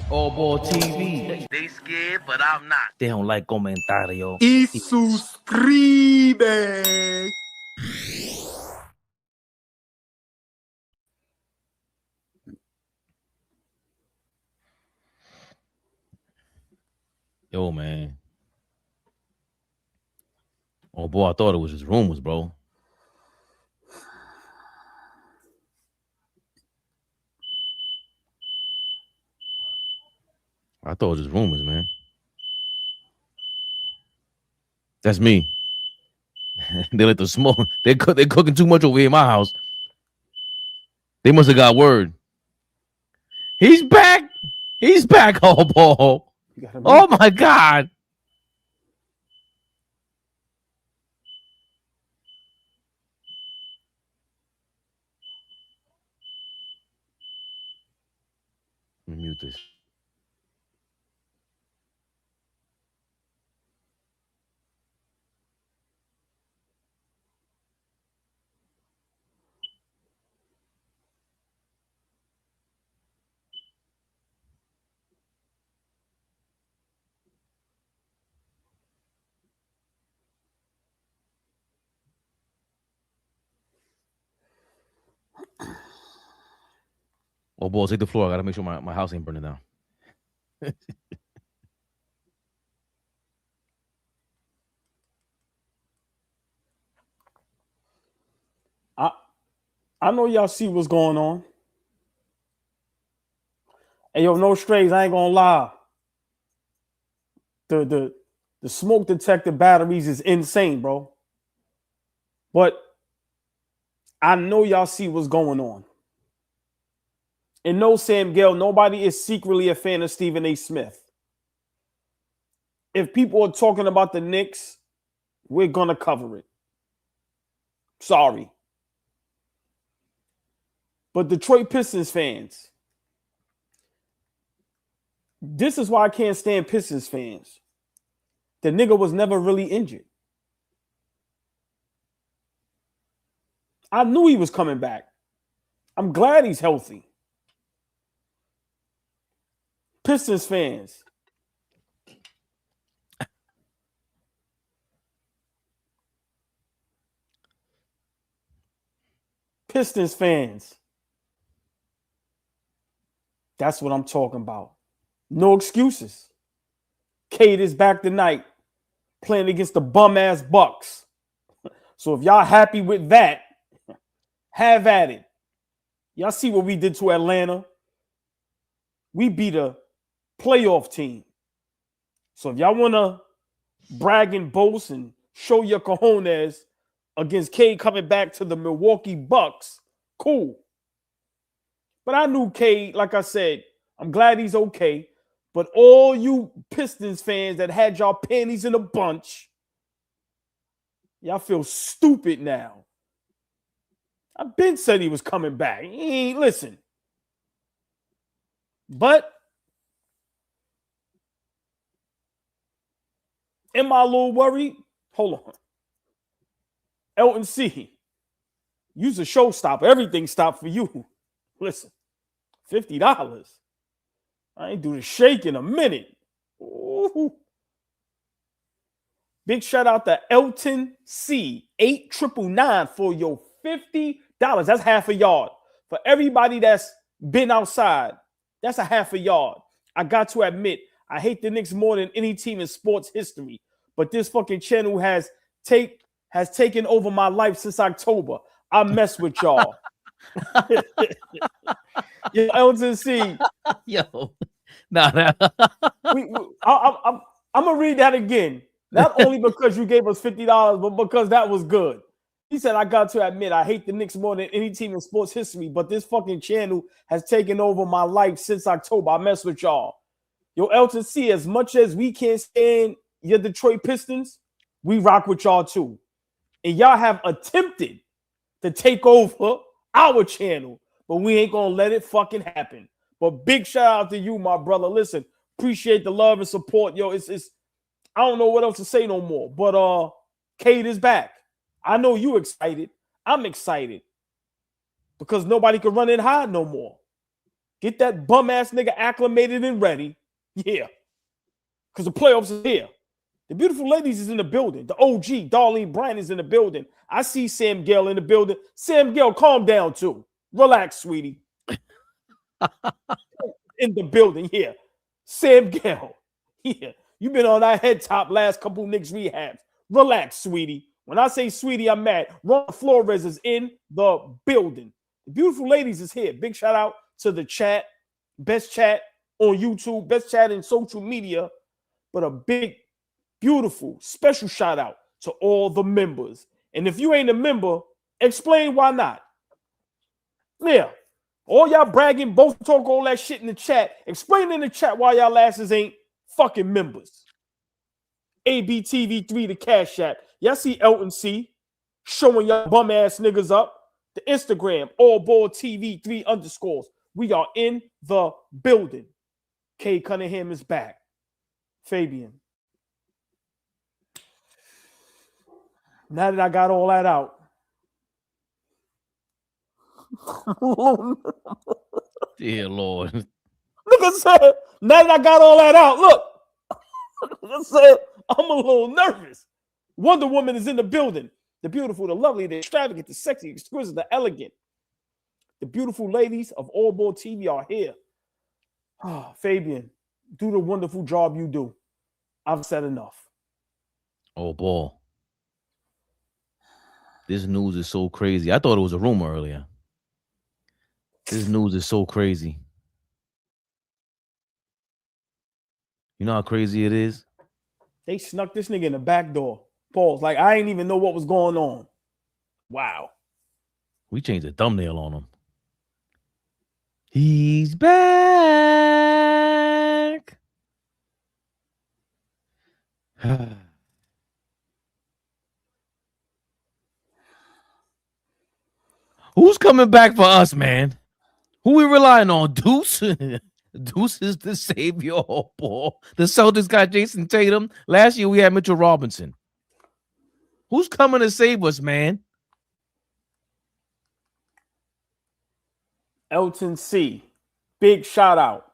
AllBall TV. They scared, but I'm not. They don't like comentario. Y suscribe. Yo, man. Oh, boy, I thought it was just rumors, bro. I thought it was just rumors, man. That's me. They let the smoke. They're cooking too much over here in my house. They must have got word. He's back. He's back, AllBall. Oh, my God. Let me mute this. Oh, boy, take the floor. I got to make sure my house ain't burning down. I know y'all see what's going on. Hey, yo, no strays, I ain't gonna lie. The smoke detector batteries is insane, bro. But I know y'all see what's going on. And no, Sam Gale, nobody is secretly a fan of Stephen A. Smith. If people are talking about the Knicks, we're gonna cover it. Sorry. But Detroit Pistons fans, this is why I can't stand Pistons fans. The nigga was never really injured. I knew he was coming back. I'm glad he's healthy. Pistons fans. Pistons fans. That's what I'm talking about. No excuses. Cade is back tonight playing against the bum-ass Bucks. So if y'all happy with that, have at it. Y'all see what we did to Atlanta? We beat a playoff team. So if y'all want to brag and boast and show your cojones against Cade coming back to the Milwaukee Bucks, cool. But I knew Cade, like I said, I'm glad he's okay. But all you Pistons fans that had y'all panties in a bunch, y'all feel stupid now. I've been said he was coming back. He ain't listen. But am I a little worried? Hold on. Elton C. You's a showstopper. Everything stopped for you. Listen, $50. I ain't do the shake in a minute. Ooh. Big shout out to Elton C. 8999 for your $50. That's half a yard. For everybody that's been outside, that's a half a yard. I got to admit, I hate the Knicks more than any team in sports history. But this fucking channel has taken over my life since October. I mess with y'all. Yo, Elton C. Yo. Nah. I'm going to read that again. Not only because you gave us $50, but because that was good. He said, I got to admit, I hate the Knicks more than any team in sports history, but this fucking channel has taken over my life since October. I mess with y'all. Yo, Elton C., as much as we can't stand your Detroit Pistons, we rock with y'all too. And y'all have attempted to take over our channel, but we ain't going to let it fucking happen. But big shout out to you, my brother. Listen, appreciate the love and support. Yo, it's I don't know what else to say no more. But Cade is back. I know you excited. I'm excited. Because nobody can run and hide no more. Get that bum ass nigga acclimated and ready. Yeah. Because the playoffs is here. The beautiful ladies is in the building. The OG, Darlene Bryan, is in the building. I see Sam Gale in the building. Sam Gale, calm down too. Relax, sweetie. In the building, yeah. Sam Gale. Yeah. You've been on our head top last couple Knicks rehabs. Relax, sweetie. When I say sweetie, I'm mad. Ron Flores is in the building. The beautiful ladies is here. Big shout out to the chat. Best chat on YouTube. Best chat in social media. But a big, beautiful, special shout out to all the members. And if you ain't a member, explain why not. Yeah. All y'all bragging, both talk all that shit in the chat. Explain in the chat why y'all asses ain't fucking members. ABTV3 the Cash App. Y'all see Elton C showing y'all bum ass niggas up. The Instagram, AllBall TV 3_. We are in the building. Cade Cunningham is back. Fabian. Now that I got all that out. Dear Lord. Nigga said, now that I got all that out, look. Nigga said, I'm a little nervous. Wonder Woman is in the building. The beautiful, the lovely, the extravagant, the sexy, exquisite, the elegant. The beautiful ladies of AllBall TV are here. Oh, Fabian, do the wonderful job you do. I've said enough. Oh, ball. This news is so crazy. I thought it was a rumor earlier. This news is so crazy. You know how crazy it is? They snuck this nigga in the back door. Pause. Like, I didn't even know what was going on. Wow. We changed the thumbnail on him. He's back. Who's coming back for us, man? Who we relying on? Deuce? Deuce is the savior of ball. The Celtics got Jason Tatum. Last year we had Mitchell Robinson. Who's coming to save us, man? Elton C. Big shout out.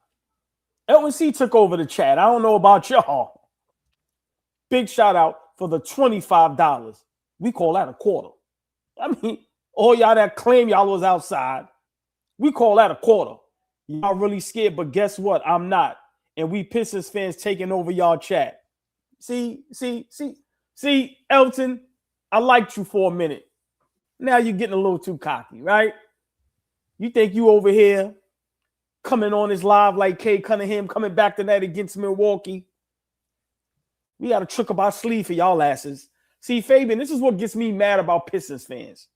Elton C took over the chat. I don't know about y'all. Big shout out for the $25. We call that a quarter. I mean, all y'all that claim y'all was outside, we call that a quarter. Y'all really scared, but guess what? I'm not. And we Pistons fans taking over y'all chat. See, Elton, I liked you for a minute. Now you're getting a little too cocky, right? You think you over here coming on this live like Cade Cunningham coming back tonight against Milwaukee. We got a trick up our sleeve for y'all asses. See, Fabian, this is what gets me mad about Pistons fans.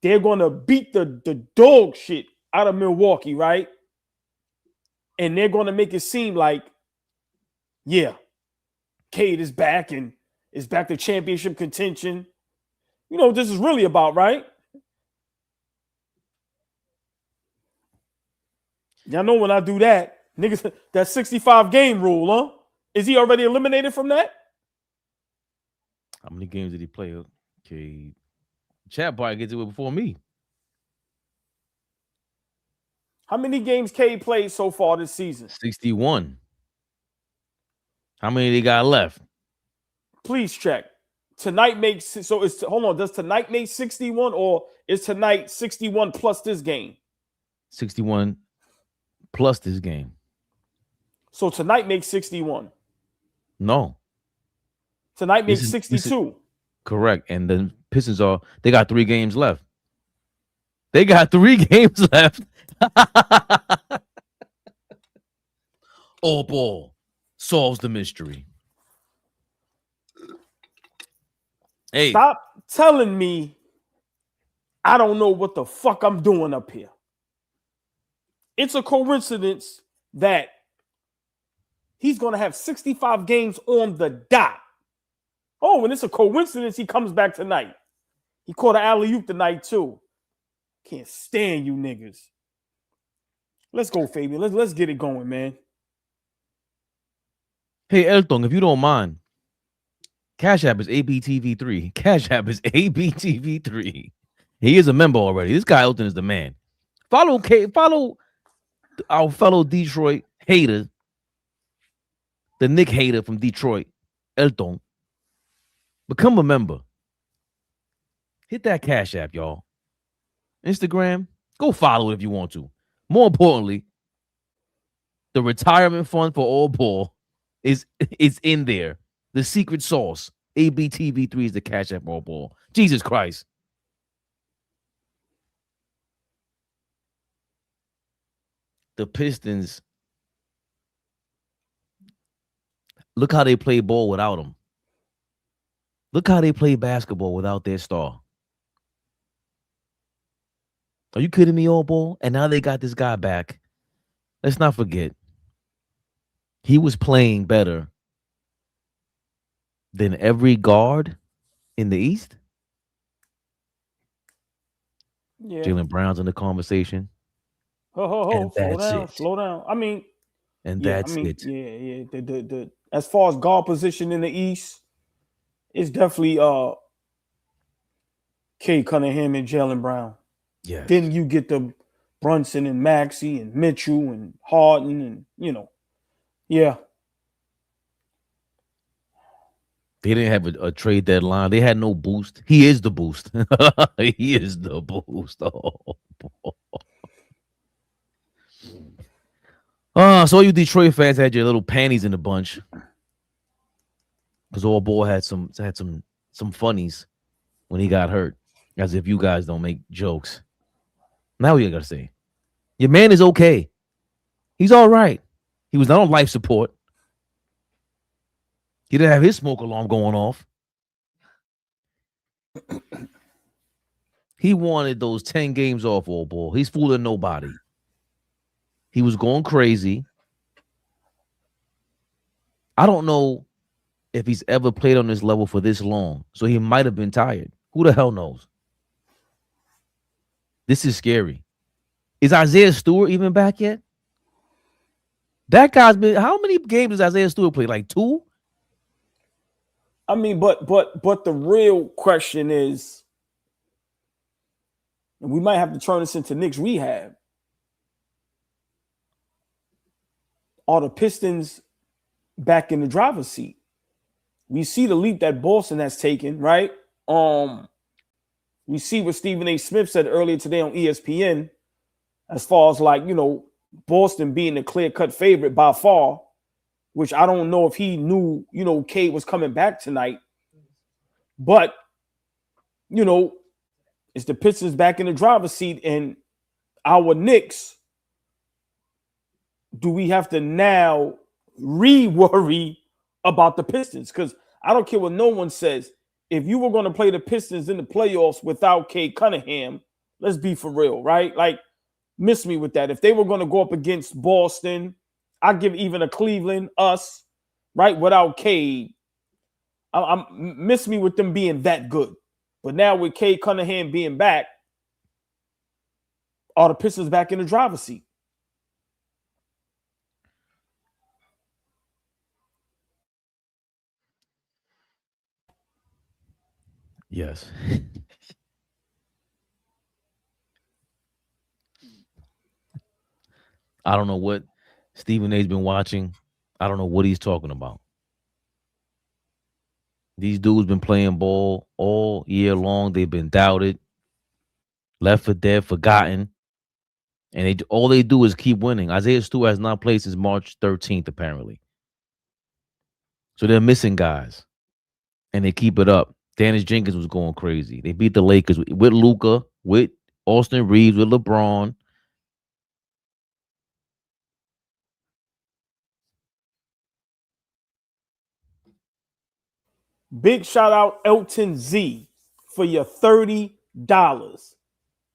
They're going to beat the dog shit out of Milwaukee, right? And they're going to make it seem like, yeah, Cade is back and is back to championship contention. You know what this is really about, right? Y'all know when I do that, niggas, that 65 game rule, huh? Is he already eliminated from that? How many games did he play? Okay. Chat probably gets it before me. How many games Cade played so far this season? 61. How many they got left? Please check. Tonight makes so it's hold on. Does tonight make 61 or is tonight 61 plus this game? 61 plus this game. So tonight makes 61. No. Tonight makes 62. Correct. And the Pistons they got 3 games left. They got 3 games left. AllBall solves the mystery. Hey. Stop telling me I don't know what the fuck I'm doing up here. It's a coincidence that he's going to have 65 games on the dot. Oh, and it's a coincidence he comes back tonight. He caught an alley-oop tonight, too. Can't stand you niggas. Let's go, Fabian. Let's get it going, man. Hey, Elton, if you don't mind, CASHAPP is ABTV3. CASHAPP is ABTV3. He is a member already. This guy, Elton, is the man. Follow our fellow Detroit hater, the Nick hater from Detroit, Elton, become a member. Hit that Cash App, y'all. Instagram, go follow it if you want to. More importantly, the retirement fund for AllBall is in there. The secret sauce. ABTV3 is the Cash App AllBall. Jesus Christ. The Pistons, look how they play ball without him. Look how they play basketball without their star. Are you kidding me, AllBall? And now they got this guy back. Let's not forget, he was playing better than every guard in the East. Yeah. Jaylen Brown's in the conversation. And slow down. I mean, And yeah, that's it. Yeah. The as far as guard position in the East, it's definitely Cade Cunningham and Jaylen Brown. Yes. Then you get the Brunson and Maxey and Mitchell and Harden and yeah. They didn't have a trade deadline. They had no boost. He is the boost. He is the boost. So you Detroit fans had your little panties in a bunch. Because AllBall had some funnies when he got hurt. As if you guys don't make jokes. Now what you gotta say? Your man is okay. He's all right. He was not on life support. He didn't have his smoke alarm going off. He wanted those 10 games off, AllBall. He's fooling nobody. He was going crazy. I don't know if he's ever played on this level for this long. So he might have been tired. Who the hell knows? This is scary. Is Isaiah Stewart even back yet? That guy's been, how many games does Isaiah Stewart play? Like 2? I mean, but the real question is, and we might have to turn this into Knicks rehab. Are the Pistons back in the driver's seat? We see the leap that Boston has taken, right? We see what Stephen A. Smith said earlier today on ESPN, as far as Boston being the clear-cut favorite by far, which I don't know if he knew, Cade was coming back tonight. But, it's the Pistons back in the driver's seat, and our Knicks, do we have to now re-worry about the Pistons? Because I don't care what no one says. If you were going to play the Pistons in the playoffs without Cade Cunningham, let's be for real, right? Like, miss me with that. If they were going to go up against Boston, I'd give even a Cleveland, us, right, without Cade. I'm miss me with them being that good. But now with Cade Cunningham being back, are the Pistons back in the driver's seat? Yes. I don't know what Stephen A's been watching. I don't know what he's talking about. These dudes been playing ball all year long. They've been doubted, left for dead, forgotten. And all they do is keep winning. Isaiah Stewart has not played since March 13th, apparently. So they're missing guys. And they keep it up. Dennis Jenkins was going crazy. They beat the Lakers with Luka, with Austin Reeves, with LeBron. Big shout out Elton Z for your $30.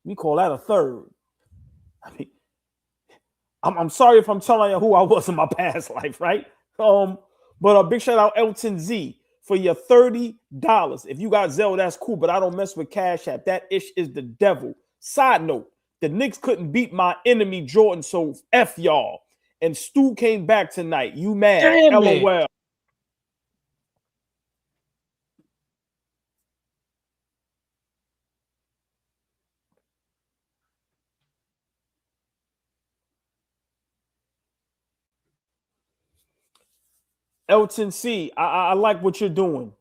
We call that a third. I mean, I'm sorry if I'm telling you who I was in my past life, right? But a big shout out Elton Z for your $30. If you got Zelle, that's cool, but I don't mess with Cash App. That ish is the devil. Side note, the Knicks couldn't beat my enemy Jordan, so F y'all. And Stu came back tonight. You mad? Damn LOL. it. Elton C, I like what you're doing.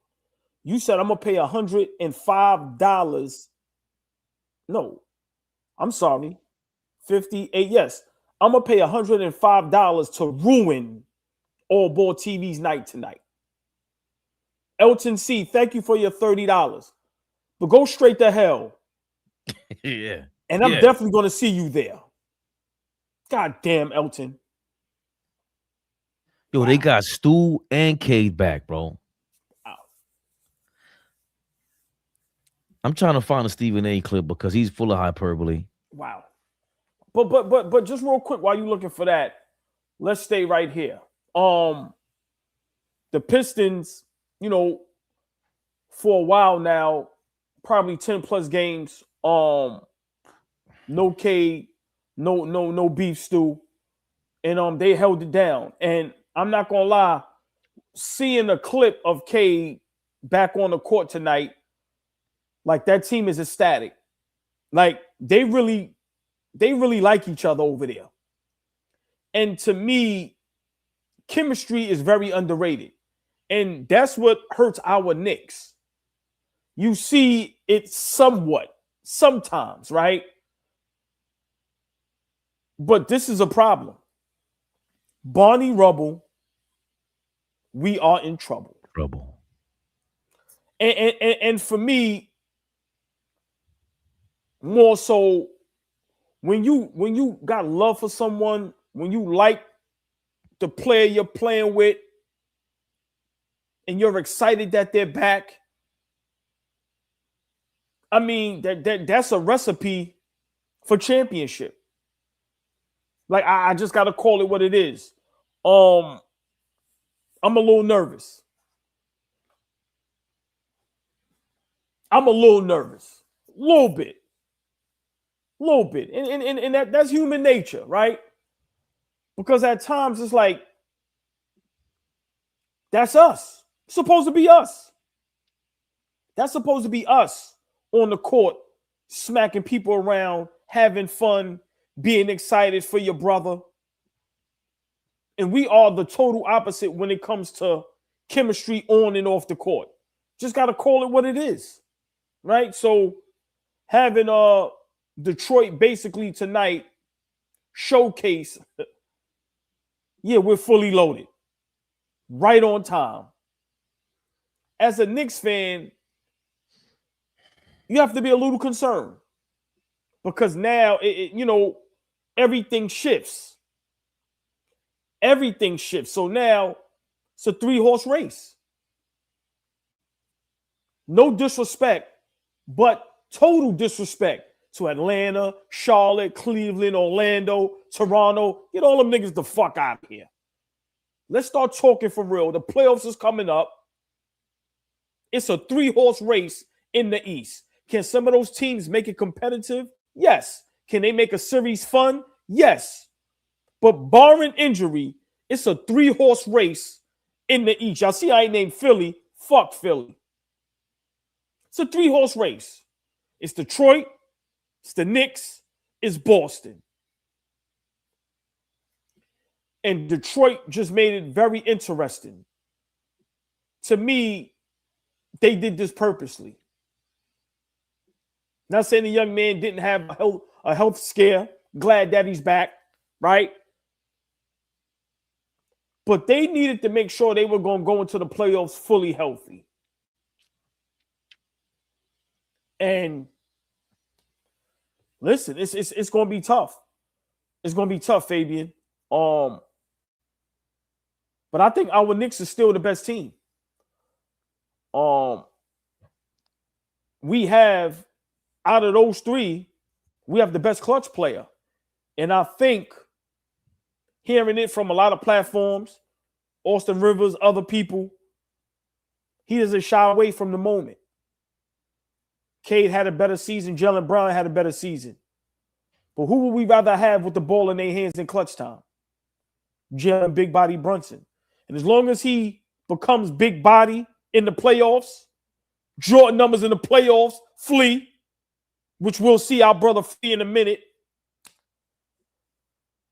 You said I'm gonna pay $105. No, I'm sorry. 58. Yes, I'm gonna pay $105 to ruin AllBall TV's night tonight. Elton C, thank you for your $30. But go straight to hell. Yeah. And I'm definitely gonna see you there. God damn, Elton. Yo, wow. They got Stu and Cade back, bro. Wow. I'm trying to find a Stephen A clip because he's full of hyperbole. Wow. But just real quick, while you're looking for that, let's stay right here. The Pistons, for a while now, probably 10 plus games. No Cade, no beef stew. And they held it down. And I'm not gonna lie, seeing a clip of Cade back on the court tonight, like that team is ecstatic. Like they really like each other over there. And to me, chemistry is very underrated. And that's what hurts our Knicks. You see it sometimes, right? But this is a problem. Barney Rubble, we are in trouble. And for me, more so, when you got love for someone, when you like the player you're playing with, and you're excited that they're back, I mean, that's a recipe for championship. Like I just gotta call it what it is. I'm a little nervous. A little bit. And that's human nature, right? Because at times it's like, that's us. It's supposed to be us. That's supposed to be us on the court, smacking people around, having fun, being excited for your brother. And we are the total opposite when it comes to chemistry on and off the court. Just got to call it what it is, right? So having Detroit basically tonight showcase, yeah, we're fully loaded, right on time. As a Knicks fan, you have to be a little concerned because now, everything shifts. Everything shifts. So now it's a 3-horse race. No disrespect, but total disrespect to Atlanta, Charlotte, Cleveland, Orlando, Toronto. Get all them niggas the fuck out of here. Let's start talking for real. The playoffs is coming up. It's a 3-horse race in the East. Can some of those teams make it competitive? Yes. Can they make a series fun? Yes. But barring injury, it's a 3-horse race in the East. Y'all see I ain't named Philly. Fuck Philly. It's a 3-horse race. It's Detroit. It's the Knicks. It's Boston. And Detroit just made it very interesting. To me, they did this purposely. Not saying the young man didn't have a health scare. Glad that he's back, right? But they needed to make sure they were going to go into the playoffs fully healthy. And listen, it's going to be tough. It's going to be tough, Fabian. But I think our Knicks is still the best team. We have, out of those three, we have the best clutch player. And I think hearing it from a lot of platforms, Austin Rivers, other people, he doesn't shy away from the moment. Cade had a better season. Jaylen Brown had a better season. But who would we rather have with the ball in their hands in clutch time? Jalen Big Body Brunson. And as long as he becomes big body in the playoffs, Jordan numbers in the playoffs, Flea, which we'll see our brother Flea in a minute,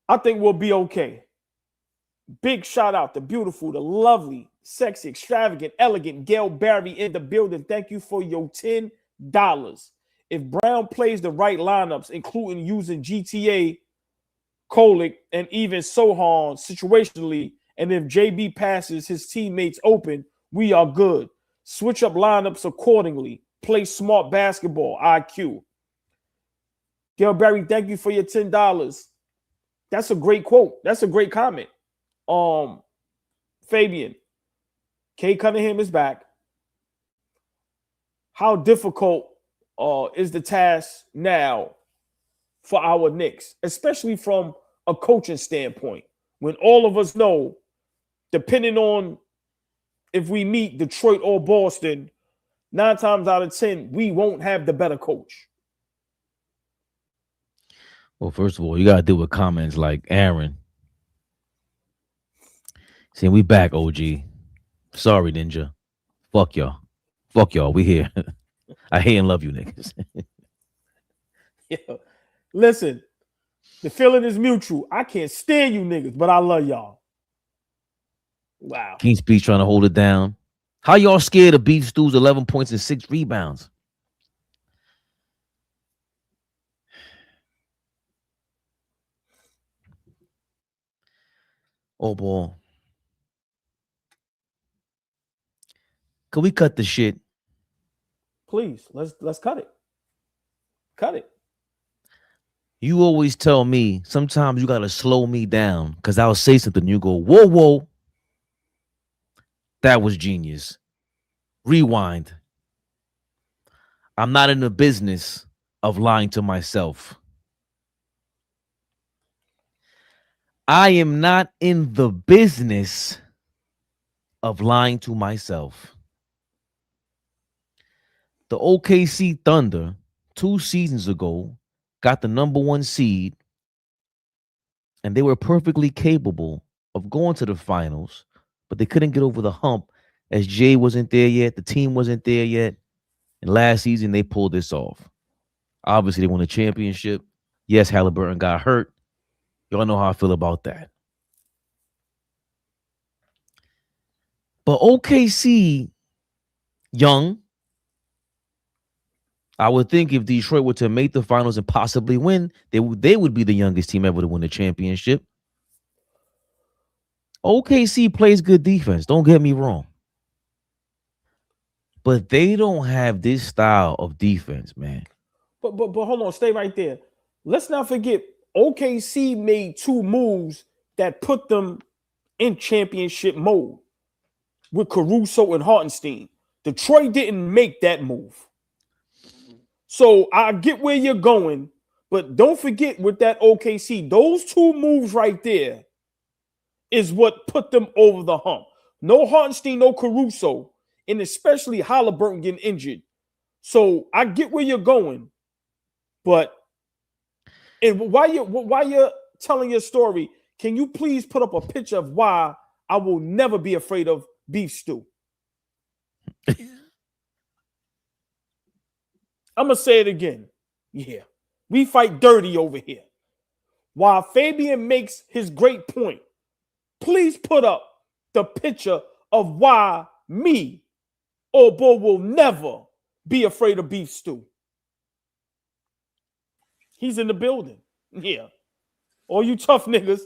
I think we'll be okay. Big shout out, the beautiful, the lovely, sexy, extravagant, elegant Gail Barry in the building. Thank you for your $10. If Brown plays the right lineups, including using GTA, Kolick, and even Sohan situationally, and if JB passes his teammates open, we are good. Switch up lineups accordingly. Play smart basketball, IQ. Gail Barry, thank you for your $10. That's a great quote. That's a great comment. Fabian, Cade Cunningham is back. How difficult is the task now for our Knicks, especially from a coaching standpoint, when all of us know, depending on if we meet Detroit or Boston, 9 times out of 10, we won't have the better coach? Well, first of all, you got to deal with comments like Aaron saying, we back, OG. Sorry, Ninja. Fuck y'all. Fuck y'all. We here. I hate and love you, niggas. Yeah. Listen, the feeling is mutual. I can't stand you niggas, but I love y'all. Wow. King Speech trying to hold it down. How y'all scared of Beef Stew's 11 points and 6 rebounds? Oh, boy. Can we cut the shit? Please, let's cut it. Cut it. You always tell me sometimes you got to slow me down because I'll say something. You go, whoa, whoa. That was genius. Rewind. I'm not in the business of lying to myself. I am not in the business of lying to myself. The OKC Thunder 2 seasons ago got the #1 seed, and they were perfectly capable of going to the finals, but they couldn't get over the hump as Jay wasn't there yet, the team wasn't there yet, and last season they pulled this off. Obviously, they won a championship. Yes, Halliburton got hurt. Y'all know how I feel about that. But OKC, young, I would think if Detroit were to make the finals and possibly win, they would be the youngest team ever to win the championship. OKC plays good defense. Don't get me wrong. But they don't have this style of defense, man. But hold on, stay right there. Let's not forget, OKC made 2 moves that put them in championship mode with Caruso and Hartenstein. Detroit didn't make that move. So I get where you're going, but don't forget with that OKC, those 2 moves right there is what put them over the hump. No Hartenstein, no Caruso, and especially Halliburton getting injured. So I get where you're going, but and while you're telling your story, can you please put up a picture of why I will never be afraid of beef stew? I'm going to say it again. Yeah. We fight dirty over here. While Fabian makes his great point, please put up the picture of why me, AllBall, will never be afraid of beef stew. He's in the building. Yeah. All you tough niggas,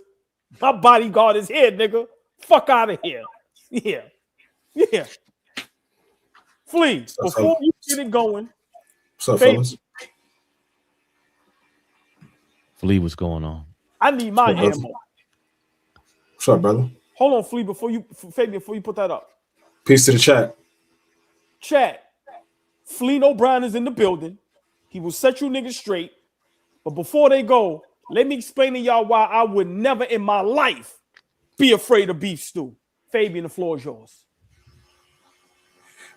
my bodyguard is here, nigga. Fuck out of here. Yeah. Yeah. Flea, before you get it going. What's up, fellas? Flea, what's going on? I need my ammo. What's up, brother? Hold on, Flea, before you put that up. Peace to the chat. Chat. Flea O'Brien is in the building. He will set you niggas straight. But before they go, let me explain to y'all why I would never in my life be afraid of beef stew. Fabian, the floor is yours.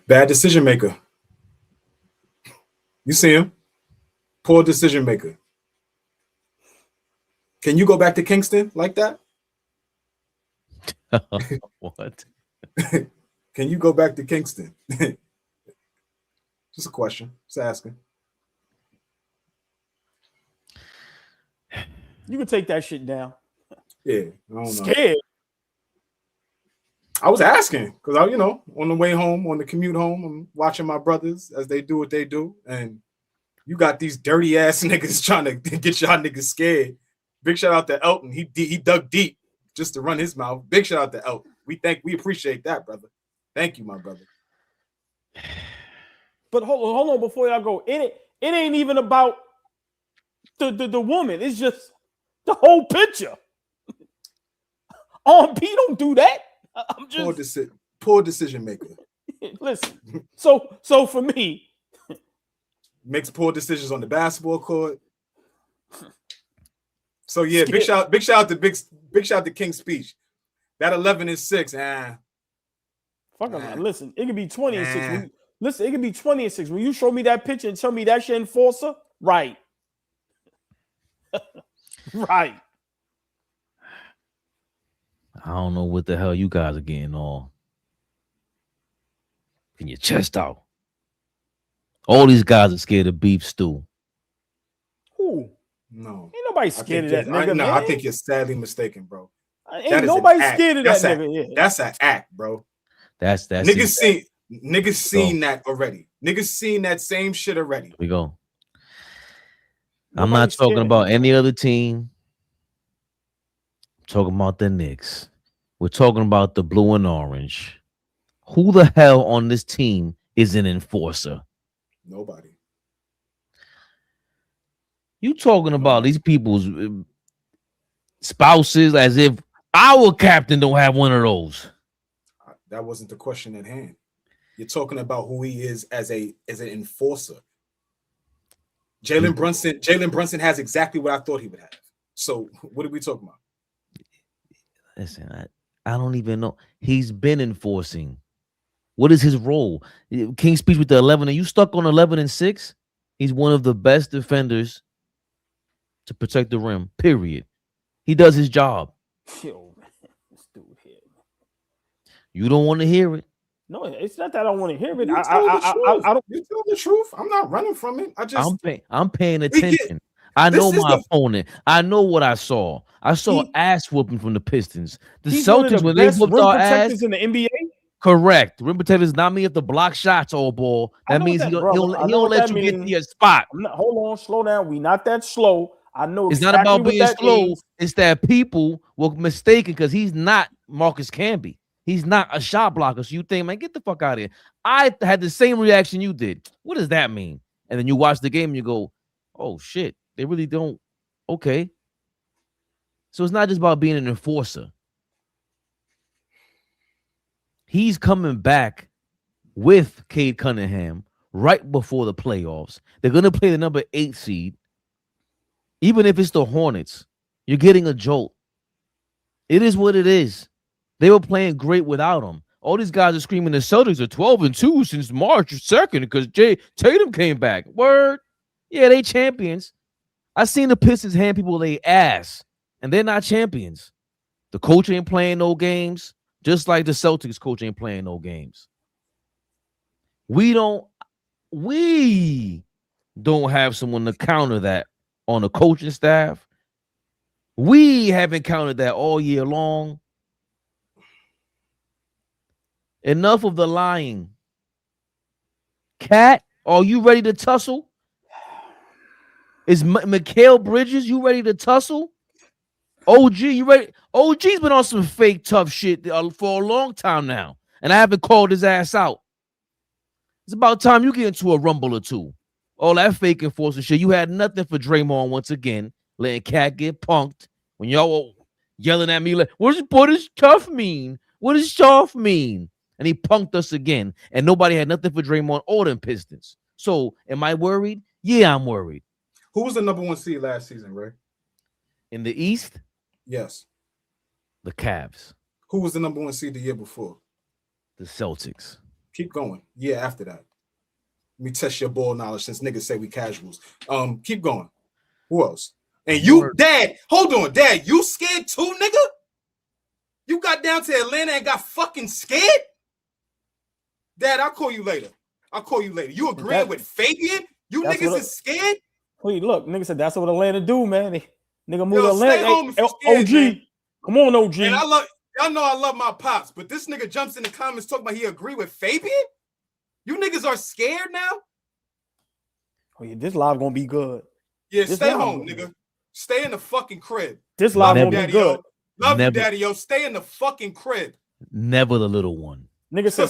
Bad decision maker. You see him? Poor decision maker. Can you go back to Kingston like that? What? Can you go back to Kingston? Just a question. Just asking. You can take that shit down. Yeah. I don't know. Scared. I was asking because I, on the way home, on the commute home, I'm watching my brothers as they do what they do, and you got these dirty ass niggas trying to get y'all niggas scared. Big shout out to Elton. He dug deep just to run his mouth. Big shout out to Elton. We appreciate that, brother. Thank you, my brother. But hold on before y'all go. It ain't even about the woman. It's just the whole picture. P don't do that. I'm just poor decision maker. Listen. So for me, makes poor decisions on the basketball court. So yeah, big shout out to King's speech. That 11-6. Fuck up. Listen, it could be 20-6. Listen, it could be 20-6. When you show me that picture and tell me that's your enforcer, right? Right. I don't know what the hell you guys are getting on. Getting your chest out. All these guys are scared of beef stew. Who? No. Ain't nobody scared of that nigga. No, I think you're sadly mistaken, bro. Ain't nobody scared of that nigga. That's an act, bro. That's niggas seen that already. Niggas seen that same shit already. Here we go. I'm not talking about any other team. I'm talking about the Knicks. We're talking about the blue and orange. Who the hell on this team is an enforcer? Nobody. You talking about these people's spouses as if our captain don't have one of those. That wasn't the question at hand. You're talking about who he is as an enforcer. Jalen Brunson has exactly what I thought he would have. So what are we talking about? Listen, I don't even know. He's been enforcing. What is his role? King's speech with the 11. Are you stuck on 11-6? He's one of the best defenders to protect the rim, period. He does his job. Yo, man, this dude here. You don't want to hear it. No, it's not that I don't want to hear it. I don't. You tell the truth. I'm not running from it. I'm paying attention. I know my opponent. I know what I saw. I saw ass whooping from the Pistons. The Celtics, when they whooped our ass in the NBA. Correct. Rim protectors not mean if the block shots all ball. That means he'll let you get to your spot. Hold on, slow down. We not that slow. I know it's not about being slow. It's that people were mistaken because he's not Marcus Camby. He's not a shot blocker. So you think, man, get the fuck out of here. I had the same reaction you did. What does that mean? And then you watch the game and you go, oh shit, they really don't. Okay. So it's not just about being an enforcer. He's coming back with Cade Cunningham right before the playoffs. They're going to play the number 8 seed. Even if it's the Hornets, you're getting a jolt. It is what it is. They were playing great without him. All these guys are screaming the Celtics are 12-2 since March 2nd because Tatum came back. Word. Yeah, they champions. I seen the Pistons hand people their ass, and they're not champions. The coach ain't playing no games, just like the Celtics coach ain't playing no games. We don't have someone to counter that on the coaching staff. We haven't countered that all year long. Enough of the lying. Cat, are you ready to tussle? Is Mikal Bridges, you ready to tussle? OG, you ready? OG's been on some fake tough shit for a long time now, and I haven't called his ass out. It's about time you get into a rumble or two. All that fake enforcer shit. You had nothing for Draymond once again, letting Cat get punked when y'all were yelling at me like, what does tough mean? What does soft mean? And he punked us again, and nobody had nothing for Draymond or them Pistons. So, am I worried? Yeah, I'm worried. Who was the number 1 seed last season, Ray? In the East? Yes. The Cavs. Who was the number 1 seed the year before? The Celtics. Keep going. Yeah, after that. Let me test your ball knowledge since niggas say we casuals. Keep going. Who else? And you, Dad, hold on, Dad, you scared too, nigga? You got down to Atlanta and got fucking scared? Dad, I'll call you later. You agreeing with Fabian? You niggas is scared? Wait, look, nigga said that's what Atlanta do, man. Nigga move to Atlanta. Stay home if you're scared, OG. man. Come on, OG. And Y'all know I love my pops, but this nigga jumps in the comments talking about he agree with Fabian. You niggas are scared now. Oh yeah, this live gonna be good. Yeah, This stay live home, gonna be nigga. good. Stay in the fucking crib. This live Never. gonna be good. Yo. Love Never. you, daddy, yo. Stay in the fucking crib. Never the little one. Nigga said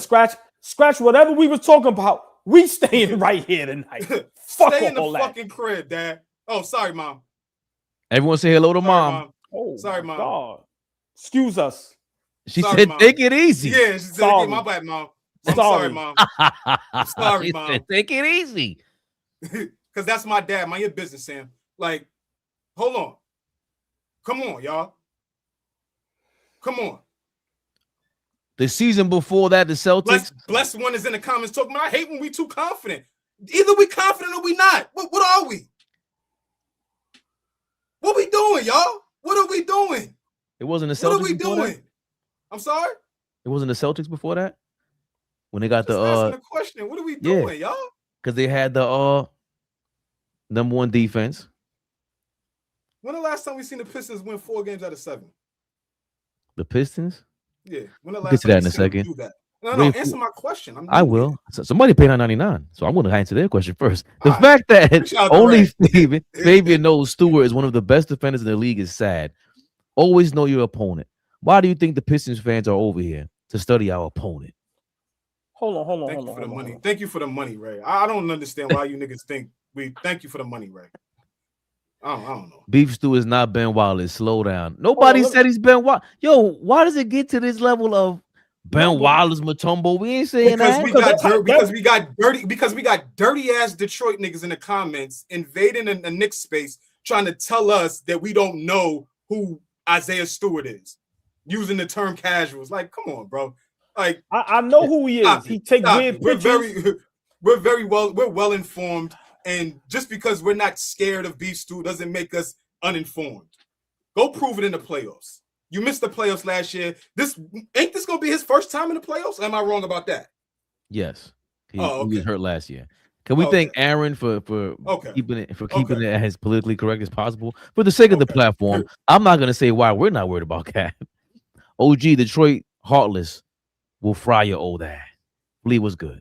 scratch whatever we was talking about. We staying right here tonight. Fuck Stay in the all that. fucking crib, dad. Oh, sorry, mom. Everyone say hello to Sorry, mom. Oh, Sorry, my Mom. God. Excuse us. She Sorry, said, Mom. take it easy. Yeah, she said, Sorry. my bad, mom. I'm Sorry. sorry, mom. Sorry, She Mom. said, take it easy. Because that's my dad. Mind your business, Sam. Like, hold on. Come on, y'all. Come on. The season before that, the Celtics. Blessed one is in the comments talking about, I hate when we too confident. Either we confident or we not. What are we? What we doing, y'all? What are we doing? It wasn't the Celtics. What are we before doing? that? I'm sorry? It wasn't the Celtics before that? When they got Just asking a question. What are we yeah. doing, y'all? because they had the number one defense. When the last time we seen the Pistons win 4 games out of 7? The Pistons? Yeah. When the We'll last get to time that in we a seen them second. do that? No, Wait, answer my question. I will. So somebody paid $9.99, so I'm going to answer their question first. The All right. fact that Shout out to only Ray. Fabian knows Stewart is one of the best defenders in the league is sad. Always know your opponent. Why do you think the Pistons fans are over here to study our opponent? Hold on. Thank you for the money. Thank you for the money, Ray. I don't understand why you niggas think we. Thank you for the money, Ray. I don't know. Beef Stew is not Ben Wallace. Slow down. Nobody said he's Ben Wallace. Yo, why does it get to this level of Ben Wallace, Matumbo? We ain't saying that. Because we got dirty ass Detroit niggas in the comments invading the Knicks space, trying to tell us that we don't know who Isaiah Stewart is, using the term casuals. Like, come on, bro. Like, I know who he is. He take weird pictures. We're well informed, and just because we're not scared of Beef Stew doesn't make us uninformed. Go prove it in the playoffs. You missed the playoffs last year. Ain't this gonna be his first time in the playoffs? Am I wrong about that? Yes. He okay. was hurt last year. Can we thank Aaron for keeping it as politically correct as possible? For the sake of the platform, I'm not gonna say why we're not worried about Cap. OG Detroit Heartless will fry your old ass. Flea was good.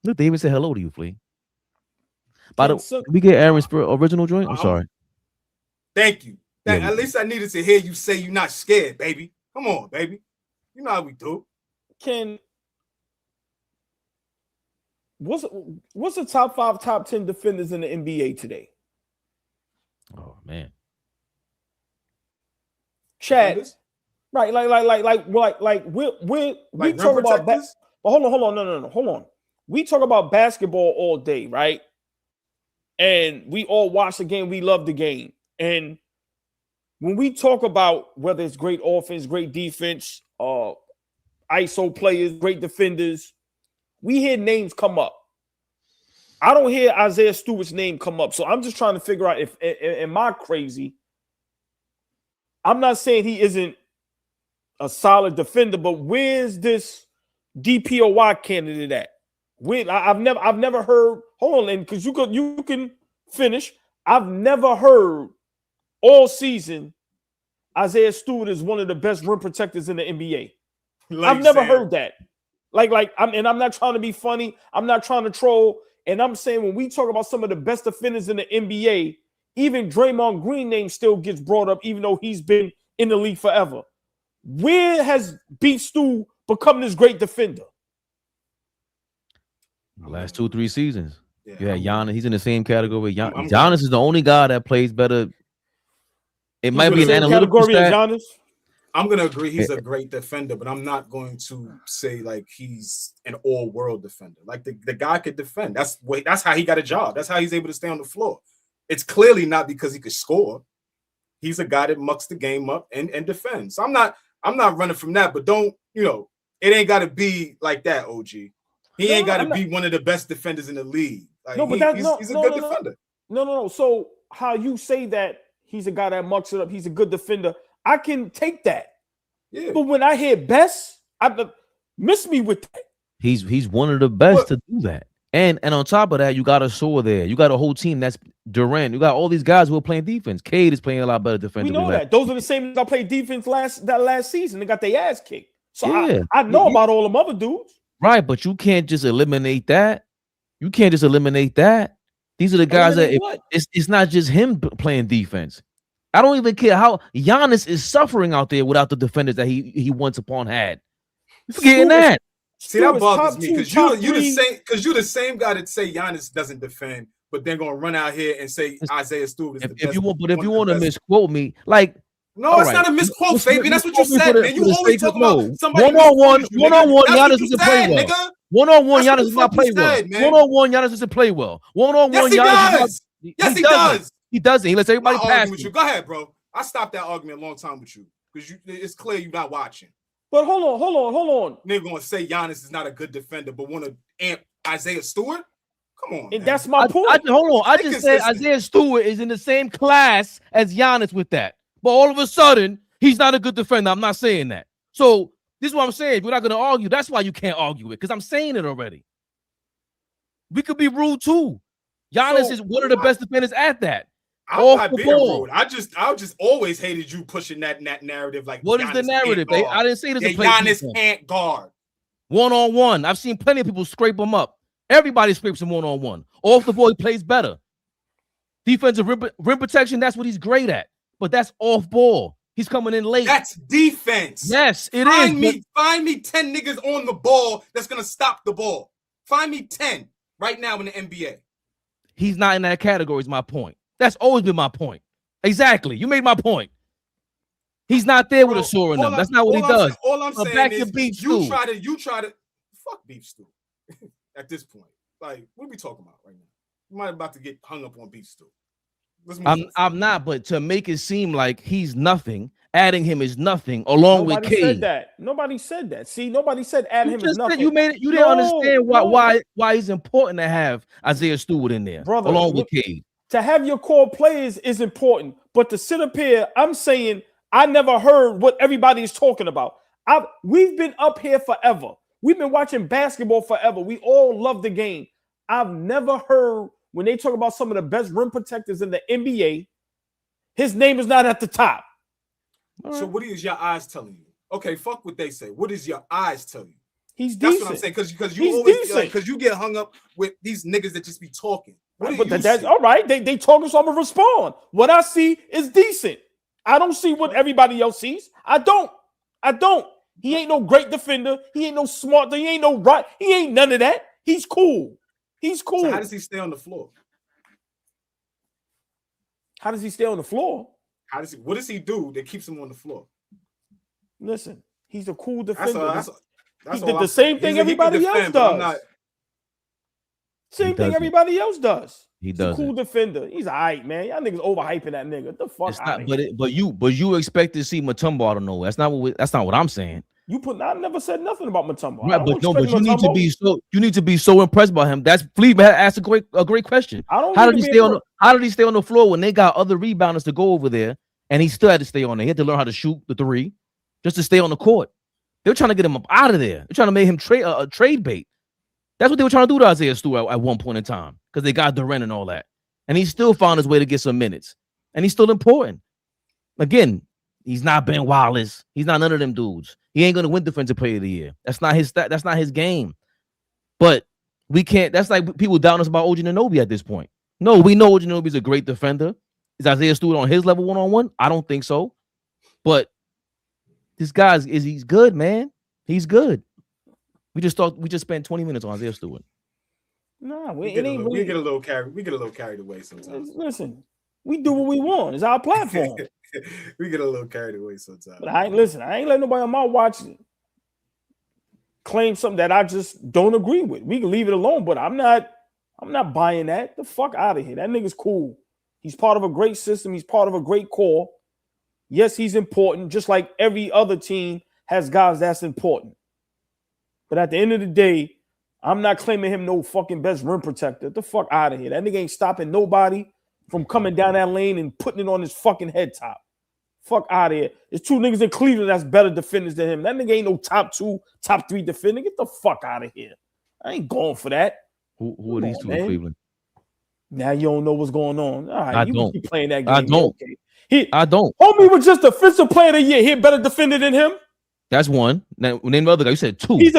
Look, they even said hello to you, Flea. By the way, can we get Aaron's original joint? I'm sorry. Thank you. At least I needed to hear you say you're not scared, baby. Come on, baby. You know how we do. What's the top 5, top 10 defenders in the NBA today? Oh man. Chad. Right, we talk about but hold on, no, hold on. We talk about basketball all day, right? And we all watch the game, we love the game. And when we talk about whether it's great offense, great defense, ISO players, great defenders, we hear names come up. I don't hear Isaiah Stewart's name come up. So I'm just trying to figure out if am I crazy? I'm not saying he isn't a solid defender, but where's this DPOY candidate at? I've never heard. Hold on, because you can finish. I've never heard all season Isaiah Stewart is one of the best rim protectors in the NBA. I've never heard that. I'm not trying to be funny. I'm not trying to troll. And I'm saying when we talk about some of the best defenders in the NBA, even Draymond Green name still gets brought up, even though he's been in the league forever. Where has Beef Stew become this great defender? The last 2-3 seasons. Yeah, Giannis. He's in the same category. Giannis is the only guy that plays better. It might be an analytical stat. I'm going to agree he's a great defender, but I'm not going to say like he's an all-world defender. Like the guy could defend. That's how he got a job. That's how he's able to stay on the floor. It's clearly not because he could score. He's a guy that mucks the game up and defends. So I'm not running from that, but don't, it ain't got to be like that, OG. He ain't got to be one of the best defenders in the league. Like, he's a good defender. No. So how you say that he's a guy that mucks it up, he's a good defender, I can take that. Yeah. But when I hear best, miss me with that. He's one of the best to do that. And on top of that, you got a Sore there. You got a whole team that's Durant. You got all these guys who are playing defense. Cade is playing a lot better We defensively. know that. Those are the same that played defense last season. They got their ass kicked. So Yeah. I know about all them other dudes. Right, but you can't just eliminate that. You can't just eliminate that. These are the guys that it's not just him playing defense. I don't even care how Giannis is suffering out there without the defenders that he once upon had. You forgetting that. See, that bothers me because you're the same guy that say Giannis doesn't defend, but they're gonna run out here and say Isaiah Stewart is the best. If you want to misquote me, like no, it's not a misquote, Fabian. That's what you said, man. You always talk about somebody one-on-one. Giannis doesn't play well. One-on-one, Giannis does not play well. One-on-one, Giannis doesn't play well. One-on-one, Giannis. Yes, he does. He doesn't. He lets everybody pass. With you. Go ahead, bro. I stopped that argument a long time with you because it's clear you're not watching. But hold on. They're gonna say Giannis is not a good defender, but want to amp Isaiah Stewart? Come on, and that's my point. Hold on. I just said Isaiah Stewart is in the same class as Giannis with that. But all of a sudden, he's not a good defender. I'm not saying that. So this is what I'm saying. We're not going to argue. That's why you can't argue it, because I'm saying it already. We could be rude too. Giannis is one of the best defenders at that. I'm not being rude. I just always hated you pushing that narrative. Like, what is the narrative? I didn't say this. Giannis can't guard one-on-one. I've seen plenty of people scrape him up. Everybody scrapes him one-on-one. Off the ball, he plays better. Defensive rim protection, that's what he's great at. But that's off ball. He's coming in late. That's defense. Yes, it is. Find me 10 niggas on the ball that's going to stop the ball. Find me 10 right now in the NBA. He's not in that category is my point. That's always been my point. Exactly. You made my point. He's not there with a sore in him. That's not what he does. All I'm saying is you try to fuck beef stew at this point. Like, what are we talking about right now? You might about to get hung up on beef stew. I'm not, but to make it seem like he's nothing, adding him is nothing, along with Cade. Nobody said that. See, nobody said adding him is nothing. You made it. You didn't understand why it's important to have Isaiah Stewart in there, brother, along with Cade. To have your core players is important, but to sit up here, I'm saying I never heard what everybody is talking about. We've been up here forever. We've been watching basketball forever. We all love the game. I've never heard when they talk about some of the best rim protectors in the NBA, his name is not at the top. So what is your eyes telling you? Okay, fuck what they say. What is your eyes tell you? He's decent. That's what I'm saying, because you always because you get hung up with these niggas that just be talking. But that's all right. They talking, so I'm gonna respond. What I see is decent. I don't see what everybody else sees. I don't. He ain't no great defender. He ain't no smart. He ain't no right. He ain't none of that. He's cool. He's cool. So how does he stay on the floor? How does he stay on the floor? What does he do that keeps him on the floor? Listen, he's a cool defender. He did the same thing everybody else does. Same thing everybody else does. He's a cool defender. He's all right, man. Y'all niggas overhyping that nigga. The fuck out of here. But you expect to see Mutombo out of nowhere. That's not what I'm saying. I never said nothing about Mutombo. Right, but you need to be so impressed by him. That's Fleet asked a great question. How did he stay on the floor when they got other rebounders to go over there and he still had to stay on there? He had to learn how to shoot the three just to stay on the court. They were trying to get him up out of there. They're trying to make him trade bait. That's what they were trying to do to Isaiah Stewart at one point in time because they got Durant and all that. And he still found his way to get some minutes. And he's still important. Again, he's not Ben Wallace. He's not none of them dudes. He ain't going to win Defensive Player of the Year. That's not his game. But we can't. That's like people doubting us about OG Anunoby at this point. No, we know OG Anunoby's a great defender. Is Isaiah Stewart on his level one-on-one? I don't think so. But this guy he's good, man. He's good. We just spent 20 minutes on Isaiah Stewart. Nah, we get a little carried away sometimes. Listen, we do what we want. It's our platform. We get a little carried away sometimes. But I ain't letting nobody on my watch claim something that I just don't agree with. We can leave it alone, but I'm not buying that. The fuck out of here. That nigga's cool. He's part of a great system. He's part of a great core. Yes, he's important, just like every other team has guys that's important. But at the end of the day, I'm not claiming him no fucking best rim protector. Get the fuck out of here. That nigga ain't stopping nobody from coming down that lane and putting it on his fucking head top. Fuck out of here. There's two niggas in Cleveland that's better defenders than him. That nigga ain't no top 2, top 3 defender. Get the fuck out of here. I ain't going for that. Who are these on, two in man. Cleveland? Now you don't know what's going on. All right, I you don't. can keep playing that game. I don't. Okay. I don't. Homie was just defensive player of the year. He a better defender than him. That's one. Now name the other guy. You said two. He's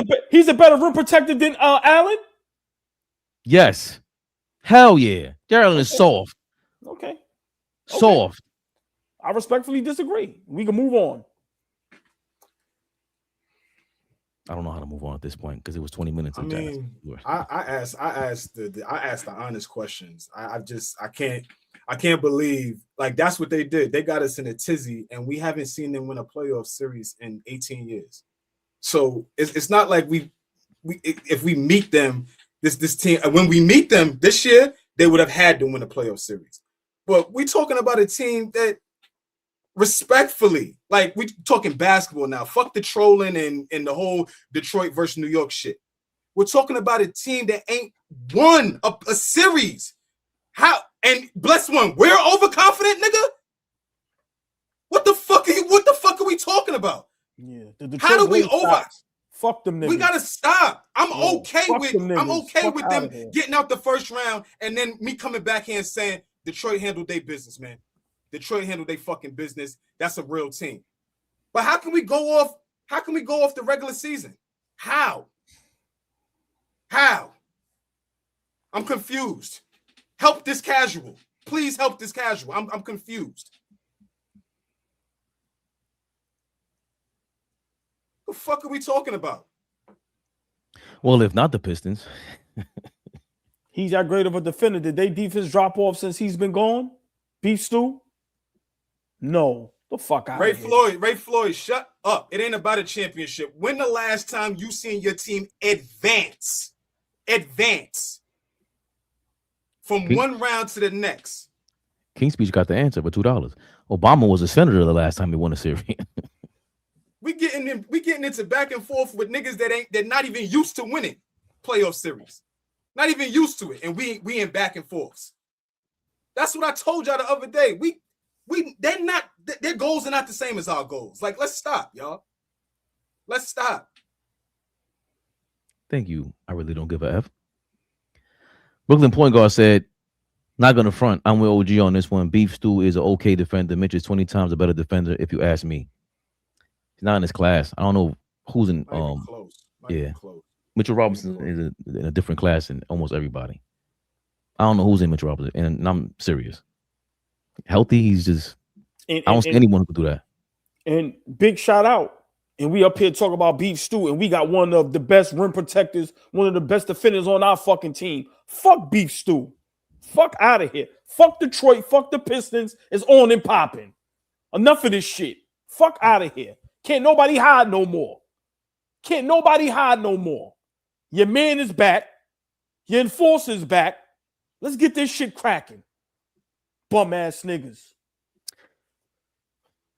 a better rim protector than Allen. Yes. Hell yeah. Darren is soft. Okay. Soft. I respectfully disagree. We can move on. I don't know how to move on at this point because it was 20 minutes. I mean, I asked the honest questions. I can't believe like that's what they did. They got us in a tizzy, and we haven't seen them win a playoff series in 18 years. So it's not like if we meet them, this team, when we meet them this year, they would have had to win a playoff series. But we're talking about a team that respectfully, like we talking basketball now. Fuck the trolling and the whole Detroit versus New York shit. We're talking about a team that ain't won a series. How? And bless one, we're overconfident, nigga. What the fuck are we talking about? Yeah. How do we over? Fuck them niggas. We gotta stop. I'm okay with them getting out the first round and then me coming back here and saying Detroit handled their business, man. Detroit handled their fucking business. That's a real team. But how can we go off the regular season? How? I'm confused. Help this casual. Please help this casual. I'm confused. What the fuck are we talking about? Well, if not the Pistons. He's that great of a defender. Did they defense drop off since he's been gone? Beef stew? No. The fuck out of here. Ray Floyd, shut up. It ain't about a championship. When the last time you seen your team advance from one round to the next? King's Speech got the answer for $2. Obama was a senator the last time they won a series. we getting into back and forth with niggas they're not even used to winning playoff series. Not even used to it. And we in back and forths. That's what I told y'all the other day. Their goals are not the same as our goals. Like, let's stop, y'all. Let's stop. Thank you. I really don't give a F. Brooklyn point guard said, not going to front. I'm with OG on this one. Beef Stew is an okay defender. Mitch is 20 times a better defender, if you ask me. He's not in his class. I don't know who's in. Close. Mitchell Robinson is in a different class than almost everybody. I don't know who's in Mitchell Robinson, and I'm serious. Healthy, he's just. I don't see anyone who could do that. And big shout out. And we up here talking about Beef Stew, and we got one of the best rim protectors, one of the best defenders on our fucking team. Fuck Beef Stew. Fuck out of here. Fuck Detroit. Fuck the Pistons. It's on and popping. Enough of this shit. Fuck out of here. Can't nobody hide no more. Your man is back. Your enforcer's back. Let's get this shit cracking. Bum ass niggas.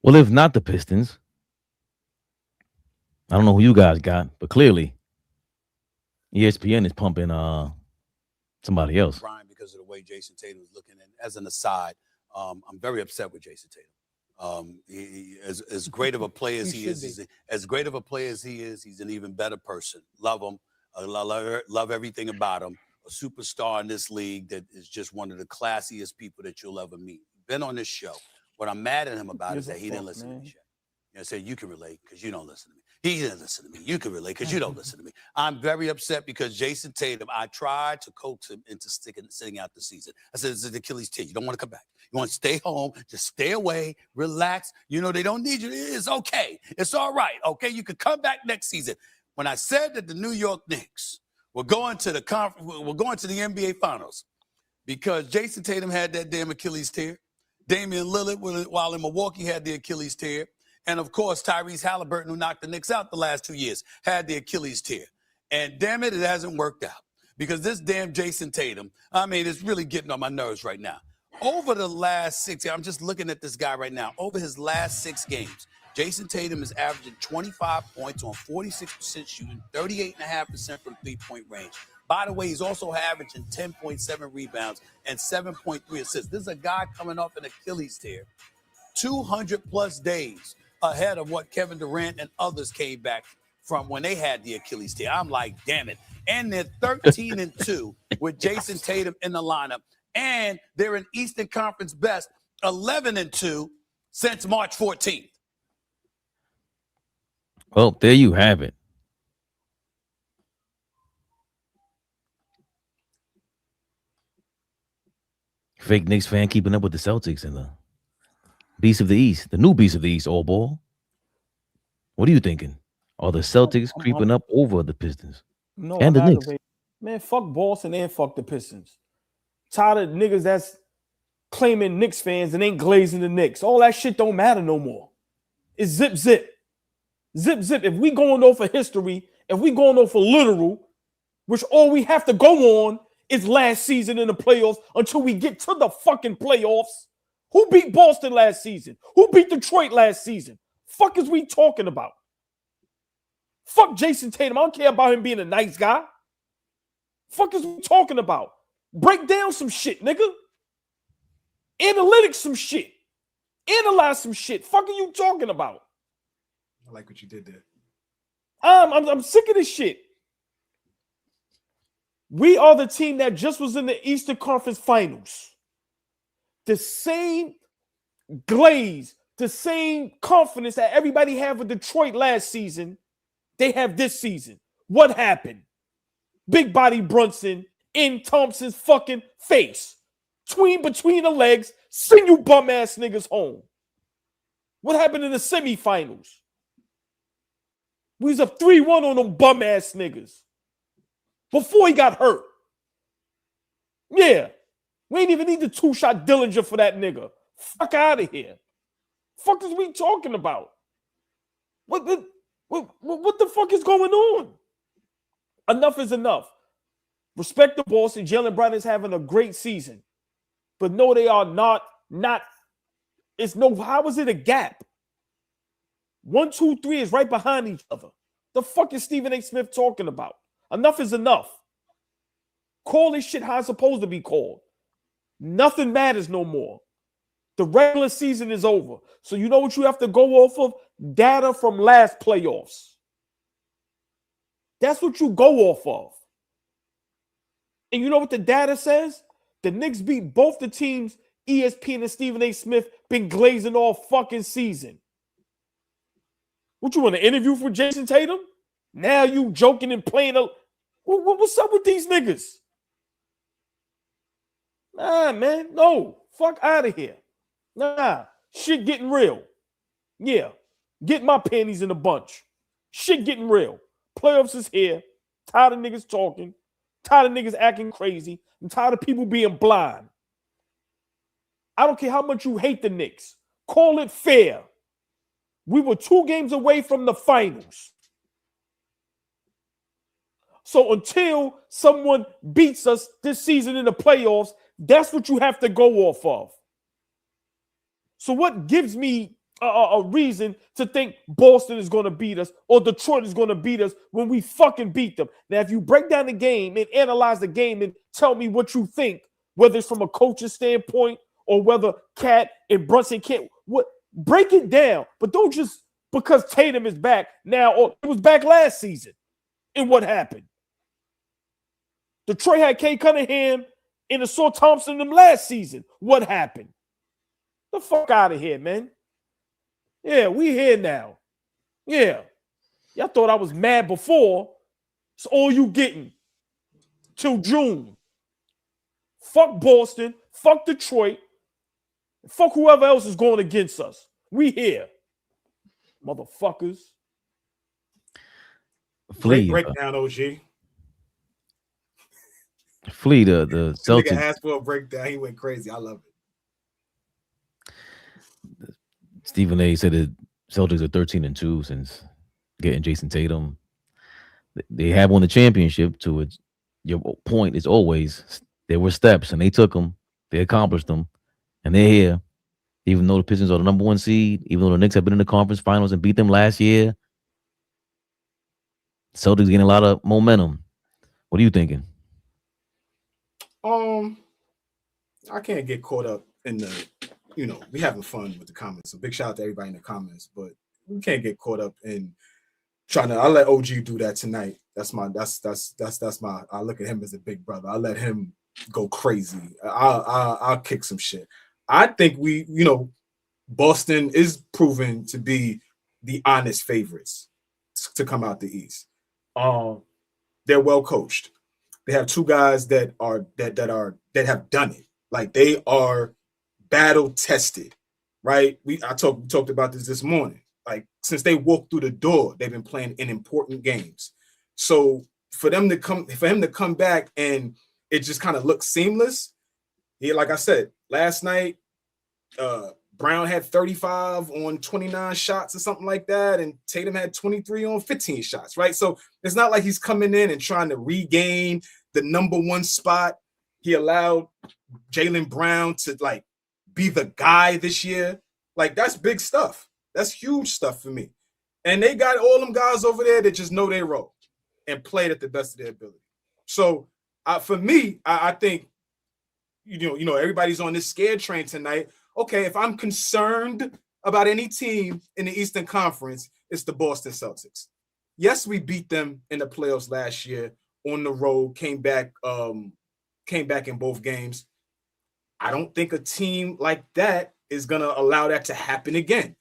Well, if not the Pistons, I don't know who you guys got, but clearly ESPN is pumping somebody else. Brian, because of the way Jason Tatum is looking. And as an aside, I'm very upset with Jason Tatum. He as great of a player as he is, he's an even better person. Love him. Love everything about him. A superstar in this league that is just one of the classiest people that you'll ever meet. Been on this show. What I'm mad at him about is that he didn't listen to me. I said, you can relate because you don't listen to me. He didn't listen to me. You can relate because you don't listen to me. I'm very upset because Jason Tatum, I tried to coax him into sitting out the season. I said, it's an Achilles tear. You don't want to come back. You want to stay home. Just stay away. Relax. You know, they don't need you. It's okay. It's all right. Okay, you could come back next season. When I said that the New York Knicks were going to the NBA Finals because Jason Tatum had that damn Achilles tear. Damian Lillard, while in Milwaukee, had the Achilles tear. And, of course, Tyrese Halliburton, who knocked the Knicks out the last 2 years, had the Achilles tear. And, damn it, it hasn't worked out. Because this damn Jason Tatum, I mean, it's really getting on my nerves right now. Over the last 6 years, I'm just looking at this guy right now. Over his last 6 games, Jason Tatum is averaging 25 points on 46% shooting, 38.5% from three-point range. By the way, he's also averaging 10.7 rebounds and 7.3 assists. This is a guy coming off an Achilles tear, 200-plus days ahead of what Kevin Durant and others came back from when they had the Achilles tear. I'm like, damn it. And they're 13-2 with Jason Tatum in the lineup. And they're an Eastern Conference best 11-2 since March 14th. Well, there you have it. Fake Knicks fan keeping up with the Celtics and the Beast of the East, the new Beast of the East, AllBall. What are you thinking? Are the Celtics creeping up over the Pistons? No, and the Knicks? Man, fuck Boston and fuck the Pistons. Tired of niggas that's claiming Knicks fans and ain't glazing the Knicks. All that shit don't matter no more. It's zip, zip. Zip, zip. If we going off of history, if we going off of literal, which all we have to go on is last season in the playoffs until we get to the fucking playoffs. Who beat Boston last season? Who beat Detroit last season? Fuck is we talking about? Fuck Jason Tatum. I don't care about him being a nice guy. Fuck is we talking about? Break down some shit, nigga. Analytics some shit. Analyze some shit. Fuck are you talking about? I like what you did there. I'm sick of this shit. We are the team that just was in the Eastern Conference Finals. The same glaze, the same confidence that everybody had with Detroit last season, they have this season. What happened? Big body Brunson in Thompson's fucking face. Between the legs, send you bum ass niggas home. What happened in the semifinals? We was up 3-1 on them bum ass niggas before he got hurt. Yeah. We ain't even need the 2-shot Dillinger for that nigga. Fuck out of here. Fuck is we talking about? What the fuck is going on? Enough is enough. Respect the Boston. Jaylen Brown is having a great season. But no, they are not. It's no, how is it a gap? 1, 2, 3 is right behind each other. The fuck is Stephen A. Smith talking about? Enough is enough. Call this shit how it's supposed to be called. Nothing matters no more. The regular season is over. So you know what you have to go off of? Data from last playoffs. That's what you go off of. And you know what the data says? The Knicks beat both the teams ESPN and Stephen A. Smith been glazing all fucking season. What, you want to interview for Jason Tatum? Now you joking and playing what's up with these niggas? Nah, man. No. Fuck out of here. Nah. Shit getting real. Yeah. Get my panties in a bunch. Shit getting real. Playoffs is here. Tired of niggas talking. Tired of niggas acting crazy. I'm tired of people being blind. I don't care how much you hate the Knicks. Call it fair. We were 2 games away from the finals. So until someone beats us this season in the playoffs, that's what you have to go off of. So what gives me a reason to think Boston is going to beat us or Detroit is going to beat us when we fucking beat them? Now, if you break down the game and analyze the game and tell me what you think, whether it's from a coach's standpoint or whether Cat and Brunson can't, break it down. But don't just because Tatum is back now, or it was back last season. And what happened? Detroit had Cade Cunningham and saw Thompson them last season. What happened? The fuck out of here, man. Yeah, we here now. Yeah. Y'all thought I was mad before. It's all you getting till June. Fuck Boston. Fuck Detroit. Fuck whoever else is going against us. We here. Motherfuckers. Flea. Breakdown, OG. Flea, the Celtics. Nigga asked for a breakdown. He went crazy. I love it. Stephen A. said the Celtics are 13-2 since getting Jason Tatum. They have won the championship. To it, your point is always there were steps, and they took them. They accomplished them, and they're here. Even though the Pistons are the number 1 seed, even though the Knicks have been in the conference finals and beat them last year, Celtics getting a lot of momentum. What are you thinking? I can't get caught up in the, we having fun with the comments. So big shout out to everybody in the comments, but we can't get caught up in trying to. I'll let OG do that tonight. That's my. I look at him as a big brother. I let him go crazy. I'll kick some shit. I think Boston is proven to be the honest favorites to come out the East. They're well coached. They have two guys that have done it. Like, they are battle tested, right? I talked about this morning. Like, since they walked through the door, they've been playing in important games. So for him to come back and it just kind of looks seamless. Yeah, like I said, last night, Brown had 35 on 29 shots or something like that, and Tatum had 23 on 15 shots, right? So it's not like he's coming in and trying to regain the number one spot. He allowed Jaylen Brown to, like, be the guy this year. Like, that's big stuff. That's huge stuff for me. And they got all them guys over there that just know their role and played at the best of their ability. So for me, I think, everybody's on this scared train tonight. Okay, if I'm concerned about any team in the Eastern Conference, it's the Boston Celtics. Yes, we beat them in the playoffs last year on the road, came back in both games. I don't think a team like that is going to allow that to happen again.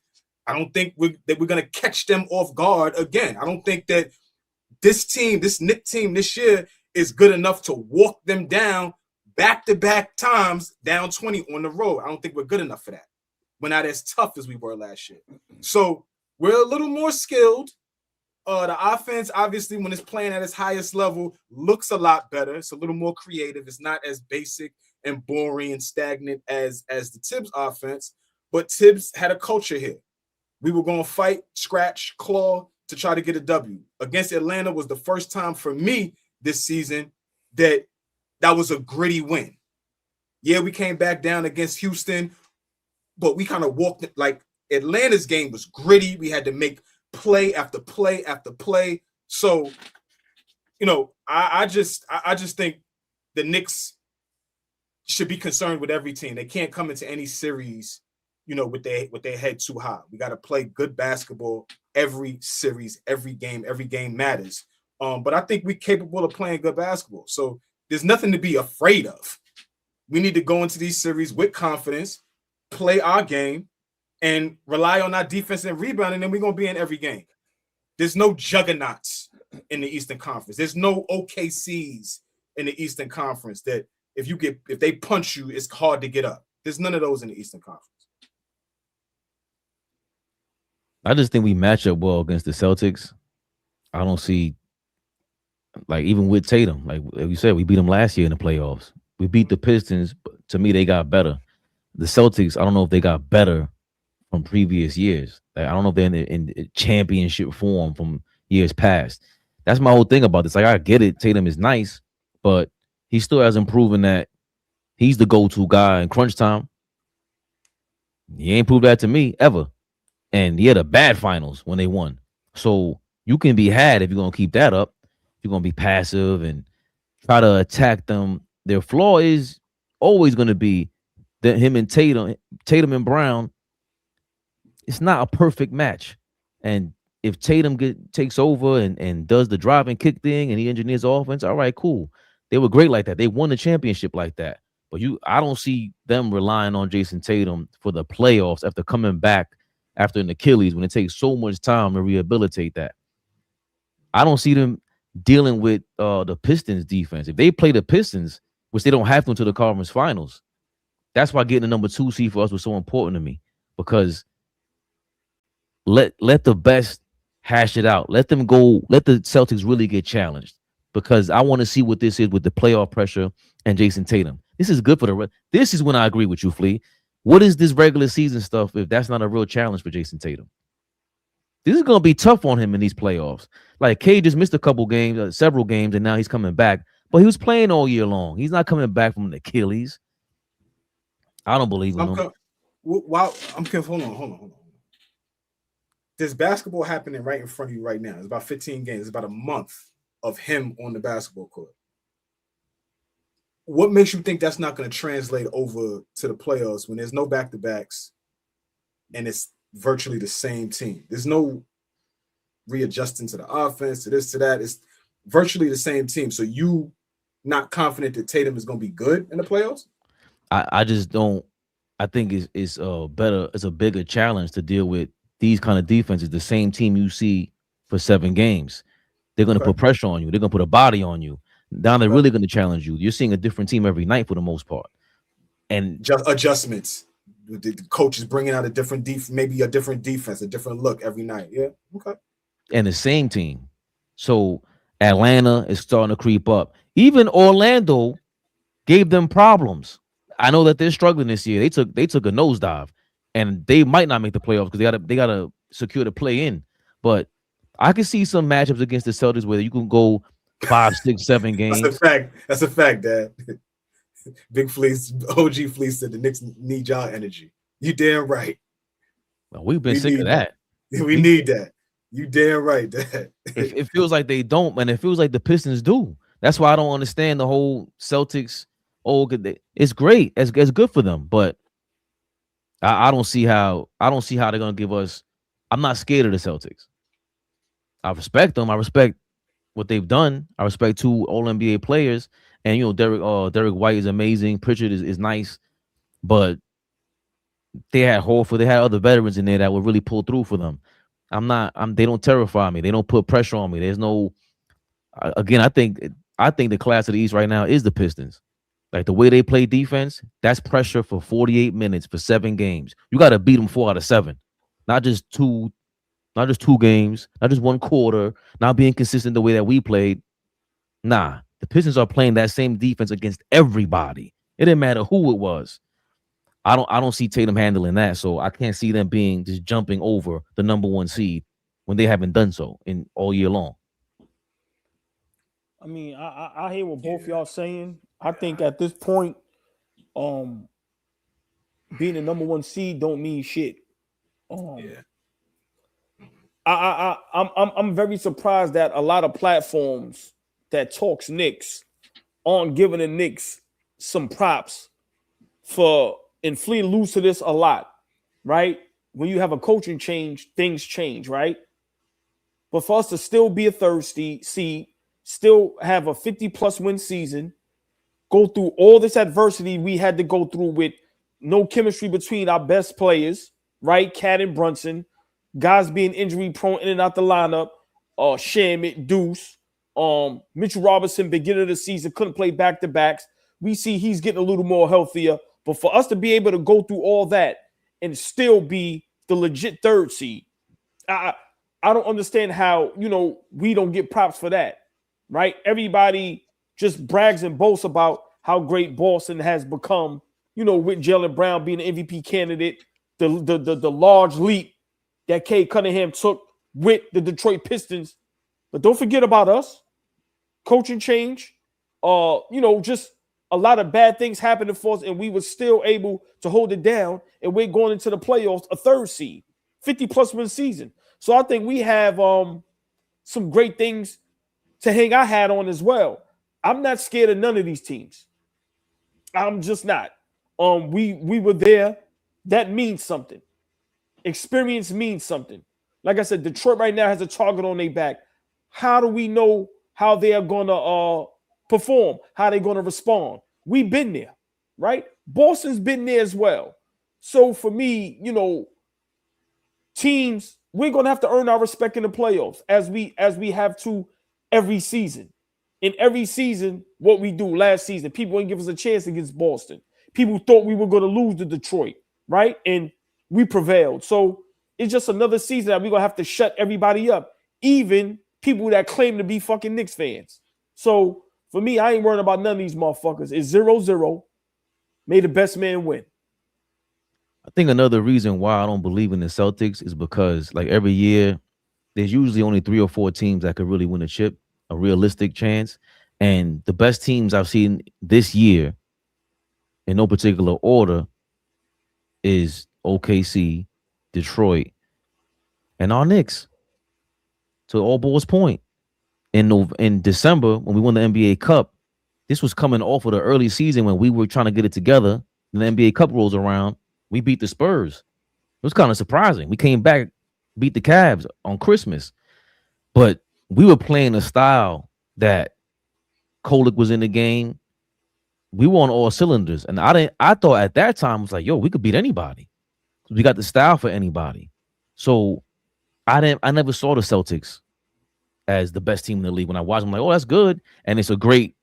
I don't think we're going to catch them off guard again. I don't think that this Knicks team this year is good enough to walk them down back-to-back times down 20 on the road. I don't think we're good enough for that. We're not as tough as we were last year. So we're a little more skilled. The offense, obviously, when it's playing at its highest level, looks a lot better. It's a little more creative. It's not as basic and boring and stagnant as the Tibbs offense. But Tibbs had a culture here. We were going to fight, scratch, claw to try to get a W. Against Atlanta was the first time for me this season that was a gritty win. Yeah, we came back down against Houston, but we kind of walked it. Like, Atlanta's game was gritty. We had to make play after play after play. So, I just think the Knicks should be concerned with every team. They can't come into any series, with their head too high. We got to play good basketball every series, every game matters. But I think we're capable of playing good basketball. So there's nothing to be afraid of. We need to go into these series with confidence, play our game, and rely on our defense and rebound, and then we're going to be in every game. There's no juggernauts in the Eastern Conference. There's no OKCs in the Eastern Conference that if they punch you, it's hard to get up. There's none of those in the Eastern Conference. I just think we match up well against the Celtics. I don't see, like, even with Tatum, like you said, we beat them last year in the playoffs. We beat the Pistons, but to me, they got better. The Celtics, I don't know if they got better from previous years. Like, I don't know if they're in championship form from years past. That's my whole thing about this. Like, I get it, Tatum is nice, but he still hasn't proven that he's the go-to guy in crunch time. He ain't proved that to me ever. And he had a bad finals when they won. So you can be had if you're going to keep that up. You're going to be passive and try to attack them. Their flaw is always going to be that him and Tatum and Brown, it's not a perfect match. And if Tatum takes over and does the drive and kick thing and he engineers offense, all right, cool. They were great like that. They won the championship like that. But I don't see them relying on Jason Tatum for the playoffs after coming back after an Achilles when it takes so much time to rehabilitate that. I don't see them dealing with the Pistons defense. If they play the Pistons, which they don't have to until the conference finals, that's why getting the number 2 seed for us was so important to me, because let the best hash it out. Let them go. Let the Celtics really get challenged, because I want to see what this is with the playoff pressure and Jason Tatum. This is good for the rest. This is when I agree with you, Flea. What is this regular season stuff if that's not a real challenge for Jason Tatum? This is going to be tough on him in these playoffs. Like, Cade just missed a couple games, several games, and now he's coming back. But he was playing all year long. He's not coming back from an Achilles. I don't believe in him. Hold on. There's basketball happening right in front of you right now. It's about 15 games. It's about a month of him on the basketball court. What makes you think that's not going to translate over to the playoffs when there's no back-to-backs and it's virtually the same team? There's no readjusting to the offense, to this, to that. virtually the same team. So you not confident that Tatum is going to be good in the playoffs? I just don't. I think it's better. It's a bigger challenge to deal with these kind of defenses. The same team you see for 7 games, they're going to put pressure on you. They're going to put a body on you. Now they're really going to challenge you. You're seeing a different team every night for the most part, and just adjustments. The coach is bringing out a different maybe a different defense, a different look every night. Yeah, okay. And the same team. So Atlanta is starting to creep up. Even Orlando gave them problems. I know that they're struggling this year. They took a nosedive, and they might not make the playoffs because they gotta secure the play in. But I can see some matchups against the Celtics where you can go 5, 6, 7 games. That's a fact. That's a fact, Dad. Big Fleece, OG Fleece said the Knicks need y'all energy. You damn right. Well, we've been sick of that. We need that. You damn right, Dad. It feels like they don't, man. It feels like the Pistons do. That's why I don't understand the whole Celtics. Oh, it's great. It's good for them, but I don't see how they're gonna give us. I'm not scared of the Celtics. I respect them. I respect what they've done. I respect 2 All-NBA players, and Derek White is amazing. Pritchard is nice, but they had Horford. They had other veterans in there that would really pull through for them. They don't terrify me. They don't put pressure on me. There's no. Again, I think the class of the East right now is the Pistons. Like the way they play defense, that's pressure for 48 minutes for 7 games. You got to beat them 4 out of 7, not just two games, not just 1 quarter, not being consistent the way that we played. Nah, the Pistons are playing that same defense against everybody. It didn't matter who it was. I don't see Tatum handling that, so I can't see them being just jumping over the number 1 seed when they haven't done so in all year long. I mean, I hear what both y'all saying. I think at this point, being the number 1 seed don't mean shit. I'm very surprised that a lot of platforms that talks Knicks aren't giving the Knicks some props for, and Flea alludes to this a lot, right? When you have a coaching change, things change, right? But for us to still be a third seed, still have a 50+ win season, go through all this adversity we had to go through with no chemistry between our best players, right? Cade and Brunson, guys being injury prone in and out the lineup, Shamit, Deuce, Mitchell Robinson, beginning of the season, couldn't play back-to-backs. We see he's getting a little more healthier. But for us to be able to go through all that and still be the legit third seed, I don't understand how, we don't get props for that, right? Everybody just brags and boasts about how great Boston has become, with Jaylen Brown being an MVP candidate, the large leap that Cade Cunningham took with the Detroit Pistons. But don't forget about us. Coaching change, just a lot of bad things happened for us, and we were still able to hold it down, and we're going into the playoffs, a third seed, 50+ win season. So I think we have some great things to hang our hat on as well. I'm not scared of none of these teams. I'm just not. We were there. That means something. Experience means something. Like I said, Detroit right now has a target on their back. How do we know how they are going to perform, how they're going to respond? We've been there, right? Boston's been there as well. So for me, teams, we're going to have to earn our respect in the playoffs as we have to every season. In every season, what we do last season, people didn't give us a chance against Boston. People thought we were going to lose to Detroit, right? And we prevailed. So it's just another season that we're going to have to shut everybody up, even people that claim to be fucking Knicks fans. So for me, I ain't worrying about none of these motherfuckers. It's 0-0. May the best man win. I think another reason why I don't believe in the Celtics is because, like, every year, there's usually only 3 or 4 teams that could really win a chip, a realistic chance. And the best teams I've seen this year, in no particular order, is OKC, Detroit, and our Knicks. To AllBall's point, in December, when we won the NBA Cup, this was coming off of the early season when we were trying to get it together. And the NBA Cup rolls around, we beat the Spurs. It was kind of surprising. We came back, beat the Cavs on Christmas. But we were playing a style that Kolick was in the game, we were on all cylinders. And I thought at that time, I was like, yo, we could beat anybody. We got the style for anybody. So I never saw the Celtics as the best team in the league. When I watched them, I'm like, oh, that's good. And it was great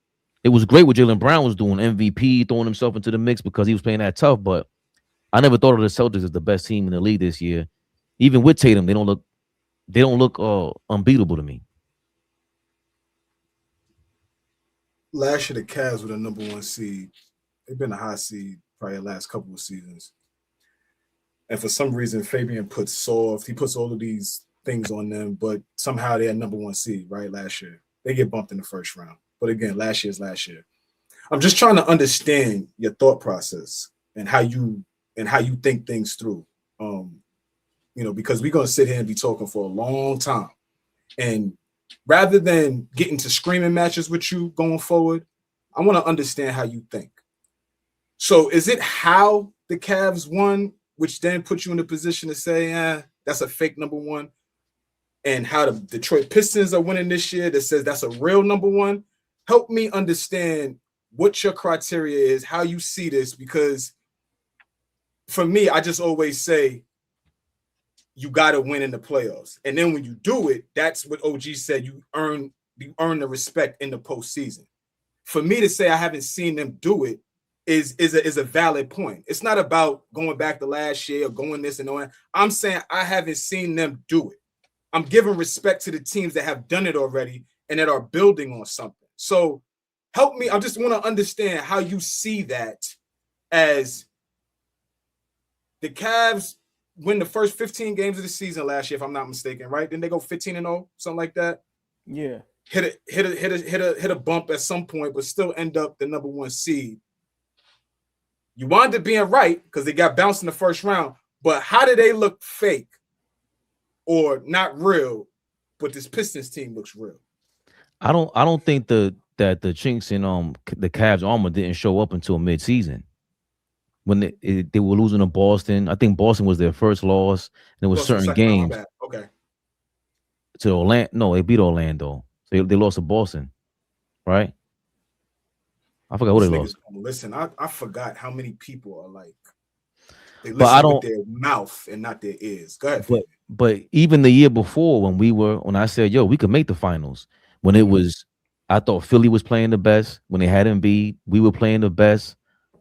what Jaylen Brown was doing, MVP, throwing himself into the mix because he was playing that tough. But I never thought of the Celtics as the best team in the league this year. Even with Tatum, they don't look unbeatable to me. Last year, the Cavs were the number 1 seed. They've been a high seed probably the last couple of seasons. And for some reason, Fabian puts soft. He puts all of these things on them, but somehow they're number 1 seed, right? Last year. They get bumped in the first round. But again, last year's last year. I'm just trying to understand your thought process and how you think things through. Because we're gonna sit here and be talking for a long time. And rather than getting to screaming matches with you going forward, I want to understand how you think. So is it how the Cavs won, which then puts you in a position to say, that's a fake number 1, and how the Detroit Pistons are winning this year that says that's a real number 1? Help me understand what your criteria is, how you see this, because for me, I just always say you got to win in the playoffs. And then when you do it, that's what OG said, you earn the respect in the postseason. For me to say I haven't seen them do it is a valid point. It's not about going back to last year or going this and that. I'm saying I haven't seen them do it. I'm giving respect to the teams that have done it already and that are building on something. So help me. I just want to understand how you see that as the Cavs win the first 15 games of the season last year, if I'm not mistaken, right? Then they go 15-0, something like that. Yeah. Hit a bump at some point, but still end up the number 1 seed. You wound up being right because they got bounced in the first round. But how do they look fake or not real? But this Pistons team looks real. I don't think that the chinks in the Cavs armor didn't show up until mid-season when they were losing to Boston. I think Boston was their first loss, and there was certain games. Okay. To Orlando. No, they beat Orlando. So they lost to Boston, right? I forgot who they lost. Listen, I forgot how many people are like they But I listen with don't. their mouth and not their ears. Go ahead. But even the year before, when I said, yo, we could make the finals, when it was, I thought Philly was playing the best. When they had Embiid, we were playing the best.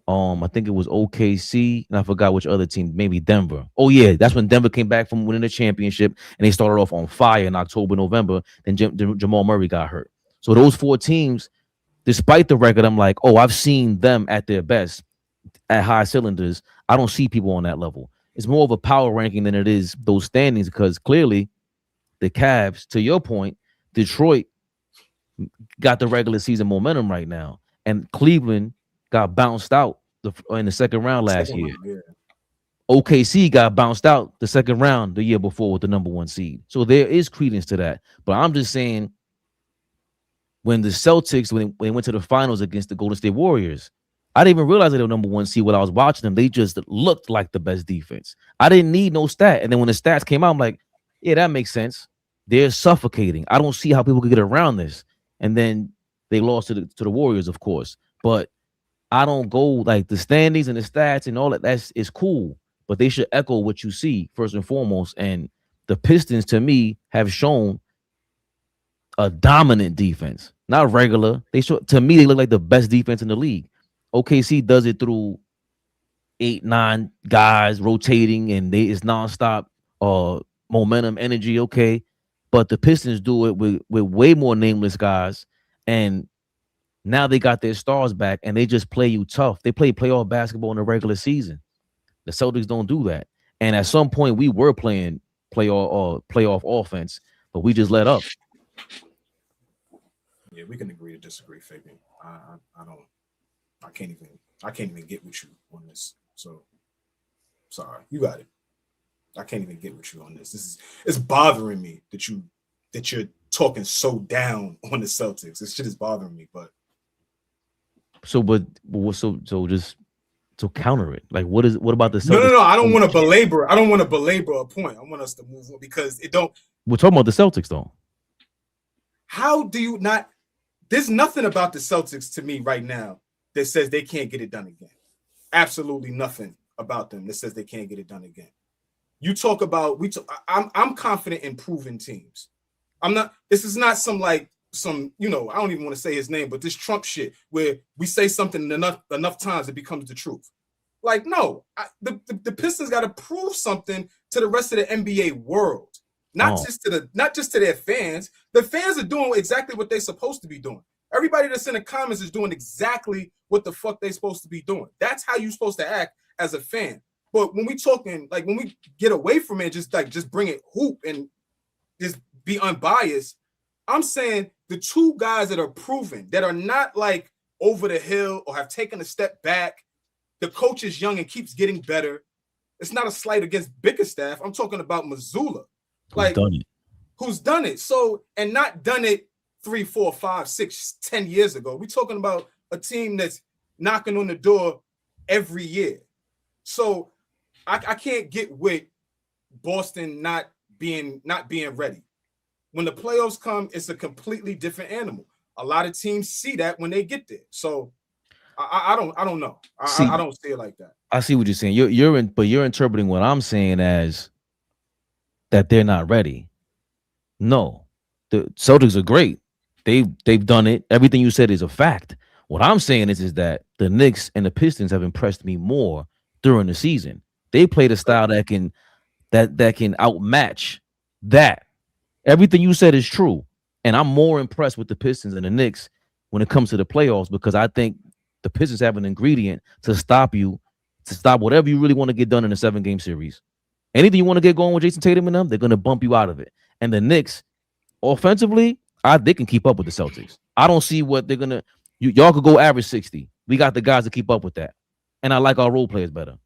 I think it was OKC, and I forgot which other team, maybe Denver. Oh yeah, that's when Denver came back from winning the championship, and they started off on fire in October, November. Then Jamal Murray got hurt. So those 4 teams, despite the record, I'm like, oh, I've seen them at their best, at high cylinders. I don't see people on that level. It's more of a power ranking than it is those standings, because clearly the Cavs, to your point, Detroit got the regular season momentum right now, and Cleveland got bounced out in the second round last year. OKC got bounced out the second round the year before with the number 1 seed. So there is credence to that. But I'm just saying, when the Celtics, when they went to the finals against the Golden State Warriors, I didn't even realize they were number 1 seed while I was watching them. They just looked like the best defense. I didn't need no stat. And then when the stats came out, I'm like, yeah, that makes sense. They're suffocating. I don't see how people could get around this. And then they lost to the Warriors, of course. But I don't go like the standings and the stats and all that. Is cool. But they should echo what you see first and foremost. And the Pistons, to me, have shown a dominant defense, not regular. To me, they look like the best defense in the league. OKC does it through 8-9 guys rotating, and it's nonstop momentum, energy. Okay, but the Pistons do it with way more nameless guys, and now they got their stars back, and they just play you tough. They play playoff basketball in the regular season. The Celtics don't do that, and at some point we were playing playoff offense, but we just let up. Yeah, we can agree to disagree, Fabian. I can't even get with you on this. So sorry, you got it. I can't even get with you on this. It's bothering me that you're talking so down on the Celtics. This shit is bothering me. But so counter it. Like, what about the Celtics? No. I don't want to belabor a point. I want us to move on because it don't. We're talking about the Celtics though. How do you not? there's nothing about the Celtics to me right now that says they can't get it done again. Absolutely nothing about them that says they can't get it done again. You talk about I'm confident in proven teams. This is not some I don't even want to say his name, but this Trump shit where we say something enough times it becomes the truth. Like, no, the Pistons got to prove something to the rest of the NBA world, not just to their fans. The fans are doing exactly what they're supposed to be doing. Everybody that's in the comments is doing exactly what the fuck they're supposed to be doing. That's how you're supposed to act as a fan. But when we talking, like when we get away from it, just bring it hoop and just be unbiased. I'm saying the two guys that are proven, that are not like over the hill or have taken a step back. The coach is young and keeps getting better. It's not a slight against Bickerstaff. I'm talking about Mazzulla. Who's done it? So, and not done it 3, 4, 5, 6, 10 years ago. We're talking about a team that's knocking on the door every year. So I can't get with Boston not being ready. When the playoffs come, it's a completely different animal. A lot of teams see that when they get there. So I don't know. I don't see it like that. I see what you're saying. You're interpreting what I'm saying as that they're not ready. No, the Celtics are great. They've done it. Everything you said is a fact. What I'm saying is that the Knicks and the Pistons have impressed me more during the season. They played a style that can outmatch that. Everything you said is true, and I'm more impressed with the Pistons and the Knicks when it comes to the playoffs because I think the Pistons have an ingredient to stop whatever you really want to get done in a 7-game series. Anything you want to get going with Jason Tatum and them, they're going to bump you out of it. And the Knicks, offensively, they can keep up with the Celtics. I don't see what they're going to – y'all could go average 60. We got the guys to keep up with that. And I like our role players better.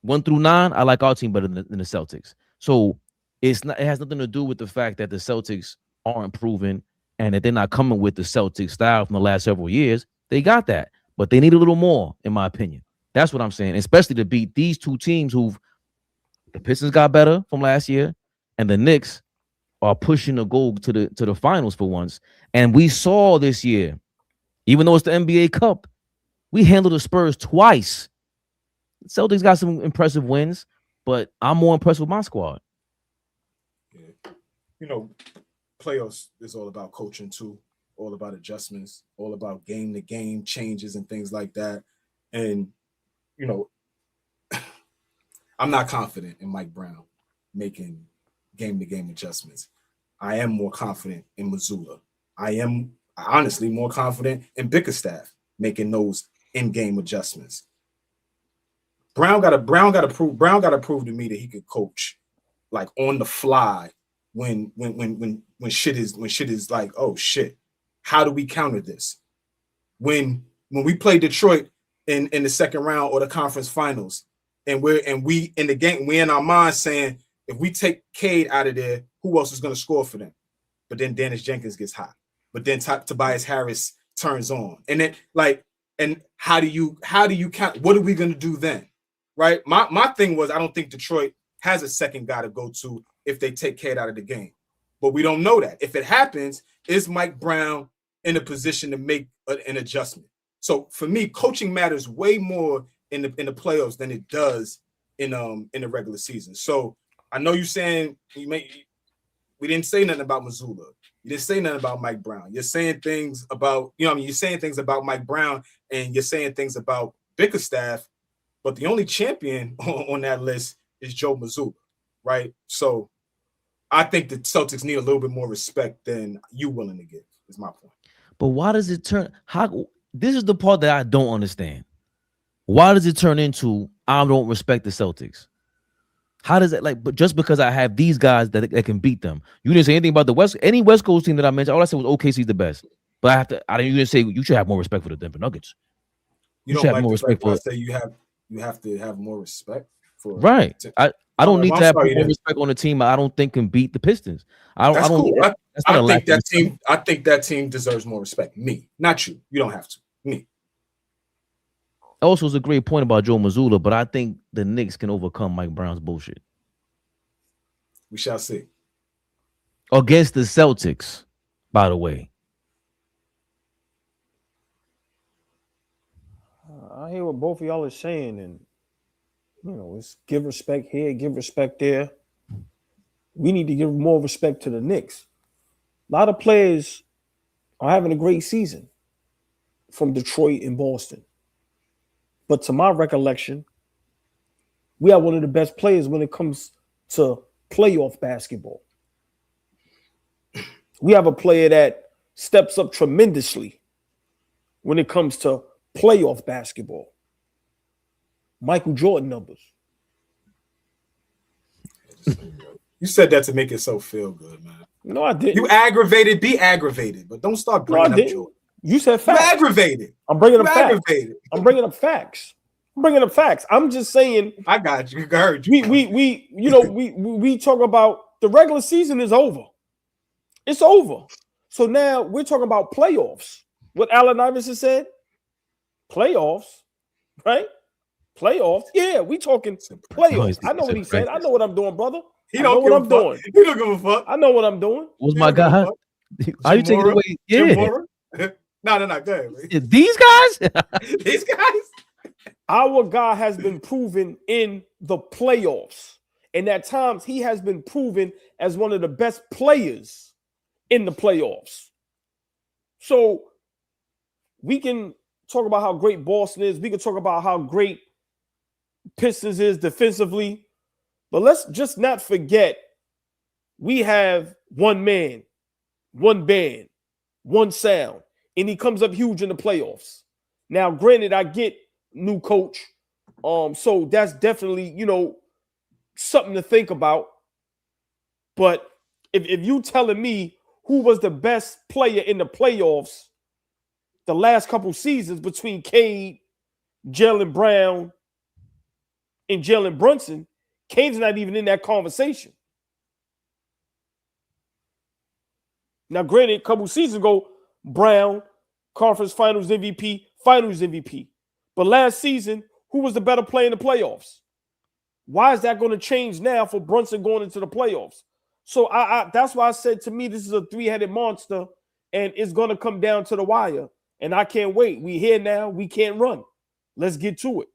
1 through 9, I like our team better than the Celtics. So it has nothing to do with the fact that the Celtics aren't proven and that they're not coming with the Celtics style from the last several years. They got that, but they need a little more, in my opinion. That's what I'm saying, especially to beat these two teams the Pistons got better from last year, and the Knicks are pushing to go to the finals for once. And we saw this year, even though it's the NBA Cup, we handled the Spurs twice. Celtics got some impressive wins, but I'm more impressed with my squad. Yeah. Playoffs is all about coaching too, all about adjustments, all about game-to-game changes and things like that. And, I'm not confident in Mike Brown making game-to-game adjustments. I am more confident in Mazzulla. I am honestly more confident in Bickerstaff making those in-game adjustments. Brown got to prove to me that he could coach like on the fly when shit is like, oh shit, how do we counter this? When we play Detroit in the second round or the conference finals, and we in the game, we in our minds saying if we take Cade out of there, who else is going to score for them? But then Dennis Jenkins gets hot. But then Tobias Harris turns on, and then and how do you count? What are we going to do then? Right? My thing was I don't think Detroit has a second guy to go to if they take Cade out of the game. But we don't know that. If it happens, is Mike Brown in a position to make an adjustment? So for me, coaching matters way more in the playoffs than it does in the regular season. So I know you're saying we didn't say nothing about Mazzulla. You didn't say nothing about Mike Brown. You're saying things about, you're saying things about Mike Brown and you're saying things about Bickerstaff, but the only champion on that list is Joe Mazzulla, right? So I think the Celtics need a little bit more respect than you willing to give, is my point. But why does it turn? This is the part that I don't understand. Why does it turn into I don't respect the Celtics? How does it but just because I have these guys that can beat them? You didn't say anything about any West Coast team that I mentioned. All I said was OKC's the best. But you didn't say you should have more respect for the Denver Nuggets. You don't like more respect for. I say you have to have more respect for. Right. I don't need to have more respect on a team I don't think can beat the Pistons. I think that team deserves more respect. Me, not you. You don't have to. Me. Also, it's a great point about Joe Mazzulla, but I think the Knicks can overcome Mike Brown's bullshit. We shall see. Against the Celtics, by the way. I hear what both of y'all are saying, and it's give respect here, give respect there. We need to give more respect to the Knicks. A lot of players are having a great season from Detroit and Boston. But to my recollection, we have one of the best players when it comes to playoff basketball. We have a player that steps up tremendously when it comes to playoff basketball. Michael Jordan numbers. You said that to make yourself feel good, man. No, I didn't. You aggravated, be aggravated, but don't start bringing up Jordan. You said facts. You aggravated. I'm bringing up facts. I'm bringing up facts. I'm just saying. I got you. I heard you. We talk about the regular season is over. It's over. So now we're talking about playoffs. What Allen Iverson said? Playoffs, right? Playoffs. Yeah, we talking playoffs. I know what he said. I know what I'm doing, brother. I know what I'm doing. He don't give a fuck. I know what I'm doing. What's my guy? Are you taking it away? Yeah. No. Go ahead. These guys? These guys? Our guy has been proven in the playoffs. And at times he has been proven as one of the best players in the playoffs. So we can talk about how great Boston is. We can talk about how great Pistons is defensively. But let's just not forget we have one man, one band, one sound, and he comes up huge in the playoffs. Now, granted, I get new coach. So that's definitely, something to think about. But if you telling me who was the best player in the playoffs the last couple seasons between Cade, Jaylen Brown, and Jalen Brunson, Cade's not even in that conversation. Now, granted, a couple seasons ago, Brown, conference finals MVP, finals MVP. But last season, who was the better player in the playoffs? Why is that going to change now for Brunson going into the playoffs? So that's why I said, to me, this is a three-headed monster, and it's going to come down to the wire. And I can't wait. We here now. We can't run. Let's get to it.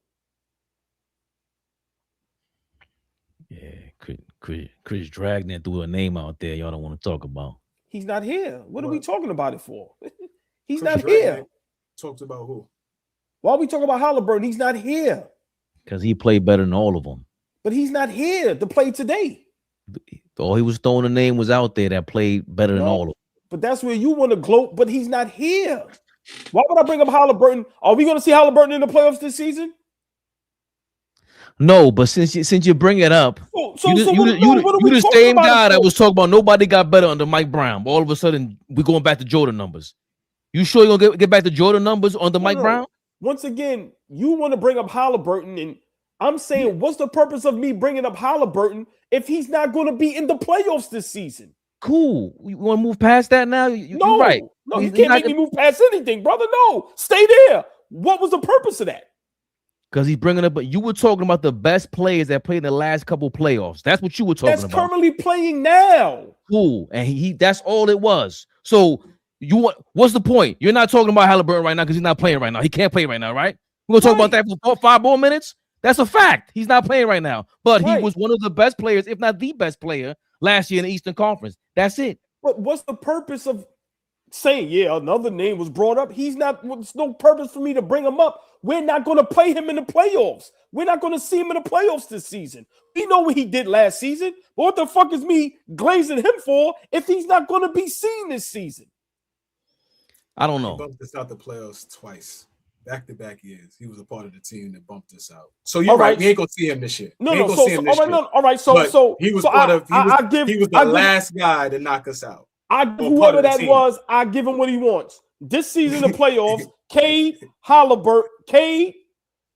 Yeah, Chris Dragnet threw a name out there y'all don't want to talk about. He's not here. What are we talking about it for? He's not here. Talked about who? Why are we talking about Halliburton? He's not here. Because he played better than all of them. But he's not here to play today. All he was throwing a name was out there that played better than all of them. But that's where you want to gloat, but he's not here. Why would I bring up Halliburton? Are we going to see Halliburton in the playoffs this season? No, but since you bring it up, you the same guy that was talking about nobody got better under Mike Brown. All of a sudden, we're going back to Jordan numbers. You sure you're going to get back to Jordan numbers under Mike Brown? Once again, you want to bring up Halliburton, and I'm saying, what's the purpose of me bringing up Halliburton if he's not going to be in the playoffs this season? Cool. You want to move past that now? You're right. No, you can't make me move past anything, brother. No, stay there. What was the purpose of that? Because he's bringing up, but you were talking about the best players that played in the last couple playoffs. That's what you were talking about. That's currently playing now. Cool. And that's all it was. So what's the point? You're not talking about Halliburton right now because he's not playing right now. He can't play right now, right? We're going to talk about that for 5 more minutes? That's a fact. He's not playing right now. But he was one of the best players, if not the best player, last year in the Eastern Conference. That's it. But what's the purpose of saying, another name was brought up? He's not, there's no purpose for me to bring him up. We're not going to play him in the playoffs. We're not going to see him in the playoffs this season. We know what he did last season. But what the fuck is me glazing him for if he's not going to be seen this season? I don't know. He bumped us out the playoffs twice. Back-to-back years. He was a part of the team that bumped us out. So you're right. We ain't going to see him this year. All right. So he was part of, he was the last guy to knock us out. Whoever that was, I give him what he wants. This season, the playoffs, Cade, Halliburton, Cade,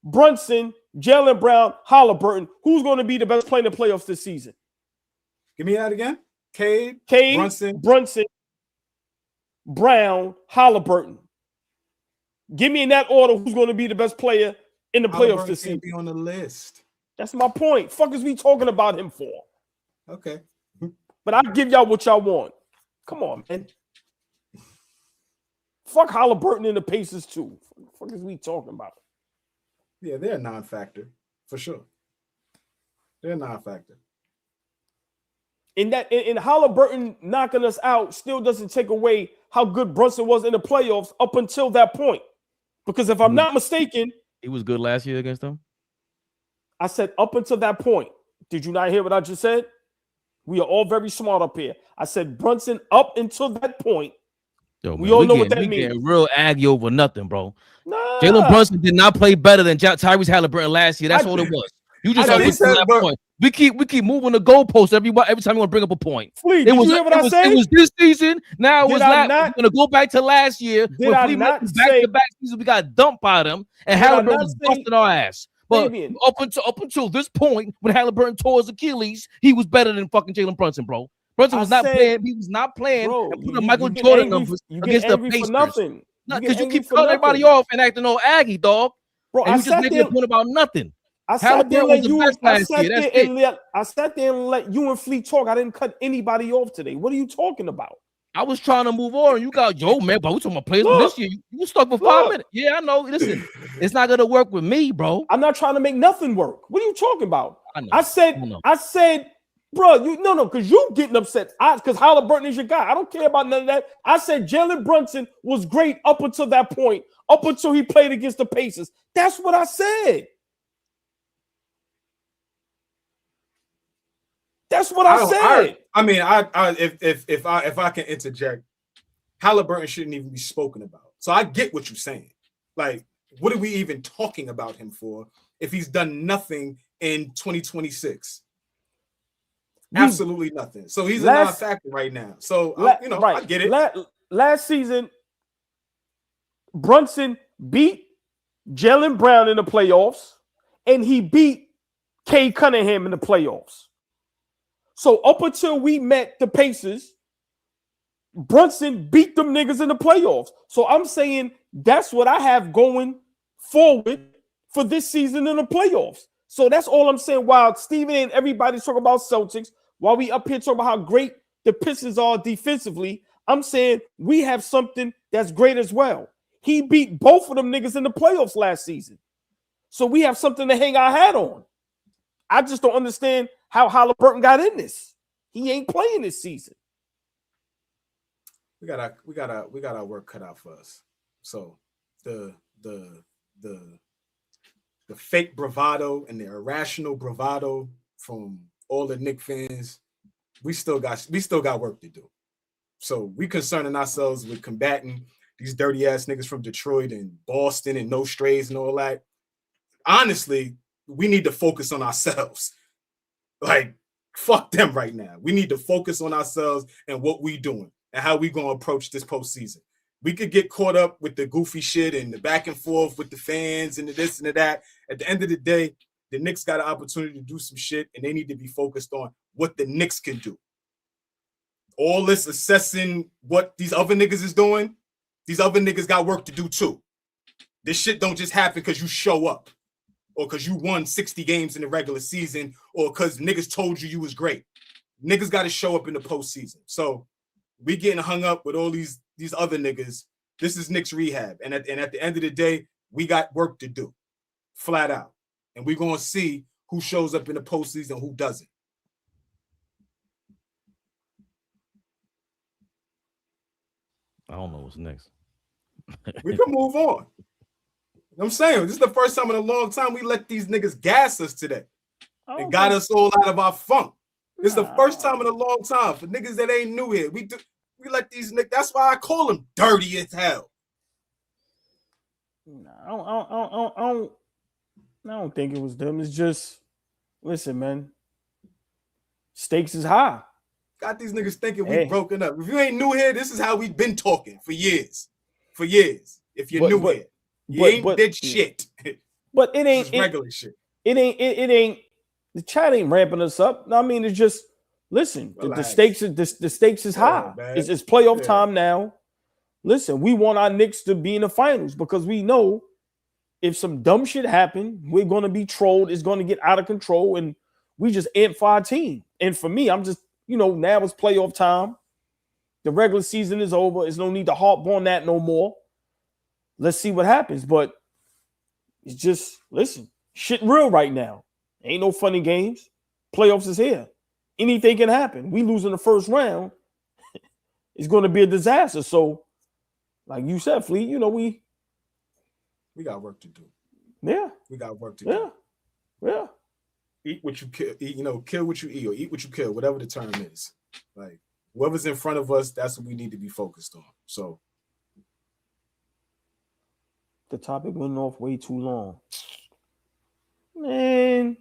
Brunson, Jaylen Brown, Halliburton. Who's going to be the best player in the playoffs this season? Give me that again. Cade, Brunson, Brown, Halliburton. Give me in that order who's going to be the best player in the playoffs this season. Be on the list. That's my point. Fuck is we talking about him for? Okay. But I'll give y'all what y'all want. Come on, man. Fuck Halliburton and the Pacers too. What the fuck is we talking about? Yeah, they're a non-factor for sure. They're a non-factor. And Halliburton knocking us out still doesn't take away how good Brunson was in the playoffs up until that point. Because if I'm not mistaken, he was good last year against them. I said up until that point. Did you not hear what I just said? We are all very smart up here. I said Brunson up until that point. Yo, we all know what that means. Getting real aggy over nothing, bro. Nah. Jalen Brunson did not play better than Tyrese Halliburton last year. That's all it was. You just always said that point. We keep moving the goalposts every time you want to bring up a point. Flea, did you hear what I said? It was this season. Now it was last. We're gonna go back to last year. Did I not say back-to-back season? We got dumped by them, and Halliburton was busting our ass. But up until this point, when Halliburton tore his Achilles, he was better than fucking Jalen Brunson, bro. Brunson was not playing. He was not playing. Bro, and put a Michael Jordan numbers against the Pacers. Nothing. Because you keep cutting everybody off and acting all aggy, dog. Bro, and you just making a point about nothing. I sat there and let you and Fleet talk. I didn't cut anybody off today. What are you talking about? I was trying to move on. You got man, but we talking about players from this year. You stuck for 5 minutes. Yeah, I know. Listen, it's not gonna work with me, bro. I'm not trying to make nothing work. What are you talking about? I said, bro, because you getting upset. Because Halliburton is your guy. I don't care about none of that. I said Jalen Brunson was great up until that point, up until he played against the Pacers. That's what I said. That's what I said. If I can interject, Halliburton shouldn't even be spoken about. So I get what you're saying. Like, what are we even talking about him for if he's done nothing in 2026? Absolutely nothing. So he's a non-factor right now. So I get it. Last season, Brunson beat Jaylen Brown in the playoffs, and he beat Cade Cunningham in the playoffs. So up until we met the Pacers, Brunson beat them niggas in the playoffs. So I'm saying that's what I have going forward for this season in the playoffs. So that's all I'm saying. While Steven and everybody's talking about Celtics, while we up here talking about how great the Pistons are defensively, I'm saying we have something that's great as well. He beat both of them niggas in the playoffs last season. So we have something to hang our hat on. I just don't understand how Halliburton got in this. He ain't playing this season. We got our work cut out for us. So the fake bravado and the irrational bravado from all the Knicks fans, we still got work to do. So we concerning ourselves with combating these dirty ass niggas from Detroit and Boston and no strays and all that. Honestly, we need to focus on ourselves. Like, fuck them right now. We need to focus on ourselves and what we doing and how we gonna approach this postseason. We could get caught up with the goofy shit and the back and forth with the fans and the this and the that. At the end of the day, the Knicks got an opportunity to do some shit, and they need to be focused on what the Knicks can do. All this assessing what these other niggas is doing, these other niggas got work to do too. This shit don't just happen because you show up or because you won 60 games in the regular season or because niggas told you was great. Niggas got to show up in the postseason. So we getting hung up with all these other niggas. This is Knicks rehab. And at the end of the day, we got work to do, flat out. And we're going to see who shows up in the postseason and who doesn't. I don't know what's next. We can move on. I'm saying, this is the first time in a long time we let these niggas gas us today. It got us all out of our funk. This is the first time in a long time for niggas that ain't new here. We let these niggas, that's why I call them dirty as hell. I don't think it was them. It's just, listen, man. Stakes is high. Got these niggas thinking we broken up. If you ain't new here, this is how we've been talking for years. For years. If you're new here. You ain't did shit. But it ain't regular shit. It ain't the chat ain't ramping us up. I mean, it's just listen, the stakes is high. It's playoff time now. Listen, we want our Knicks to be in the finals because we know if some dumb shit happen, we're gonna be trolled, it's gonna get out of control, and we just amp for our team. And for me, I'm just, now it's playoff time. The regular season is over. There's no need to harp on that no more. Let's see what happens. But It's just, listen, shit real right now. Ain't no funny games. Playoffs is here. Anything can happen. We lose in the first round, it's going to be a disaster. So, like you said, Fleet, you know, we got work to do. Yeah. We got work to do. Yeah. Eat what you kill, kill what you eat, or eat what you kill, whatever the term is. Like, whoever's in front of us, that's what we need to be focused on. So the topic went off way too long. Man.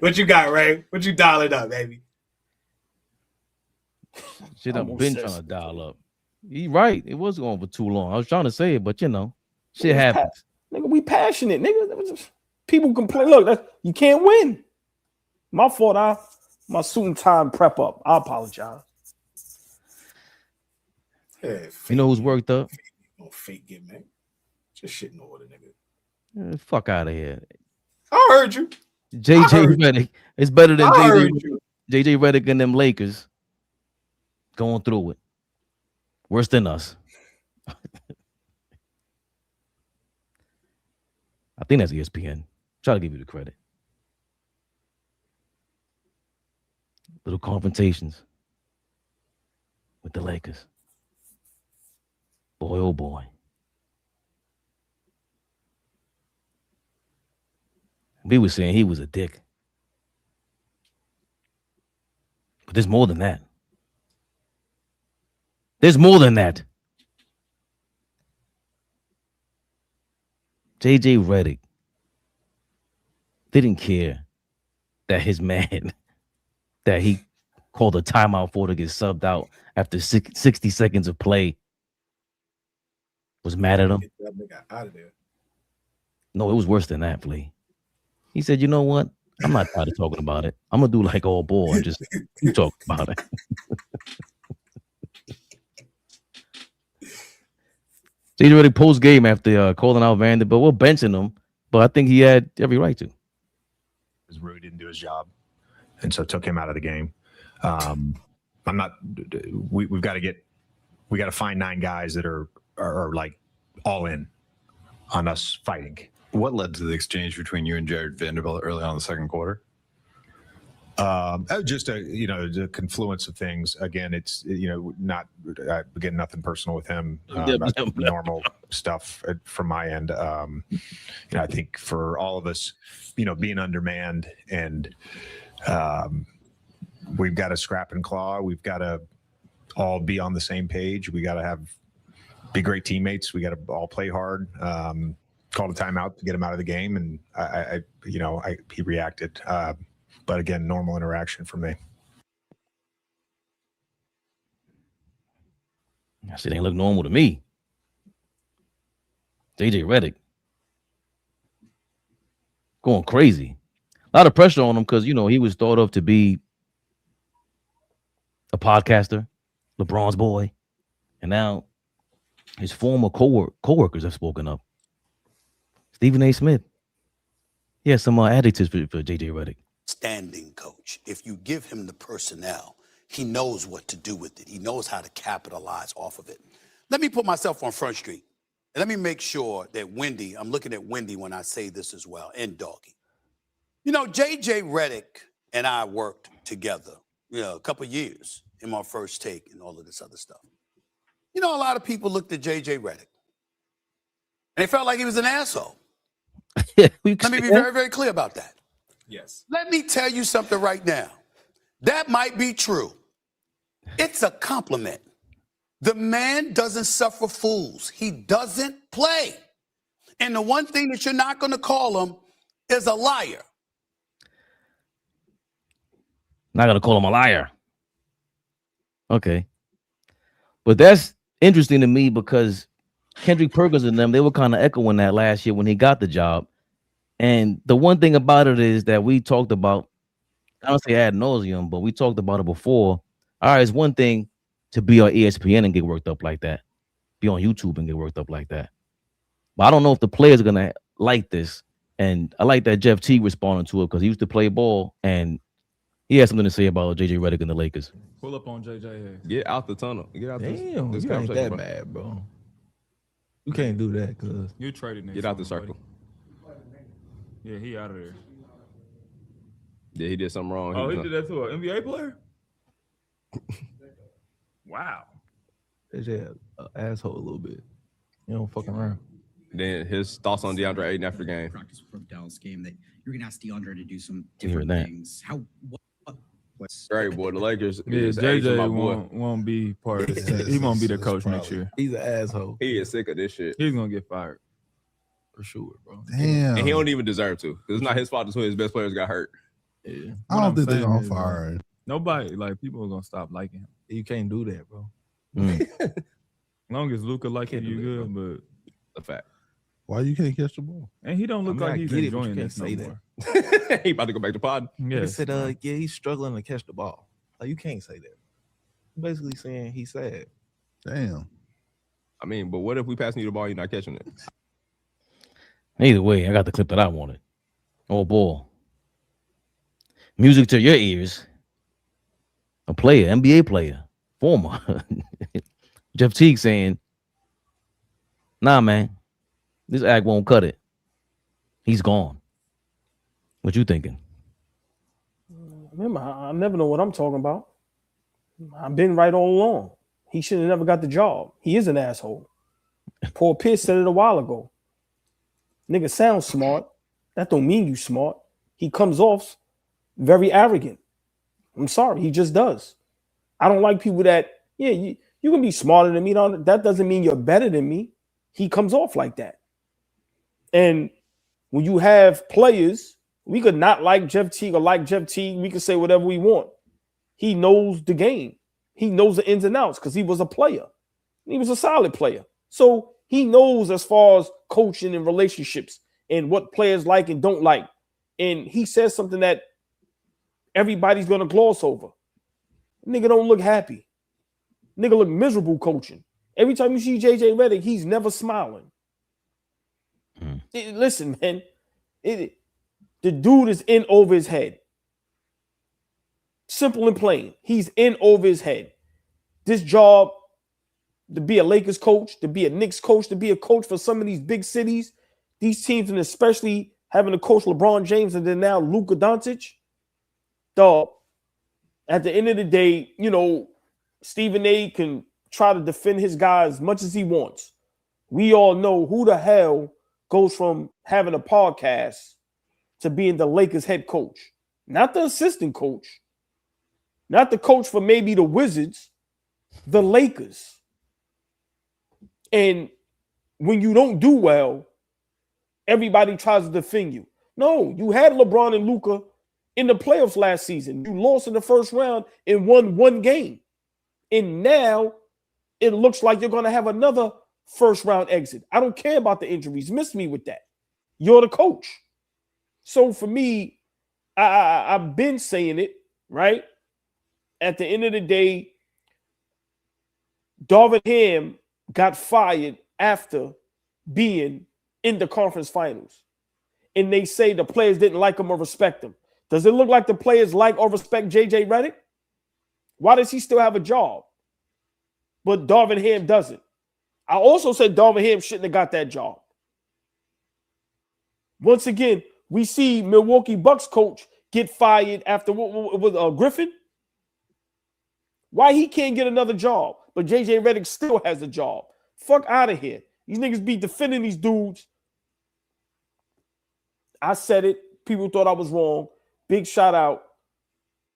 What you got, Ray? What you dialing up, baby? Shit, I've been trying to dial up. You right. It was going for too long. I was trying to say it, but shit happens. Nigga, we passionate, nigga. People complain. Look, you can't win. My fault. My suit and tie and prep up. I apologize. Hey, you know who's worked up? No fake get man. Just shit in order, nigga. Fuck out of here. I heard you. JJ Redick. It's better than JJ Redick and them Lakers going through it. Worse than us. I think that's ESPN. Try to give you the credit. Little confrontations with the Lakers. Boy, oh boy. We were saying he was a dick. But there's more than that. There's more than that. JJ Redick didn't care that his man that he called a timeout for to get subbed out after 60 seconds of play was mad at him. Get that nigga out of there. No, it was worse than that, Flea. He said, you know what? I'm not tired of talking about it. I'm going to do like AllBall and just talk about it. JJ Redick post game after calling out Vanderbilt. We're benching him, but I think he had every right to. Because Rui didn't do his job, and so took him out of the game. I'm not. We've got to find 9 guys that are like all in on us fighting. What led to the exchange between you and Jared Vanderbilt early on in the second quarter? Just the confluence of things. Again, it's not again nothing personal with him. Normal stuff from my end. I think for all of us, being undermanned and we've got to scrap and claw. We've got to all be on the same page. We got to be great teammates. We got to all play hard. Called a timeout to get him out of the game, and he reacted. But again, normal interaction for me. I said, ain't look normal to me. JJ Redick going crazy. A lot of pressure on him because, he was thought of to be a podcaster, LeBron's boy. And now his former co-workers have spoken up. Stephen A. Smith. He has some adjectives for JJ Redick. Standing coach. If you give him the personnel, he knows what to do with it. He knows how to capitalize off of it. Let me put myself on Front Street. And let me make sure that Wendy, I'm looking at Wendy when I say this as well, and Doggy. JJ Redick and I worked together, a couple of years in my first take and all of this other stuff. A lot of people looked at JJ Redick and they felt like he was an asshole. Let me be very, very clear about that. Yes. Let me tell you something right now. That might be true. It's a compliment. The man doesn't suffer fools. He doesn't play. And the one thing that you're not going to call him is a liar. Not going to call him a liar. Okay. But that's interesting to me because Kendrick Perkins and them, they were kind of echoing that last year when he got the job. And the one thing about it is that we talked about, I don't say ad nauseum, but we talked about it before. All right, it's one thing to be on ESPN and get worked up like that, be on YouTube and get worked up like that. But I don't know if the players are going to like this. And I like that Jeff T responded to it because he used to play ball and he had something to say about JJ Redick and the Lakers. Pull up on JJ here. Get out the tunnel. Get out Damn, this you ain't conversation, that bad, bro. You can't do that because You traded next Get out the summer, circle. buddy. Yeah, he out of there. Yeah, he did something wrong. Oh, he did that to an NBA player? Wow. they just an asshole a little bit. You don't fucking around. Then his thoughts on DeAndre Ayton after the game. Practice from Dallas game that you're gonna ask DeAndre to do some Hear different that. things. What's Great boy, the Lakers. Yeah, is aging my boy. won't be part of this. He won't be the coach next year. He's an asshole He is sick of this shit, He's gonna get fired. for sure, bro. Damn. and he don't even deserve to. 'Cause it's not his fault. It's when his best players got hurt. Yeah, I What don't I'm think they're saying gonna is, fire him. Nobody, like, people are gonna stop liking him. you can't do that, bro. As long as Luka like Can't it, do you that, good. The fact. Why you can't catch the ball? But and he don't look I mean, I like he's get it, but you enjoying can't this no say that. more. He about to go back to pod. They Yes. said, yeah, he's struggling to catch the ball. Like, you can't say that. You're basically saying he's sad. Damn. I mean, but what if we passing you the ball, you're not catching it? Either way, I got the clip that I wanted. Oh boy. Music to your ears. A player, NBA player, former. Jeff Teague saying, nah, man, this act won't cut it. He's gone. What you thinking? Remember, I never know what I'm talking about. I've been right all along. He should have never got the job. He is an asshole. Paul Pierce said it a while ago. Nigga sounds smart. That don't mean you smart. He comes off very arrogant. I'm sorry, he just does. I don't like people that, yeah, you can be smarter than me. That doesn't mean you're better than me. He comes off like that. And when you have players, we could not like Jeff Teague or like Jeff Teague. We can say whatever we want. He knows the game. He knows the ins and outs because he was a player. He was a solid player. So he knows as far as coaching and relationships and what players like and don't like. And he says something that everybody's going to gloss over. Nigga don't look happy. Nigga look miserable coaching. Every time you see JJ Redick, he's never smiling. Listen, man. The dude is in over his head. Simple and plain. He's in over his head. This job, to be a Lakers coach, to be a Knicks coach, to be a coach for some of these big cities, these teams, and especially having to coach LeBron James and then now Luka Doncic, dog, at the end of the day, you know, Stephen A can try to defend his guy as much as he wants. We all know who the hell goes from having a podcast to being the Lakers head coach. Not the assistant coach. Not the coach for maybe the Wizards. The Lakers. And when you don't do well, everybody tries to defend you. No, you had LeBron and Luka in the playoffs last season. You lost in the first round and won one game. And now it looks like you're going to have another first round exit. I don't care about the injuries. Miss me with that. You're the coach. So for me, I've been saying it, right? At the end of the day, Darvin Ham got fired after being in the conference finals. And they say the players didn't like him or respect him. Does it look like the players like or respect JJ Redick? Why does he still have a job? But Darvin Ham doesn't. I also said Darvin Ham shouldn't have got that job. Once again, we see Milwaukee Bucks coach get fired after what was Griffin. Why he can't get another job, but JJ Redick still has a job? Fuck out of here. These niggas be defending these dudes. I said it. People thought I was wrong. Big shout out.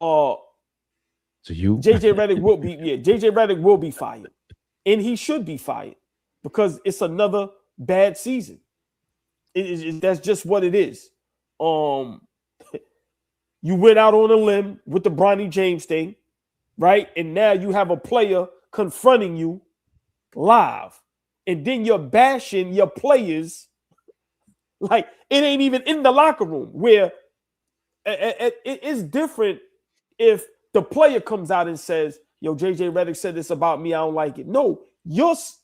To you? JJ Redick will be, JJ Redick will be fired. And he should be fired because it's another bad season. That's just what it is. You went out on a limb with the Bronny James thing, right? And now you have a player confronting you live. And then you're bashing your players like it ain't even in the locker room, where it is different if the player comes out and says, yo, JJ Redick said this about me, I don't like it. No, this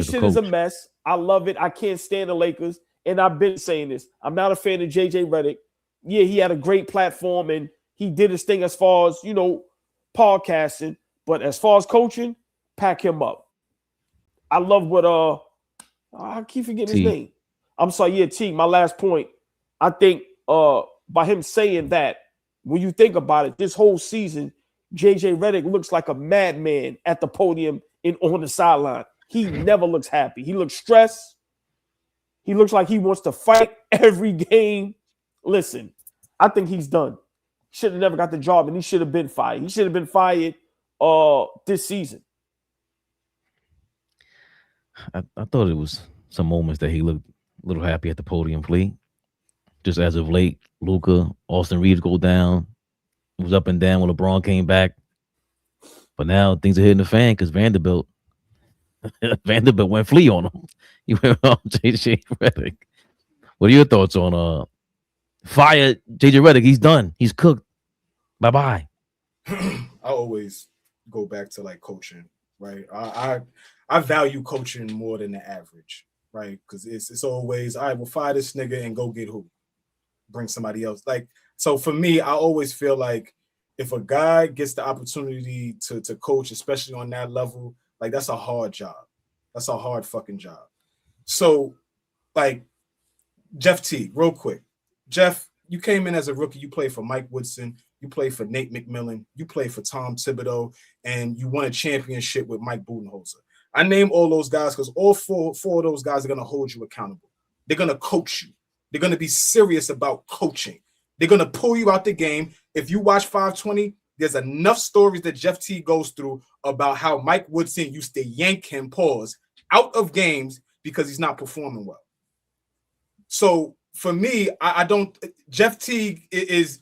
shit is a mess. I love it. I can't stand the Lakers. And I've been saying this. I'm not a fan of JJ Redick. Yeah, he had a great platform and he did his thing as far as, podcasting. But as far as coaching, pack him up. I love what I keep forgetting T. his name. I'm sorry. Yeah, T. My last point. I think by him saying that, when you think about it, this whole season, JJ Redick looks like a madman at the podium and on the sideline. He never looks happy. He looks stressed. He looks like he wants to fight every game. Listen, I think he's done. Should have never got the job, and he should have been fired. He should have been fired this season. I thought it was some moments that he looked a little happy at the podium plate. Just as of late, Luka, Austin Reeves go down. It was up and down when LeBron came back. But now things are hitting the fan because Vanderbilt went flea on him. He went on JJ Redick. What are your thoughts on fire JJ Redick? He's done. He's cooked. Bye-bye. I always go back to like coaching, right? I value coaching more than the average, right? Because it's always, all right, we'll fire this nigga and go get who? Bring somebody else. Like, so for me, I always feel like if a guy gets the opportunity to coach, especially on that level, like that's a hard job. That's a hard fucking job. So, like, Jeff T, real quick. Jeff, you came in as a rookie. You played for Mike Woodson. You played for Nate McMillan. You played for Tom Thibodeau. And you won a championship with Mike Budenholzer. I name all those guys because all four of those guys are going to hold you accountable. They're going to coach you. They're going to be serious about coaching. They're going to pull you out the game. If you watch 520, there's enough stories that Jeff T goes through about how Mike Woodson used to yank him, out of games because he's not performing well. So for me, I don't. Jeff T is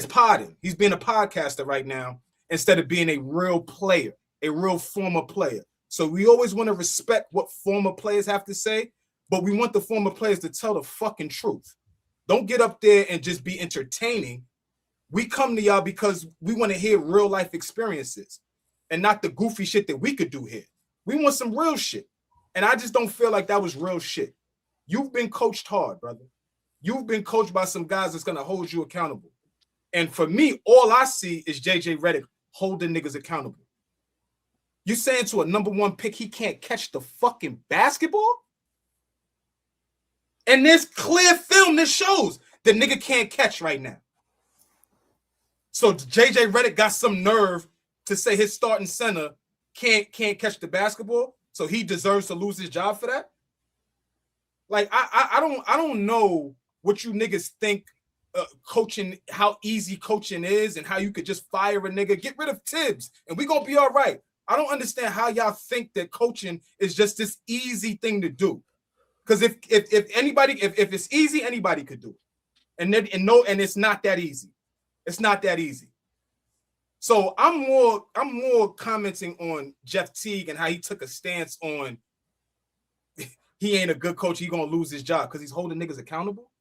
podding. He's being a podcaster right now instead of being a real player, a real former player. So we always want to respect what former players have to say, but we want the former players to tell the fucking truth. Don't get up there and just be entertaining. We come to y'all because we want to hear real life experiences and not the goofy shit that we could do here. We want some real shit. And I just don't feel like that was real shit. You've been coached hard, brother. You've been coached by some guys that's going to hold you accountable. And for me, all I see is JJ Redick holding niggas accountable. You saying to a number one pick he can't catch the fucking basketball? And there's clear film that shows the nigga can't catch right now. So JJ Redick got some nerve to say his starting center can't catch the basketball, so he deserves to lose his job for that. Like I don't know what you niggas think coaching, how easy coaching is, and how you could just fire a nigga, get rid of Tibbs, and we gonna be all right. I don't understand how y'all think that coaching is just this easy thing to do. Because if it's easy, anybody could do it. And it's not that easy. It's not that easy. So I'm more commenting on Jeff Teague and how he took a stance on he ain't a good coach, he gonna lose his job because he's holding niggas accountable.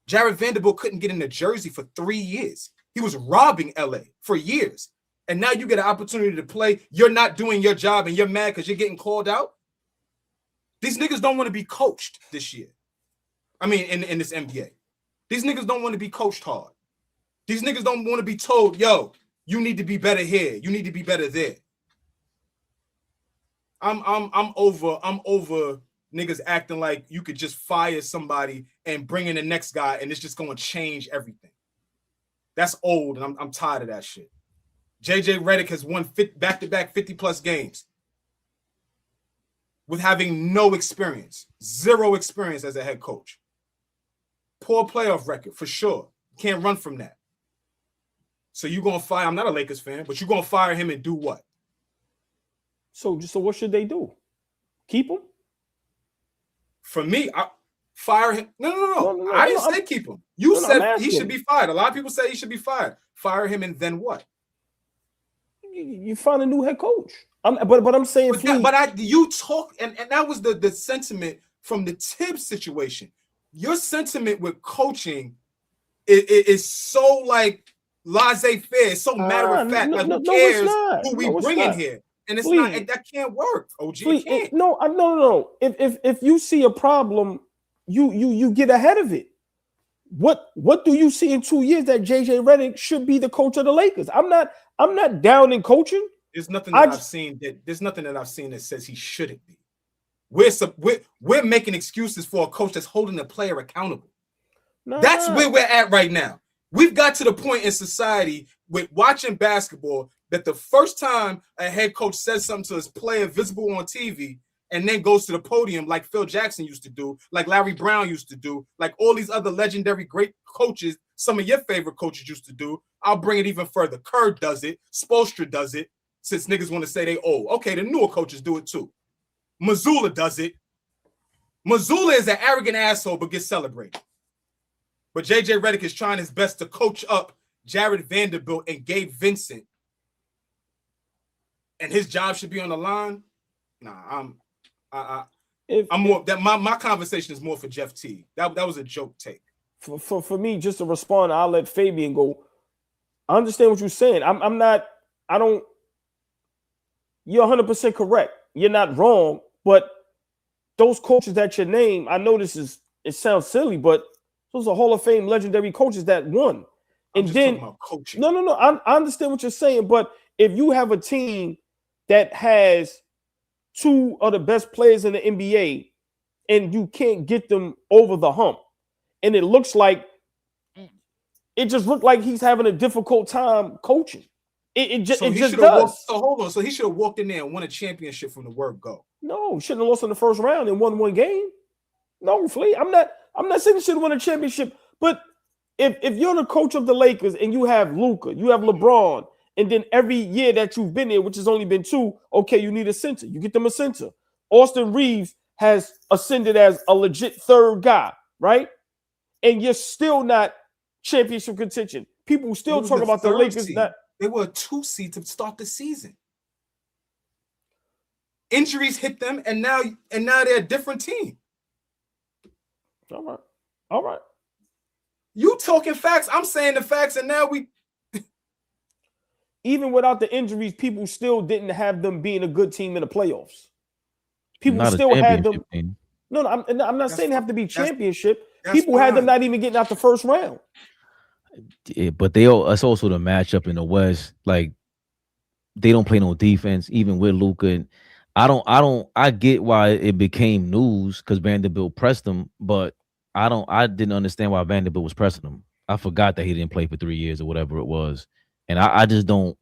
Jared Vanderbilt couldn't get into Jersey for 3 years. He was robbing LA for years. And now you get an opportunity to play. You're not doing your job and you're mad because you're getting called out. These niggas don't want to be coached this year. I mean, in this NBA. These niggas don't want to be coached hard. These niggas don't want to be told, yo, you need to be better here. You need to be better there. I'm over niggas acting like you could just fire somebody and bring in the next guy and it's just going to change everything. That's old and I'm tired of that shit. JJ Redick has won back-to-back 50-plus games with having no experience, zero experience as a head coach. Poor playoff record, for sure. Can't run from that. So you're going to fire, I'm not a Lakers fan, but you're going to fire him and do what? So what should they do? Keep him? For me, fire him. No. I didn't say keep him. You said he should be fired. A lot of people say he should be fired. Fire him and then what? You find a new head coach. But I'm saying, you talk, and that was the sentiment from the Tibbs situation. Your sentiment with coaching is so like laissez-faire, so matter of fact. Like who cares who we bring in here? And it's not. That can't work. OG, it can't. No. If you see a problem, you get ahead of it. What do you see in 2 years that JJ Redick should be the coach of the Lakers? I'm not down in coaching. There's nothing that I've seen that says he shouldn't be. we're making excuses for a coach that's holding a player accountable. That's where we're at right now. We've got to the point in society with watching basketball that the first time a head coach says something to his player visible on TV and then goes to the podium like Phil Jackson used to do, like Larry Brown used to do, like all these other legendary great coaches, some of your favorite coaches used to do. I'll bring it even further. Kerr does it. Spoelstra does it. Since niggas want to say they old. Okay, the newer coaches do it too. Mazzulla does it. Mazzulla is an arrogant asshole but gets celebrated. But J.J. Redick is trying his best to coach up Jared Vanderbilt and Gabe Vincent. And his job should be on the line. Nah, I'm more that my conversation is more for Jeff T. That was a joke take. For me, just to respond, I'll let Fabian go. I understand what you're saying. You're 100% correct. You're not wrong, but those coaches that you name, I know it sounds silly, but those are Hall of Fame legendary coaches that won. And then talking about coaching. No. I understand what you're saying, but if you have a team that has two of the best players in the NBA and you can't get them over the hump, and it just looked like he's having a difficult time coaching. It just does. Hold on. So he should have walked in there and won a championship from the word go. No, shouldn't have lost in the first round and won one game. No, Flea. I'm not saying he should have won a championship. But if you're the coach of the Lakers and you have Luka, you have LeBron, and then every year that you've been there, which has only been 2, okay, you need a center. You get them a center. Austin Reeves has ascended as a legit third guy, right? And you're still not championship contention. People still talk about the Lakers not. They were a 2 seed to start the season. Injuries hit them, and now they're a different team. All right. You talking facts? I'm saying the facts, and now we. Even without the injuries, people still didn't have them being a good team in the playoffs. People still had them. Team. No, I'm not saying they have to be championship. People had them not even getting out the first round. Yeah, but it's also the matchup in the West. Like they don't play no defense, even with Luka. And I get why it became news because Vanderbilt pressed them, but I didn't understand why Vanderbilt was pressing him. I forgot that he didn't play for 3 years or whatever it was. And I just don't.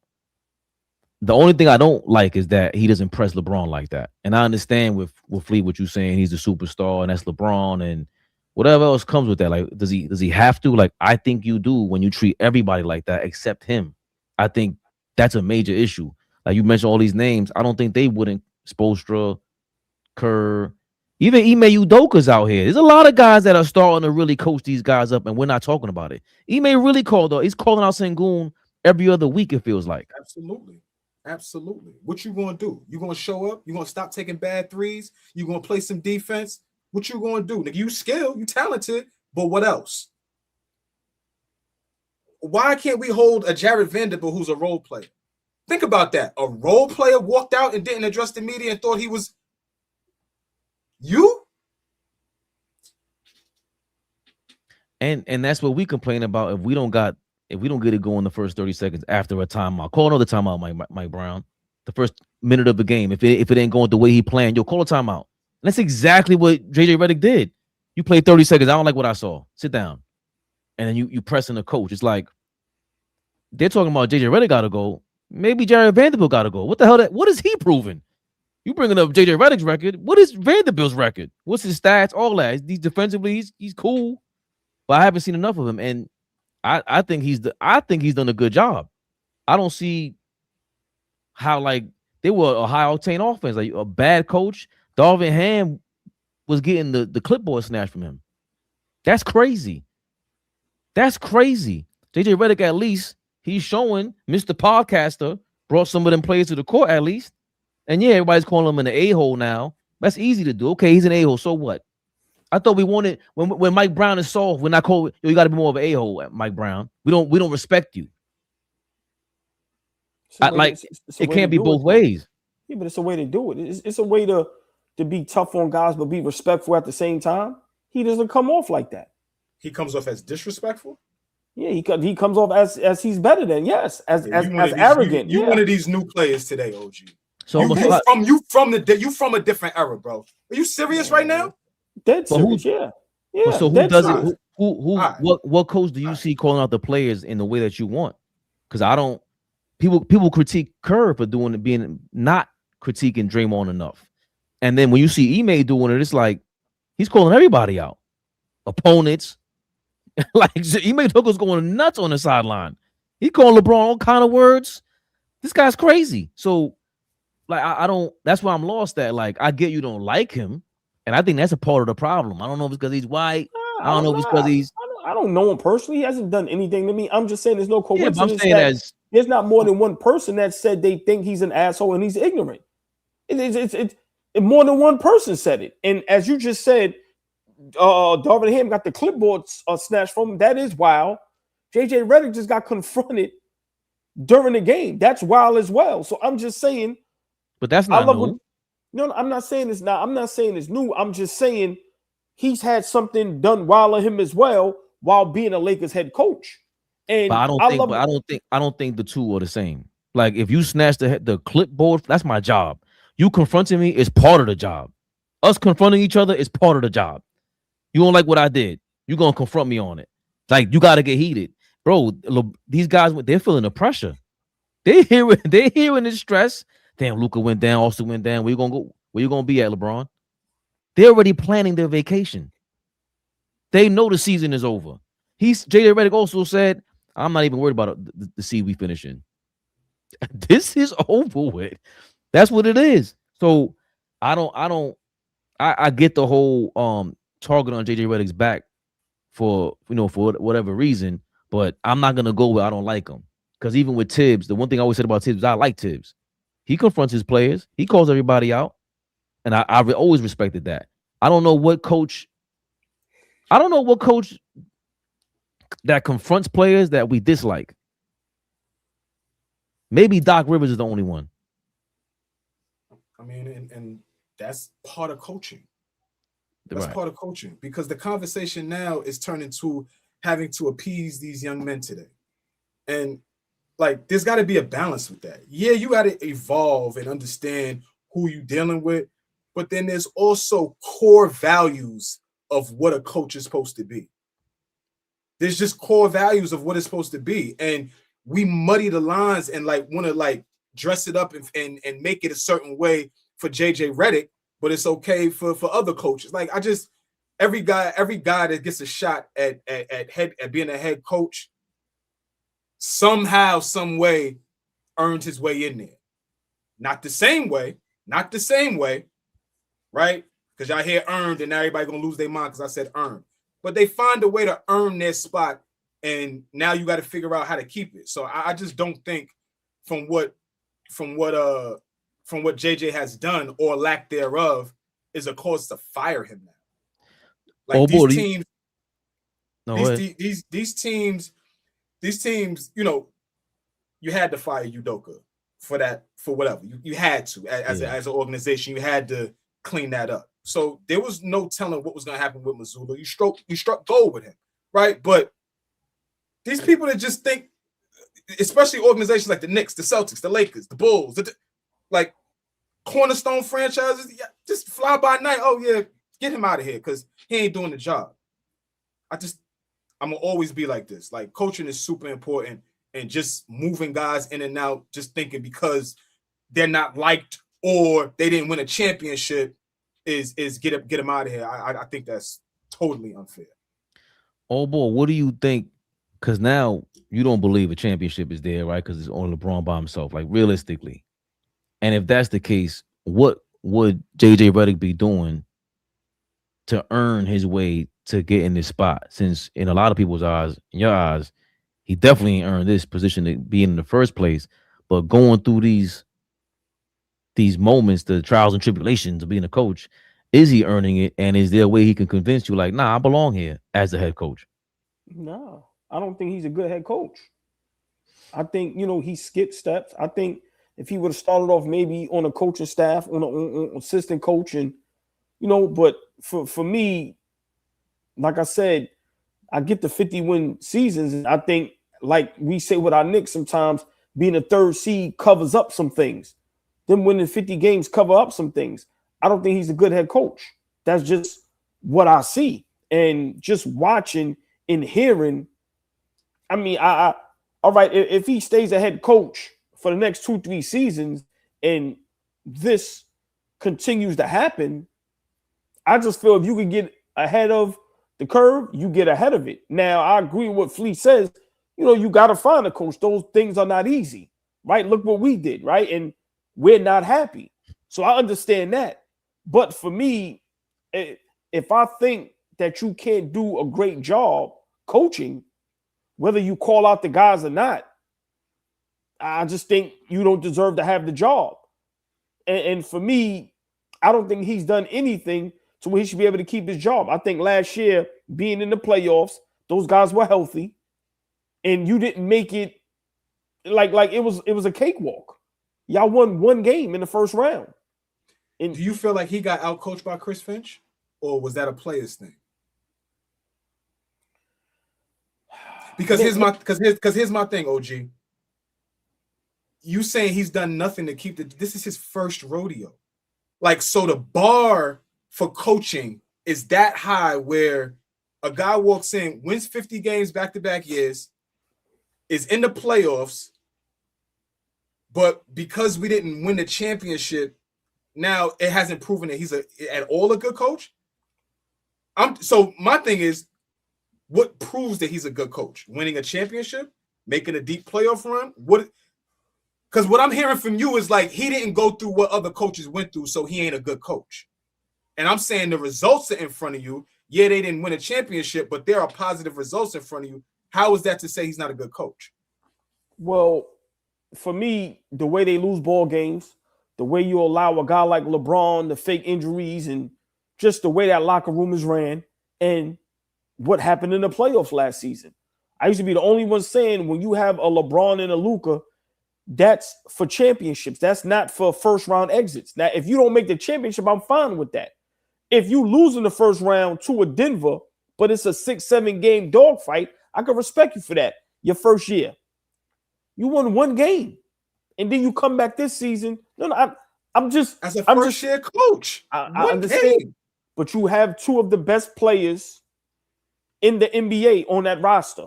The only thing I don't like is that he doesn't press LeBron like that. And I understand with Fleet what you're saying. He's the superstar and that's LeBron and whatever else comes with that. Like, does he have to? Like, I think you do when you treat everybody like that except him. I think that's a major issue. Like you mentioned all these names. I don't think they wouldn't. Spoelstra, Kerr, even Ime Udoka's out here. There's a lot of guys that are starting to really coach these guys up, and we're not talking about it. Ime really he's calling out Sengun every other week, it feels like. Absolutely. What you gonna do? You gonna show up? You gonna stop taking bad threes? You gonna play some defense? What you gonna do? Nigga, you skilled, you talented, but what else? Why can't we hold a Jared Vanderbilt who's a role player? Think about that. A role player walked out and didn't address the media and thought he was you? And that's what we complain about if we don't get it going the first 30 seconds after a timeout. Call another timeout, Mike Brown. The first minute of the game. If it ain't going the way he planned, you'll call a timeout. And that's exactly what JJ Redick did. You played 30 seconds. I don't like what I saw. Sit down. And then you pressing the coach. It's like they're talking about JJ Redick got to go. Maybe Jared Vanderbilt got to go. What the hell? What is he proving? You bringing up JJ Redick's record. What is Vanderbilt's record? What's his stats? All that. He's defensively, he's cool. But I haven't seen enough of him. And I think he's done a good job. I don't see how like they were a high octane offense. Like a bad coach, Darvin Ham was getting the clipboard snatched from him. That's crazy. That's crazy. JJ Redick, at least he's showing Mr. Podcaster brought some of them players to the court at least. And yeah, everybody's calling him an a-hole now. That's easy to do. Okay, he's an a-hole. So what? I thought we wanted when Mike Brown is soft, we're not calling you got to be more of an a-hole, Mike Brown. We don't respect you. It can't be both ways. Yeah, but it's a way to do it. It's a way to be tough on guys, but be respectful at the same time. He doesn't come off like that. He comes off as disrespectful. Yeah, he comes off as he's better than as arrogant. You one of these new players today, OG. So you from a different era, bro. Are you serious right now? Dead serious, yeah. Yeah. So who does it? Right. What coach do you see calling out the players in the way that you want? Because I don't. People critique Kerr for being not critiquing Draymond enough, and then when you see Ime doing it, it's like he's calling everybody out, opponents. Like Ime Tucker's going nuts on the sideline. He calling LeBron all kind of words. This guy's crazy. So, like, I don't. That's why I'm lost at. Like, I get you don't like him, and I think that's a part of the problem. I don't know if it's because he's white. I don't know if it's because he's. I don't know him personally. He hasn't done anything to me. I'm just saying there's no coincidence. Yeah, but I'm saying there's not more than one person that said they think he's an asshole and he's ignorant. It's more than one person said it. And as you just said, Darvin Ham got the clipboard snatched from him. That is wild. JJ Redick just got confronted during the game. That's wild as well. So I'm just saying. But that's not new. No, I'm not saying it's not. I'm not saying it's new. I'm just saying he's had something done wild on him as well while being a Lakers head coach. And but I don't think the two are the same. Like if you snatch the clipboard, that's my job. You confronting me is part of the job. Us confronting each other is part of the job. You don't like what I did, you're gonna confront me on it. Like you gotta get heated, bro. These guys, they're feeling the pressure. They're hearing the stress. Damn, Luka went down, Austin went down. Where you gonna go? Where you gonna be at, LeBron? They're already planning their vacation. They know the season is over. JJ Redick also said, I'm not even worried about the seed we finish in. This is over with. That's what it is. So I get the whole target on JJ Redick's back for whatever reason, but I'm not gonna go where I don't like him. Because even with Tibbs, the one thing I always said about Tibbs is I like Tibbs. He confronts his players, he calls everybody out, and I always respected that. I don't know what coach that confronts players that we dislike. Maybe Doc Rivers is the only one. I mean, and that's part of coaching. That's Right. part of coaching because the conversation now is turning to having to appease these young men today. And like, there's got to be a balance with that. Yeah, you got to evolve and understand who you're dealing with, but then there's also core values of what a coach is supposed to be. There's just core values of what it's supposed to be. And we muddy the lines and like want to like dress it up and make it a certain way for JJ Redick, but it's okay for other coaches. Like every guy that gets a shot at being a head coach somehow, some way earned his way in there. Not the same way, right? Because y'all hear earned and now everybody gonna lose their mind because I said earned. But they find a way to earn their spot, and now you got to figure out how to keep it. So I just don't think from what JJ has done or lack thereof is a cause to fire him now. Like these teams, you know, you had to fire Udoka for whatever. You had to as an organization, you had to clean that up. So there was no telling what was going to happen with Mazzulla. You struck gold with him, right? But these people that just think, especially organizations like the Knicks, the Celtics, the Lakers, the Bulls, like cornerstone franchises, just fly by night. Oh yeah, get him out of here because he ain't doing the job. I'm gonna always be like this. Like coaching is super important, and just moving guys in and out, just thinking because they're not liked or they didn't win a championship is get them out of here. I think that's totally unfair. Oh boy, what do you think? Because now you don't believe a championship is there, right? Because it's only LeBron by himself, like realistically. And if that's the case, what would JJ Redick be doing to earn his way to get in this spot? Since in a lot of people's eyes, in your eyes, he definitely ain't earned this position to be in the first place. But going through these moments, the trials and tribulations of being a coach, is he earning it? And is there a way he can convince you, like, nah, I belong here as the head coach? No, I don't think he's a good head coach. I think, he skipped steps. I think if he would have started off maybe on a coaching staff, on an assistant coach, and, but for me, like I said, I get the 50-win seasons. And I think, like we say with our Knicks sometimes, being a third seed covers up some things. them winning 50 games cover up some things. I don't think he's a good head coach. That's just what I see. And just watching and hearing, I mean, I all right, if he stays a head coach for the next 2-3 seasons and this continues to happen, I just feel if you can get ahead of the curve, you get ahead of it. Now, I agree with what Fleet says. You know, you got to find a coach. Those things are not easy, right? Look what we did, right? And we're not happy. So I understand that. But for me, if I think that you can't do a great job coaching, whether you call out the guys or not, I just think you don't deserve to have the job. And for me, I don't think he's done anything to where he should be able to keep his job. I think last year, being in the playoffs, those guys were healthy, and you didn't make it like it was a cakewalk. Y'all won one game in the first round. And do you feel like he got outcoached by Chris Finch, or was that a player's thing? Because here's my thing, OG. You saying he's done nothing to keep this is his first rodeo. Like, so the bar for coaching is that high where a guy walks in, wins 50 games back-to-back years, is in the playoffs, but because we didn't win the championship, now it hasn't proven that he's at all a good coach. So my thing is, what proves that he's a good coach? Winning a championship, making a deep playoff run? Because what I'm hearing from you is like he didn't go through what other coaches went through, so he ain't a good coach. And I'm saying the results are in front of you. Yeah, they didn't win a championship, but there are positive results in front of you. How is that to say he's not a good coach? Well, for me, the way they lose ball games, the way you allow a guy like LeBron to fake injuries, and just the way that locker room is ran, and what happened in the playoffs last season. I used to be the only one saying when you have a LeBron and a Luka, that's for championships. That's not for first round exits. Now, if you don't make the championship, I'm fine with that. If you lose in the first round to a Denver, but it's a 6-7 game dogfight, I can respect you for that. Your first year, you won one game, and then you come back this season. No, I'm just as a first year coach. I understand, but you have two of the best players in the NBA on that roster,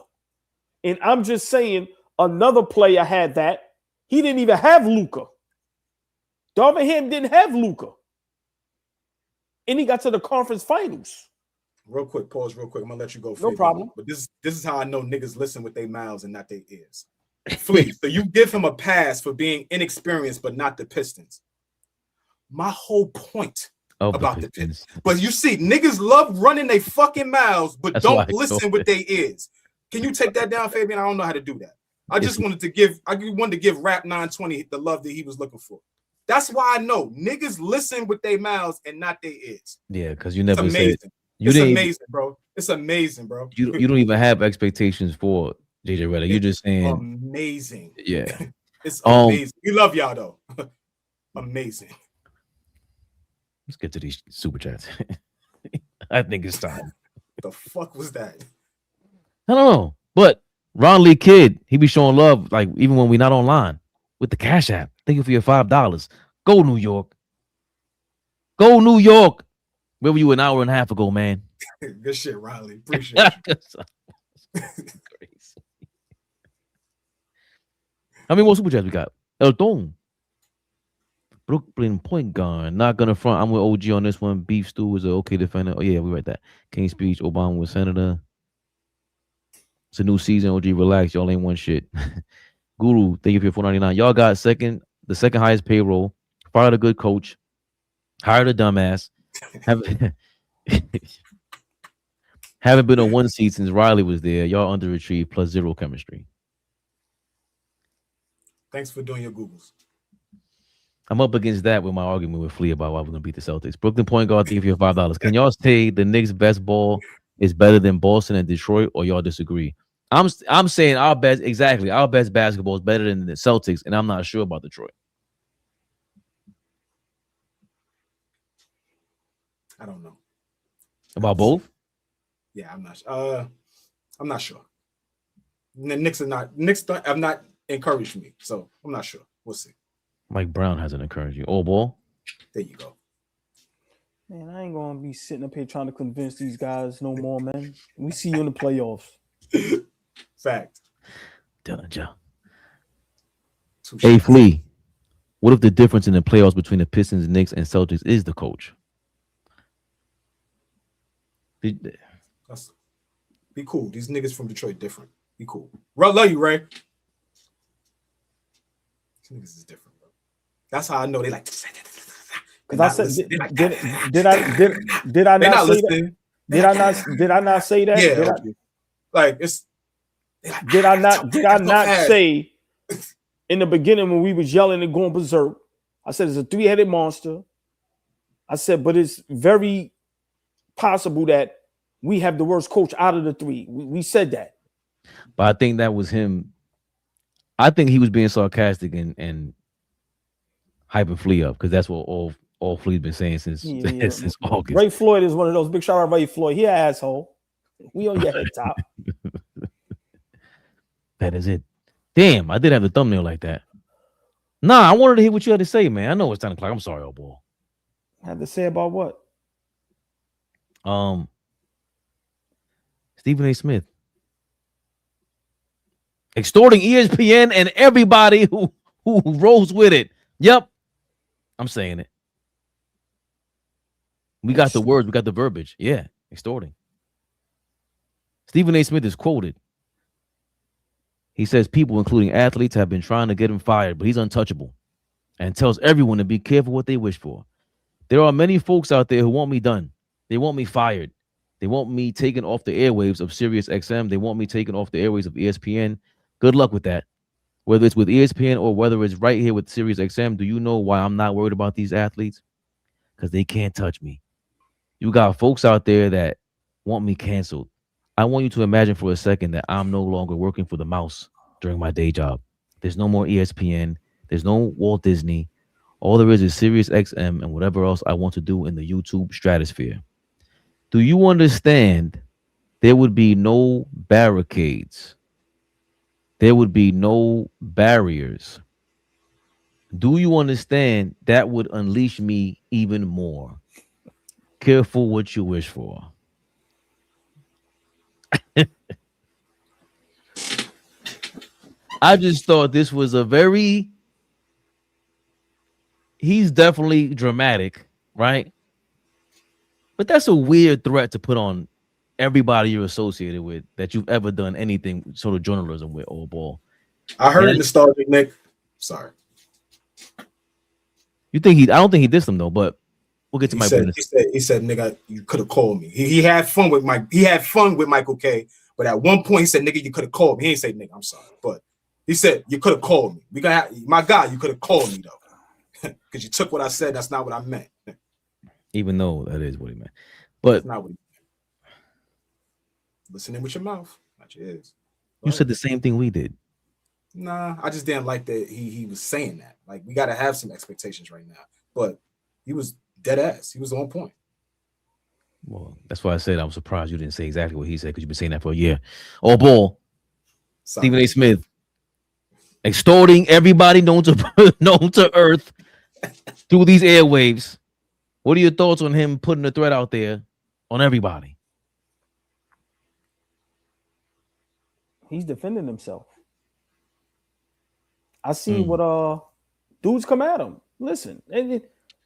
and I'm just saying another player had that. He didn't even have Luka. Darvin Ham didn't have Luka, and he got to the conference finals. Real quick, pause real quick. I'm gonna let you go. No problem. But this is how I know niggas listen with their mouths and not their ears. Please, so you give him a pass for being inexperienced, but not the Pistons. My whole point about the Pistons. But you see, niggas love running their fucking mouths, but don't listen with their ears. Can you take that down, Fabian? I don't know how to do that. I wanted to give Rap 920 the love that he was looking for. That's why I know niggas listen with their mouths and not their ears. Yeah, because you never said it's amazing, bro. It's amazing, bro. You don't even have expectations for JJ Redick. You're just saying amazing. Yeah. It's amazing. We love y'all though. Amazing. Let's get to these super chats. I think it's time. The fuck was that? I don't know. But Ron Lee Kid, he be showing love like even when we're not online with the Cash App. Thank you for your $5. Go New York. Go New York. Where were you an hour and a half ago, man? Good shit, Riley. Appreciate you. Crazy. How many more super chats we got? El Don. Brooklyn point guard. Not gonna front. I'm with OG on this one. Beef Stew is an okay defender. Oh, yeah, we read that. King's Speech. Obama was senator. It's a new season. OG, relax. Y'all ain't one shit. Guru, thank you for your $4.99. Y'all got the second highest payroll. Fired a good coach. Hired a dumbass. Haven't been on one seat since Riley was there. Y'all underachieved plus zero chemistry. Thanks for doing your Googles. I'm up against that with my argument with Flea about why we're gonna beat the Celtics. Brooklyn point guard, thank you for your $5. Can y'all say the Knicks' best ball is better than Boston and Detroit, or y'all disagree? I'm saying our best basketball is better than the Celtics, and I'm not sure about Detroit. I don't know. About both? Yeah, I'm not sure. The Knicks have not encouraged me, so I'm not sure. We'll see. Mike Brown hasn't encouraged you. AllBall. There you go. Man, I ain't gonna be sitting up here trying to convince these guys no more, man. We see you in the playoffs. Fact. Done, Joe. Hey, Flea. What if the difference in the playoffs between the Pistons, Knicks, and Celtics is the coach? Be cool. These niggas from Detroit different. Be cool. Love you, Ray. These niggas is different, bro. That's how I know they like. Because I said, did I not say that? Did I not say that? Yeah. Did I not say in the beginning when we was yelling and going berserk? I said it's a three-headed monster. I said, but it's very possible that we have the worst coach out of the three. We said that. But I think that was him. I think he was being sarcastic and hyping Flea up because that's what all Flea's been saying since since August. Ray Floyd is one of those. Big shout out Ray Floyd. He an asshole. We on your head top. That is it. Damn, I did have the thumbnail like that. Nah, I wanted to hear what you had to say, man. I know it's 10 o'clock. I'm sorry, old boy. Had to say about what? Stephen A. Smith extorting ESPN and everybody who rolls with it. Yep, I'm saying it. We got the words, we got the verbiage. Yeah, extorting. Stephen A. Smith is quoted. He says people, including athletes, have been trying to get him fired, but he's untouchable and tells everyone to be careful what they wish for. There are many folks out there who want me done. They want me fired. They want me taken off the airwaves of Sirius XM. They want me taken off the airwaves of ESPN. Good luck with that. Whether it's with ESPN or whether it's right here with Sirius XM, do you know why I'm not worried about these athletes? Because they can't touch me. You got folks out there that want me canceled. I want you to imagine for a second that I'm no longer working for the mouse during my day job. There's no more ESPN. There's no Walt Disney. All there is Sirius XM and whatever else I want to do in the YouTube stratosphere. Do you understand there would be no barricades? There would be no barriers. Do you understand that would unleash me even more? Careful what you wish for. I just thought this was a very... He's definitely dramatic, right? But that's a weird threat to put on everybody you're associated with that you've ever done anything sort of journalism with, AllBall. I heard nostalgic Nick. Sorry. You think I don't think he dissed them though, but we'll get to my business. He said, nigga, you could have called me. He had fun with Michael K. But at one point he said, nigga, you could have called me. He didn't say, nigga, I'm sorry. But he said, you could have called me. My guy, you could have called me though. Because you took what I said. That's not what I meant. Even though that is what he meant. But that's not what he meant. Listening with your mouth, not your ears. You said the same thing we did. Nah, I just didn't like that he was saying that. Like, we got to have some expectations right now. But he was dead ass. He was on point. Well, that's why I said I was surprised you didn't say exactly what he said because you've been saying that for a year. AllBall, Stephen A. Smith, extorting everybody known to earth through these airwaves. What are your thoughts on him putting the threat out there on everybody? He's defending himself. I see what dudes come at him. Listen,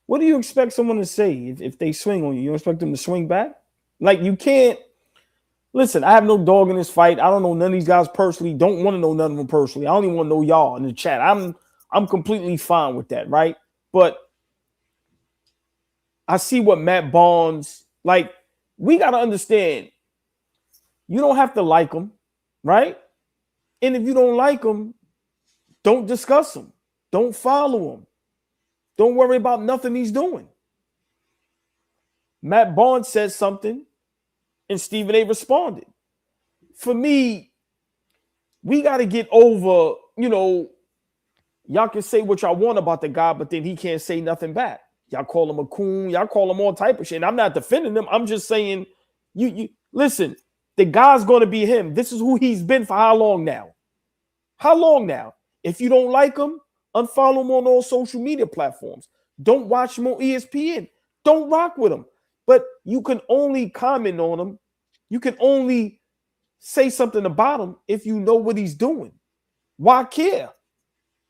what do you expect someone to say if they swing on you? You expect them to swing back? Like, you can't. Listen, I have no dog in this fight. I don't know none of these guys personally. Don't want to know none of them personally. I don't even want to know y'all in the chat. I'm completely fine with that, right? But I see what Matt Barnes, like, we got to understand, you don't have to like him, right? And if you don't like him, don't discuss him. Don't follow him. Don't worry about nothing he's doing. Matt Barnes said something and Stephen A. responded. For me, we got to get over, y'all can say what y'all want about the guy, but then he can't say nothing back. Y'all call him a coon. Y'all call him all type of shit. And I'm not defending him. I'm just saying, you listen, the guy's going to be him. This is who he's been for how long now? How long now? If you don't like him, Unfollow him on all social media platforms. Don't watch him on ESPN. Don't rock with him. But you can only comment on him. You can only say something about him if you know what he's doing. Why care?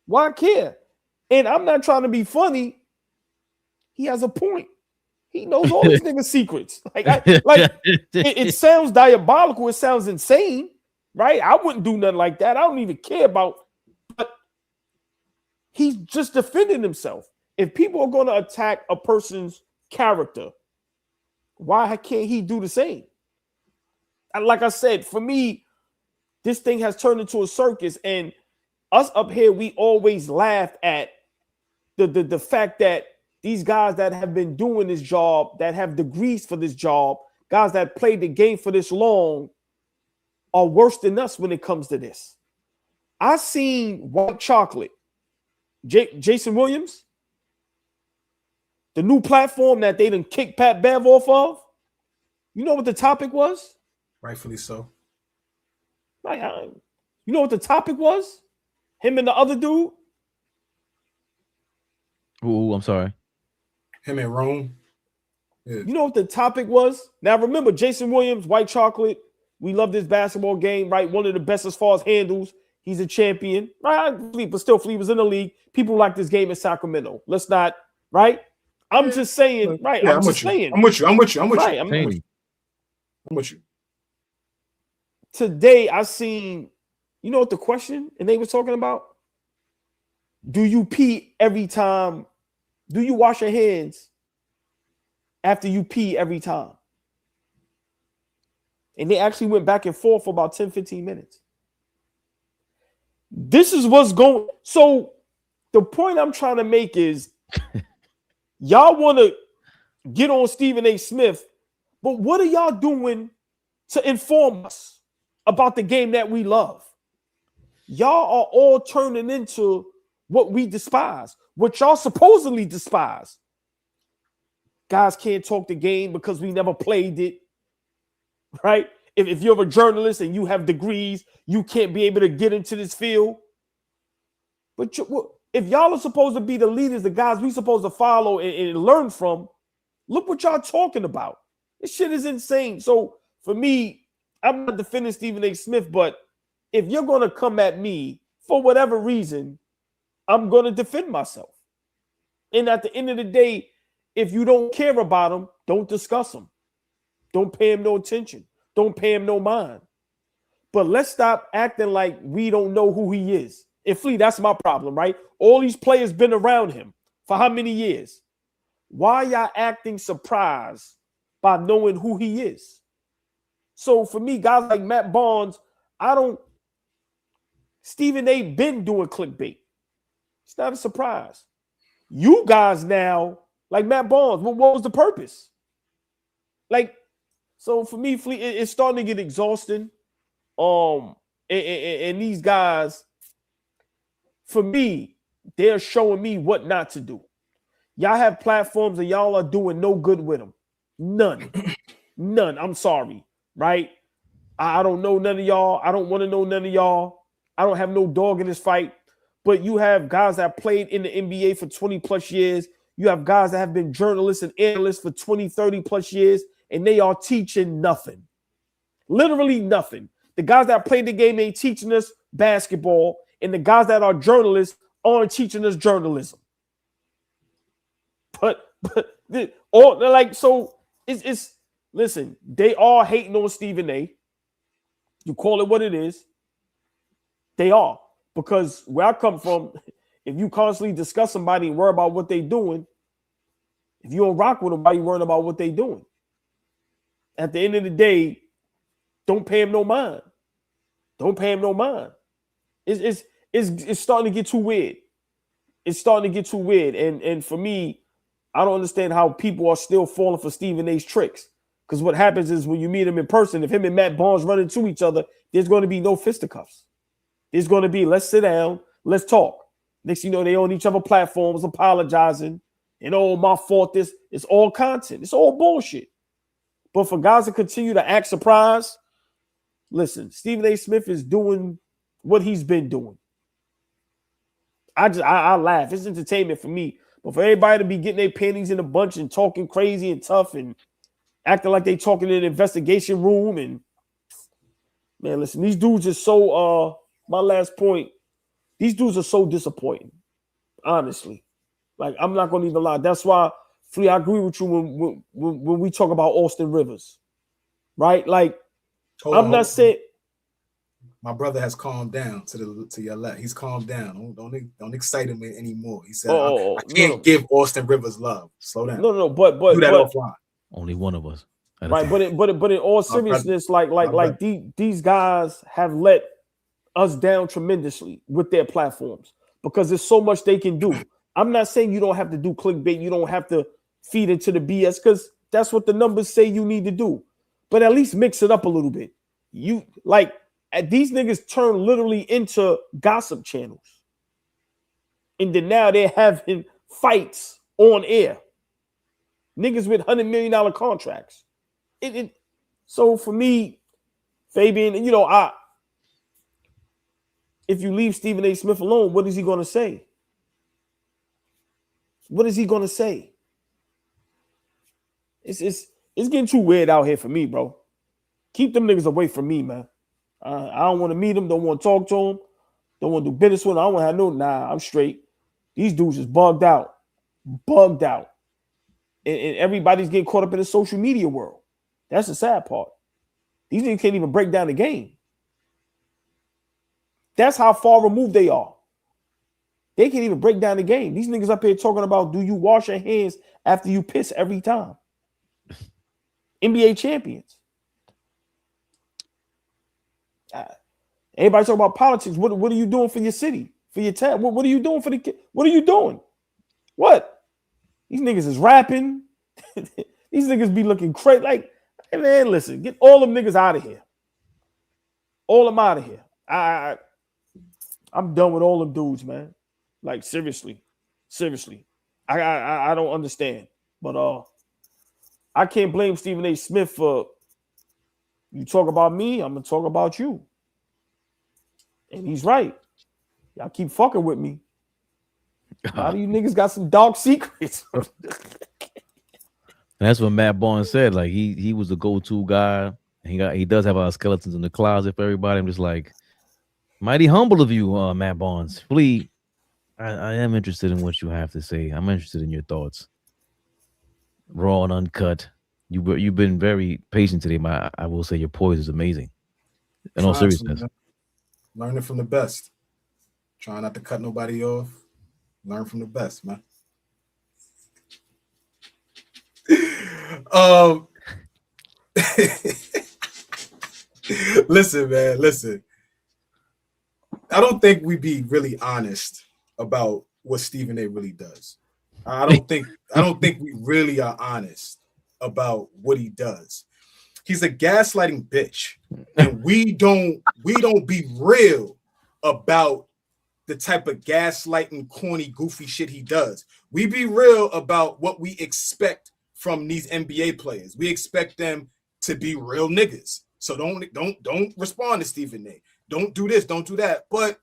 Why care? And I'm not trying to be funny. He has a point. He knows all these niggas' secrets. It sounds diabolical. It sounds insane, right? I wouldn't do nothing like that. I don't even care about. But he's just defending himself. If people are going to attack a person's character, why can't he do the same? And like I said, for me, this thing has turned into a circus, and us up here, we always laughed at the fact that these guys that have been doing this job, that have degrees for this job, guys that played the game for this long, are worse than us when it comes to this. I seen White Chocolate, Jason Williams, the new platform that they done kicked Pat Bev off of. You know what the topic was? Rightfully so. You know what the topic was? Him and the other dude. Ooh, I'm sorry. Him and Rome. Yeah. You know what the topic was? Now remember, Jason Williams, White Chocolate. We love this basketball game, right? One of the best as far as handles. He's a champion, right? But still, Flea was in the league. People like this game in Sacramento. Let's not, right? I'm just saying, right? Yeah, I'm just saying. I'm with you. I'm with you. Right, I'm with you. Today, I seen, you know what the question and they were talking about? Do you pee every time? Do you wash your hands after you pee every time? And they actually went back and forth for about 10, 15 minutes. This is what's going. So the point I'm trying to make is y'all want to get on Stephen A. Smith, but what are y'all doing to inform us about the game that we love? Y'all are all turning into what we despise, what y'all supposedly despise. Guys can't talk the game because we never played it, right? If you're a journalist and you have degrees, you can't be able to get into this field. But if y'all are supposed to be the leaders, the guys we supposed to follow and learn from, look what y'all talking about. This shit is insane. So for me, I'm not defending Stephen A. Smith, but if you're going to come at me for whatever reason, I'm going to defend myself. And at the end of the day, if you don't care about him, don't discuss him. Don't pay him no attention. Don't pay him no mind. But let's stop acting like we don't know who he is. And Flea, that's my problem, right? All these players been around him for how many years? Why y'all acting surprised by knowing who he is? So for me, guys like Matt Barnes, Stephen A. been doing clickbait. It's not a surprise. You guys now, like Matt Barnes, what was the purpose? So for me, Flea, it's starting to get exhausting. And these guys, for me, they're showing me what not to do. Y'all have platforms and y'all are doing no good with them. None. None. I'm sorry, right? I don't know none of y'all. I don't want to know none of y'all. I don't have no dog in this fight. But you have guys that played in the NBA for 20 plus years. You have guys that have been journalists and analysts for 20, 30 plus years, and they are teaching nothing. Literally nothing. The guys that play the game ain't teaching us basketball, and the guys that are journalists aren't teaching us journalism. It's listen, they are hating on Stephen A. You call it what it is. They are. Because where I come from, if you constantly discuss somebody and worry about what they're doing, if you don't rock with them, why you worrying about what they're doing? At the end of the day, don't pay him no mind. Don't pay him no mind. It's starting to get too weird. It's starting to get too weird. And for me, I don't understand how people are still falling for Stephen A's tricks. Because what happens is when you meet him in person, if him and Matt Barnes run into each other, there's going to be no fisticuffs. There's going to be, let's sit down, let's talk. Next thing you know, they on each other platforms apologizing. And my fault, this. It's all content. It's all bullshit. But for guys to continue to act surprised, listen, Stephen A. Smith is doing what he's been doing. I laugh. It's entertainment for me. But for everybody to be getting their panties in a bunch and talking crazy and tough and acting like they talking in an investigation room, and man, listen, these dudes are so my last point, these dudes are so disappointing, honestly. Like, I'm not gonna even lie. That's why, Flea, I agree with you when we talk about Austin Rivers, right? Like, I'm not saying my brother has calmed down to your left. He's calmed down. Don't excite him anymore. He said, I can't give Austin Rivers love. Slow down. No, but do that offline. Only one of us. Right, but in all seriousness, like these guys have let us down tremendously with their platforms because there's so much they can do. I'm not saying you don't have to do clickbait, you don't have to feed into the BS, because that's what the numbers say you need to do. But at least mix it up a little bit. You like these niggas turn literally into gossip channels, and then now they're having fights on air. Niggas with $100 million contracts. So for me, Fabian, if you leave Stephen A. Smith alone, what is he going to say? What is he going to say? It's getting too weird out here for me, bro. Keep them niggas away from me, man. I don't want to meet them. Don't want to talk to them. Don't want to do business with them. I don't want to have no. Nah, I'm straight. These dudes is bugged out. And everybody's getting caught up in the social media world. That's the sad part. These niggas can't even break down the game. That's how far removed they are. They can't even break down the game. These niggas up here talking about, do you wash your hands after you piss every time? NBA champions. Everybody talk about politics. What are you doing for your city? For your town? What are you doing for the kid? What are you doing? What? These niggas is rapping. These niggas be looking crazy. Like, hey man, listen, get all them niggas out of here. All them out of here. I'm done with all them dudes, man. Like, seriously. I don't understand. But I can't blame Stephen A. Smith for, you talk about me, I'm gonna talk about you. And he's right. Y'all keep fucking with me. A lot of you niggas got some dark secrets. That's what Matt Barnes said. Like, he was the go-to guy. He does have our skeletons in the closet for everybody. I'm just like, mighty humble of you, Matt Barnes. Flea, I am interested in what you have to say. I'm interested in your thoughts. Raw and uncut. You've been very patient today. I will say your poise is amazing. In all seriousness. Learning from the best. Trying not to cut nobody off. Learn from the best, man. Listen, man, listen. I don't think we be really honest about what Stephen A. really does. I don't think we really are honest about what he does. He's a gaslighting bitch, and we don't be real about the type of gaslighting, corny, goofy shit he does. We be real about what we expect from these NBA players. We expect them to be real niggas. So don't respond to Stephen A. Don't do this, don't do that. But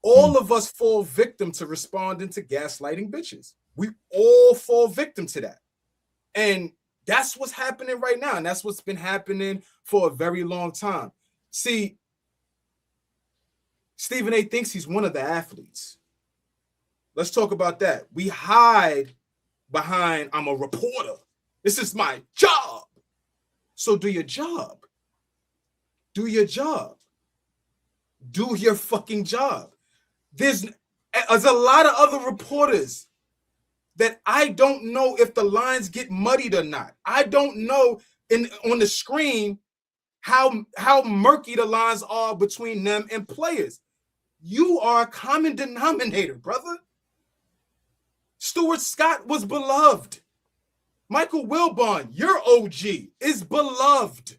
all of us fall victim to responding to gaslighting bitches. We all fall victim to that. And that's what's happening right now. And that's what's been happening for a very long time. See, Stephen A. thinks he's one of the athletes. Let's talk about that. We hide behind, I'm a reporter. This is my job. So do your job. Do your job. Do your fucking job. There's a lot of other reporters that I don't know if the lines get muddied or not. I don't know on the screen how murky the lines are between them and players. You are a common denominator, brother. Stuart Scott was beloved. Michael Wilbon, your OG, is beloved.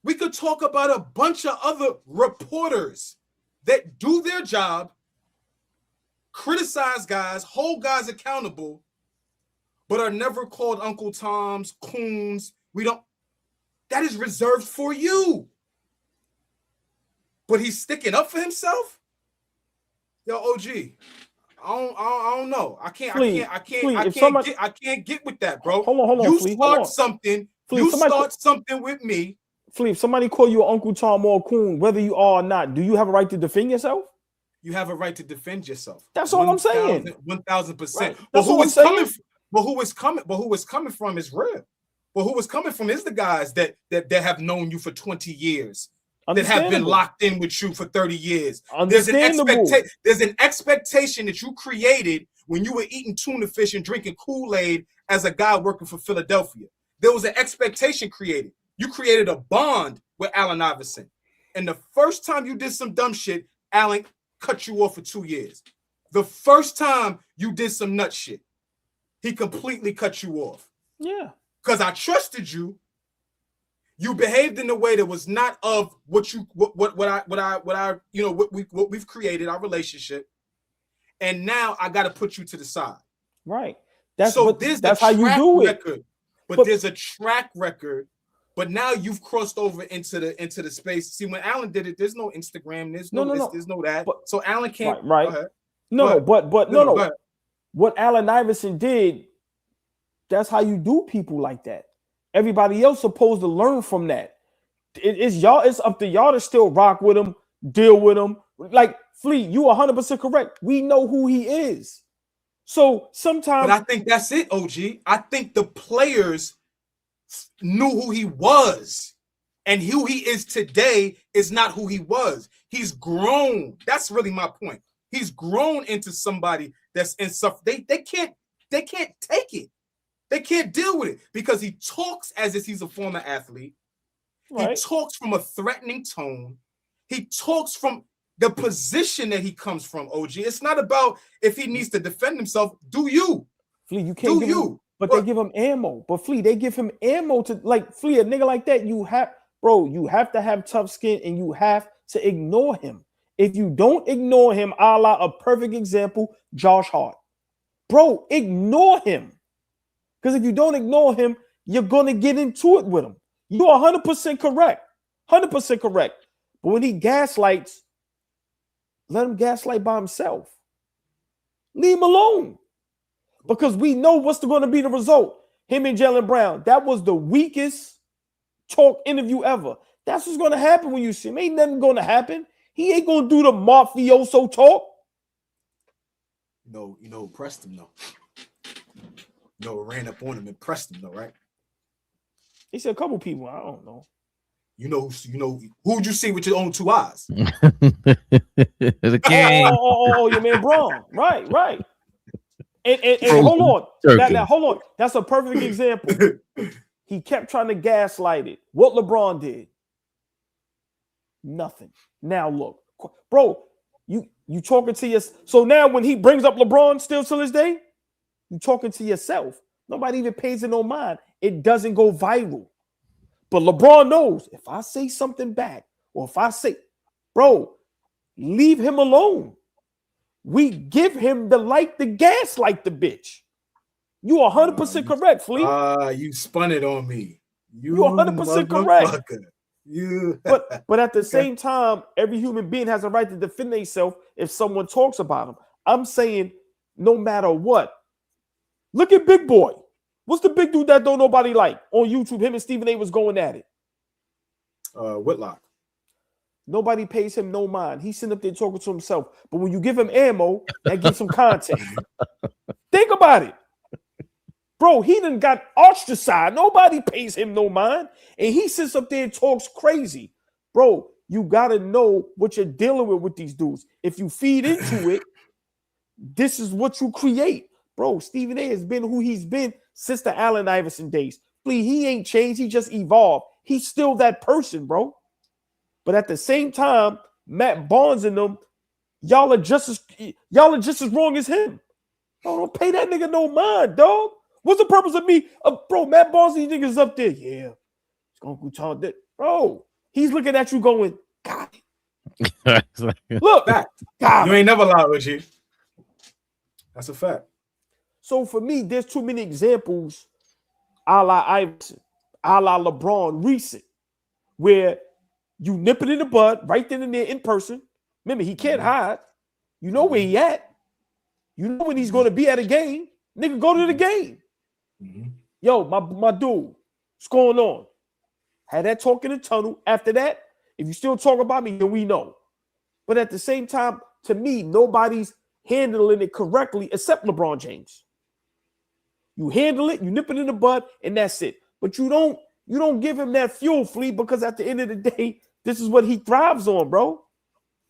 We could talk about a bunch of other reporters that do their job, criticize guys, hold guys accountable, but are never called Uncle Toms, coons. That is reserved for you. But he's sticking up for himself? Yo, OG. I don't know. I can't get with that, bro. Hold on, you Flea, start something. Flea, you start something with me. Flea, if somebody call you Uncle Tom or Coon, whether you are or not, do you have a right to defend yourself? You have a right to defend yourself. That's all I'm saying. 1,000%. Right. But That's all I'm saying. who is coming from is real. But who is coming from is the guys that have known you for 20 years. That have been locked in with you for 30 years. There's an expectation that you created when you were eating tuna fish and drinking Kool-Aid as a guy working for Philadelphia. There was an expectation created. You created a bond with Allen Iverson. And the first time you did some dumb shit, Allen cut you off for 2 years. The first time you did some nut shit, he completely cut you off. Yeah. Because I trusted you. You behaved in a way that was not of what we've created, our relationship. And now I got to put you to the side. Right. That's how you do it. But there's a track record. But now you've crossed over into the space. See, when Allen did it, there's no Instagram, there's no that. But, so Allen can't. Right. No. What Allen Iverson did, that's how you do people like that. Everybody else supposed to learn from that. It's up to y'all to still rock with him, deal with him. Like Flea, you 100% correct. We know who he is. So sometimes, but I think that's it, OG. I think the players knew who he was, and who he is today is not who he was. He's grown. That's really my point. He's grown into somebody that's in stuff. They can't take it. They can't deal with it because he talks as if he's a former athlete. Right. He talks from a threatening tone. He talks from the position that he comes from, OG. It's not about if he needs to defend himself. Do you? Flea, you can't do you. They give him ammo. But Flea, they give him ammo to Flea, a nigga like that. You have to have tough skin and you have to ignore him. If you don't ignore him, a la a perfect example, Josh Hart. Bro, ignore him. Because if you don't ignore him, you're going to get into it with him. You're 100% correct. 100% correct. But when he gaslights, let him gaslight by himself. Leave him alone. Because we know what's going to be the result. Him and Jaylen Brown. That was the weakest talk interview ever. That's what's going to happen when you see him. Ain't nothing going to happen. He ain't going to do the mafioso talk. No, pressed him though. No, ran up on him and pressed him though, right? He said a couple people. I don't know. Who'd you see with your own two eyes? There's a king. Oh, your man Braun. Right. And hold on. Hold on. That's a perfect example. He kept trying to gaslight it. What LeBron did? Nothing. Now look, bro, you talking to yourself. So now when he brings up LeBron still to this day, you talking to yourself. Nobody even pays it no mind. It doesn't go viral. But LeBron knows if I say something back, or if I say, bro, leave him alone. We give him the light, the gaslight the bitch. You 100% correct, Flea. You spun it on me. You 100% correct. You. but at the same time, every human being has a right to defend themselves if someone talks about them. I'm saying no matter what. Look at Big Boy. What's the big dude that don't nobody like on YouTube? Him and Stephen A was going at it. Whitlock. Nobody pays him no mind. He's sitting up there talking to himself. But when you give him ammo, that gives him content. Think about it. Bro, he done got ostracized. Nobody pays him no mind. And he sits up there and talks crazy. Bro, you got to know what you're dealing with these dudes. If you feed into it, this is what you create. Bro, Stephen A has been who he's been since the Allen Iverson days. He ain't changed. He just evolved. He's still that person, bro. But at the same time, Matt Barnes and them, y'all are just as wrong as him. Bro, don't pay that nigga no mind, dog. What's the purpose of me? Bro, Matt Barnes, these niggas up there. Yeah. It's gonna go talk that. Bro, he's looking at you going, got it. Look, you ain't never lied with you. That's a fact. So for me, there's too many examples a la Iverson, a la LeBron recent, where you nip it in the bud right then and there in person. Remember, he can't hide. You know where he at. You know when he's going to be at a game. Nigga, go to the game. Mhm. Yo, my dude, what's going on? Had that talk in the tunnel. After that, if you still talk about me, then we know. But at the same time, to me, nobody's handling it correctly except LeBron James. You handle it, you nip it in the bud, and that's it. But you don't give him that fuel, Flea, because at the end of the day, this is what he thrives on, bro.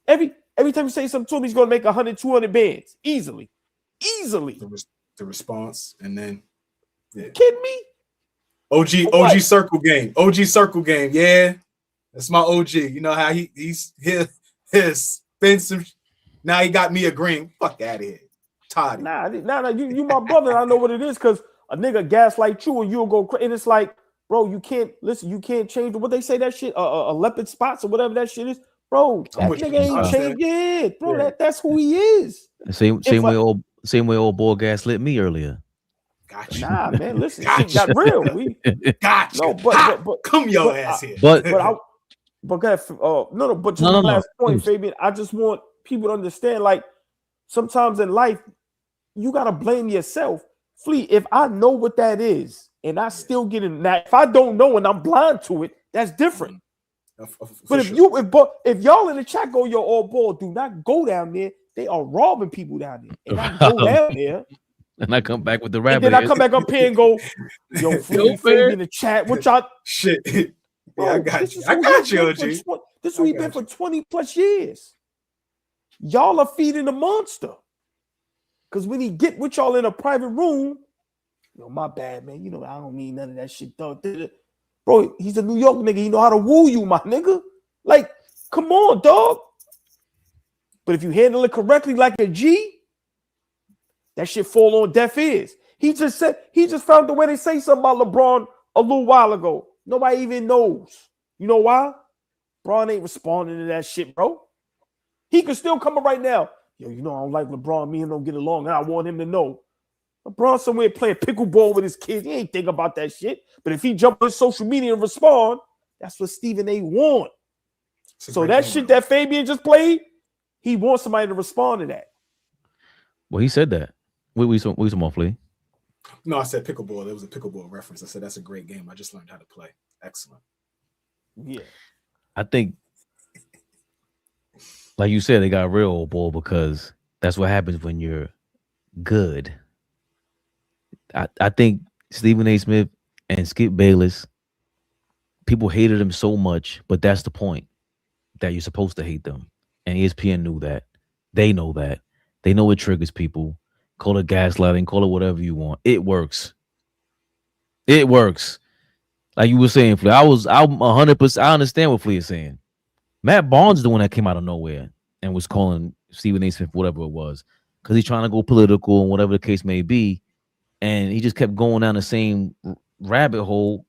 Every time you say something to him, he's going to make 100, 200 bands. Easily. The response, and then You kidding me? OG circle game. OG circle game. Yeah. That's my OG. You know how he's spend some. Now he got me agreeing. Fuck out of here. Toddy. Nah, you my brother. I know what it is because a nigga gaslight you and you'll go crazy. And it's like, bro, you can't change what they say that shit, leopard spots or whatever that shit is. Bro, that nigga ain't changed yet. Bro, Yeah. that's who he is. Same way old boy gaslit me earlier. Gotcha. Nah, man, listen, shit got real. Gotcha. No, but come your ass here. But But to the last point, Fabian, I just want people to understand, like, sometimes in life, you gotta blame yourself. Flea, if I know what that is and I still get in that, if I don't know and I'm blind to it, that's different. But if y'all in the chat go, yo, all ball, do not go down there. They are robbing people down there. And I go down there. And I come back with the And rabbit. then I come back up here and go, yo, Flea, in the chat. What y'all shit? Bro, Yeah, I got you. I got you, OG. This is who he been for 20 plus years. Y'all are feeding the monster. Because when he get with y'all in a private room, yo, my bad, man. You know, I don't need none of that shit, though. Bro, he's a New York nigga. He know how to woo you, my nigga. Like, come on, dog. But if you handle it correctly like a G, that shit fall on deaf ears. He just found the way they say something about LeBron a little while ago. Nobody even knows. You know why? LeBron ain't responding to that shit, bro. He could still come up right now. Yo, you know, I don't like LeBron. Me and him don't get along. And I want him to know. LeBron somewhere playing pickleball with his kids. He ain't think about that shit. But if he jump on social media and respond, that's what Stephen A. want. So that shit that Fabian just played, he wants somebody to respond to that. Well, he said that. We some more, Flea. No, I said pickleball. There was a pickleball reference. I said that's a great game. I just learned how to play. Excellent. Yeah. I think, like you said, they got real, old boy, because that's what happens when you're good. I think Stephen A. Smith and Skip Bayless, people hated him so much, but that's the point, that you're supposed to hate them. And ESPN knew that. They know that. They know it triggers people. Call it gaslighting, call it whatever you want. It works. It works. Like you were saying, Flea. I'm 100%. I understand what Flea is saying. Matt Barnes is the one that came out of nowhere and was calling Stephen A. Smith whatever it was, because he's trying to go political and whatever the case may be. And he just kept going down the same rabbit hole.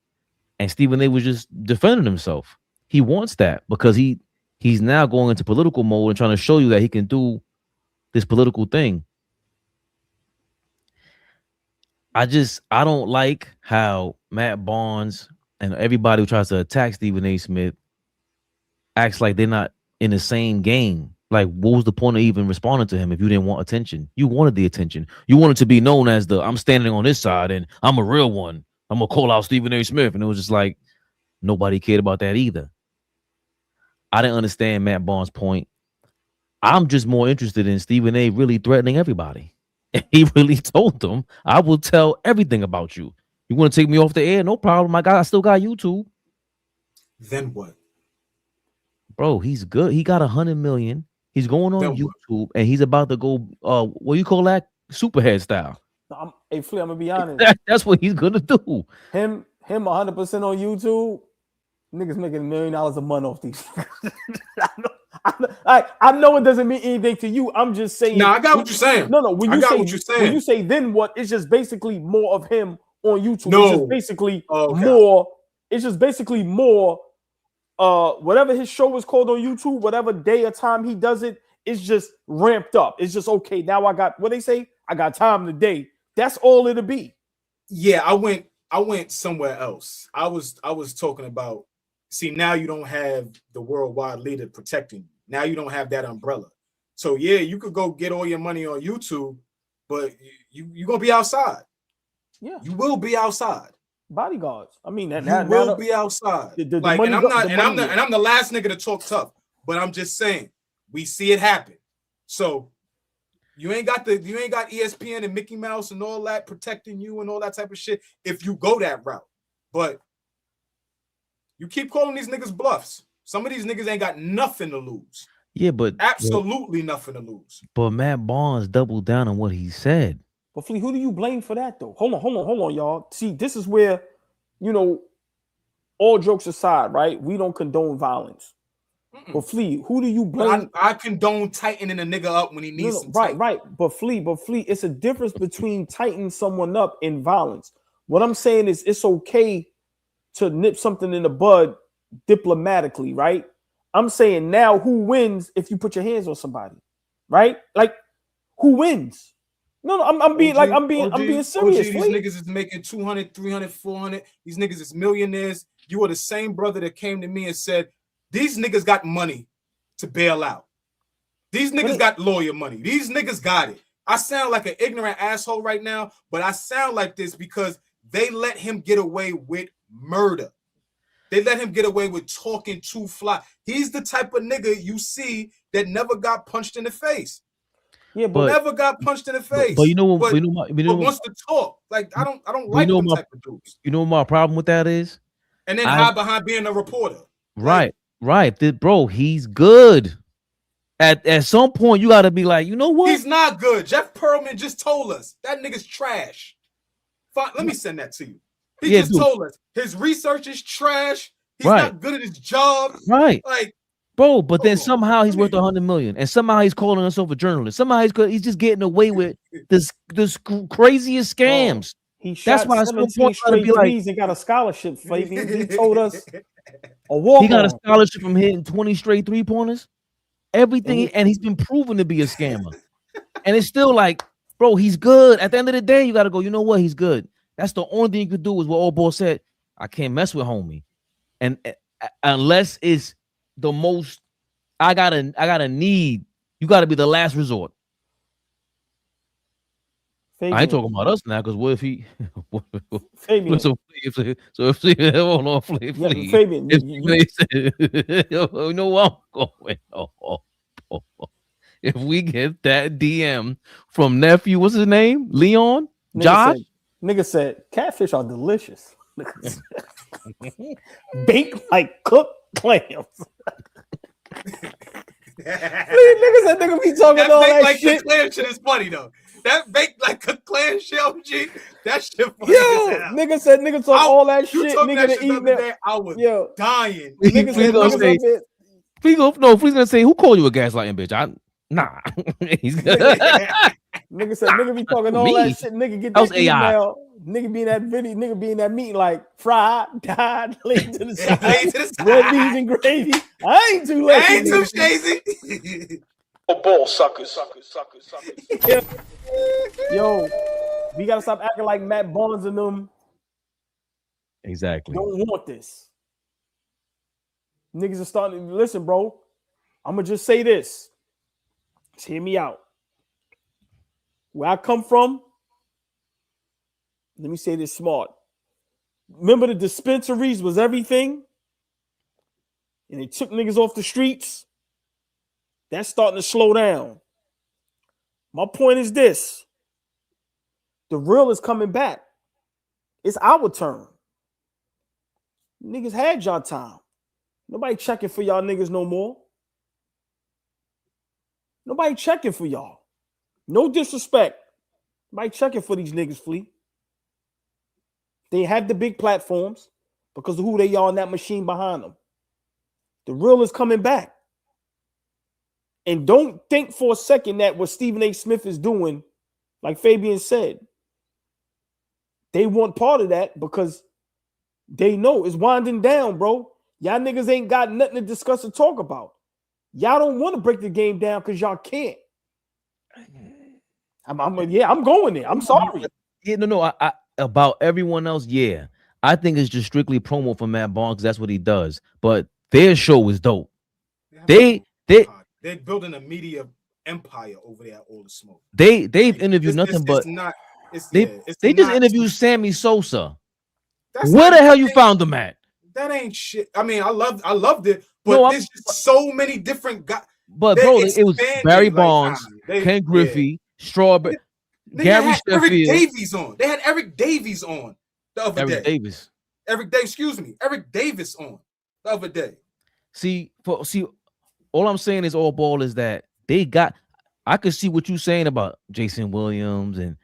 And Stephen A. was just defending himself. He wants that because he's now going into political mode and trying to show you that he can do this political thing. I don't like how Matt Barnes and everybody who tries to attack Stephen A. Smith acts like they're not in the same game. Like, what was the point of even responding to him if you didn't want attention? You wanted the attention. You wanted to be known as I'm standing on this side and I'm a real one. I'm going to call out Stephen A. Smith. And it was just like, nobody cared about that either. I didn't understand Matt Barnes' point. I'm just more interested in Stephen A. really threatening everybody. And he really told them, I will tell everything about you. You want to take me off the air? No problem. I still got YouTube. Then what? Bro, he's good. He got 100 million. He's going on YouTube, and he's about to go, what do you call that? Superhead style. Hey, Flea, I'm going to be honest. That's what he's going to do. Him 100% on YouTube, niggas making $1 million a month off these. I know it doesn't mean anything to you. I'm just saying. No, I got what you're saying. No. When you say then what, it's just basically more of him on YouTube. No. It's just basically more. It's just basically more. Whatever his show is called on YouTube, whatever day or time he does it, it's just ramped up. It's just okay. Now I got what they say. I got time today. That's all it'll be. Yeah, I went somewhere else. I was talking about. See, now you don't have the worldwide leader protecting you. Now you don't have that umbrella. So yeah, you could go get all your money on YouTube, but you're gonna be outside. Yeah, you will be outside. Bodyguards. I mean, You will be outside. Like, and I'm the last nigga to talk tough, but I'm just saying we see it happen. So you ain't got ESPN and Mickey Mouse and all that protecting you and all that type of shit if you go that route. But you keep calling these niggas bluffs. Some of these niggas ain't got nothing to lose. Yeah, but absolutely nothing to lose. But Matt Barnes doubled down on what he said. But Flea, who do you blame for that though? Hold on, y'all. See, this is where, you know, all jokes aside, right? We don't condone violence. But Flea, who do you blame? I condone tightening a nigga up when he needs some tight. Right. But Flea, it's a difference between tightening someone up and violence. What I'm saying is it's okay to nip something in the bud diplomatically, right? I'm saying now who wins if you put your hands on somebody, right? Like, who wins? No, I'm being serious. OG, these niggas is making 200, 300, 400. These niggas is millionaires. You are the same brother that came to me and said, these niggas got money to bail out. These niggas got lawyer money. These niggas got it. I sound like an ignorant asshole right now, but I sound like this because they let him get away with murder. They let him get away with talking too fly. He's the type of nigga you see that never got punched in the face. Yeah, but never got punched in the face. But you know what? But wants to talk. Like I don't like them type of dudes. You know what my problem with that is? And then hide behind being a reporter. Right. Bro, he's good. At some point, you got to be like, you know what? He's not good. Jeff Pearlman just told us that nigga's trash. Fine, let me send that to you. He just told us his research is trash. He's not good at his job. Right. Like, bro, but then somehow he's worth $100 million, and somehow he's calling himself a journalist. Somehow he's just getting away with this craziest scams. That's why it's so important to be like, and got a scholarship. He told us he got a scholarship from hitting 20 straight 3-pointers. Everything, and he's been proven to be a scammer. And it's still like, bro, he's good. At the end of the day, you got to go, you know what? He's good. That's the only thing you could do is what AllBall said. I can't mess with homie. And unless it's the most, I gotta need, you got to be the last resort. Fabian. I ain't talking about us now, because what if he? Fabian. So if hold on, Fabian, you know what I'm going. If we get that DM from nephew, what's his name? Leon, Josh. Nigga said catfish are delicious. Baked like cooked clams. Niggas said nigga be talking all that like shit. Clam shit is funny though. That baked like a clam shell, G. That shit funny. Yo, nigga talk all that shit. Nigga to eat that. I was dying. Nigga said, please gonna say, who called you a gaslighting bitch? Nah. Nigga said, nigga be talking all that shit. Nigga get that email. Nigga be in that video. Nigga be in that meeting like fried, died, laid to the side, red beans and gravy. I ain't too late. I ain't too Stacey. Ball suckers. Yo, we gotta stop acting like Matt Barnes and them. Exactly. Don't want this. Niggas are starting to listen, bro. I'm gonna just say this. Just hear me out. Where I come from, let me say this smart. Remember the dispensaries was everything? And they took niggas off the streets? That's starting to slow down. My point is this. The real is coming back. It's our turn. Niggas had y'all time. Nobody checking for y'all niggas no more. Nobody checking for y'all. No disrespect. Nobody checking for these niggas, Flea. They have the big platforms because of who they are in that machine behind them. The real is coming back. And don't think for a second that what Stephen A. Smith is doing, like Fabian said, they want part of that because they know it's winding down, bro. Y'all niggas ain't got nothing to discuss or talk about. Y'all don't want to break the game down because y'all can't. I'm going there. I'm sorry. Yeah, no. I about everyone else, yeah. I think it's just strictly promo for Matt Barnes because that's what he does. But their show is dope. They're building a media empire over there at All the Smoke. They've interviewed nothing but it's not. they It's just not- interviewed Sammy Sosa. That's Where not- the hell you found them at? That ain't shit. I mean, I loved it, but No, there's just so many different guys. But They bro, it was expanded, Barry like, Bonds, Ken Griffey, Strawberry, They Gary had Eric Sheffield, Davies on. They had Eric Davies on the other Eric day. Davis. Eric Davis on the other day. See, all I'm saying is AllBall is that they got. I could see what you're saying about Jason Williams, and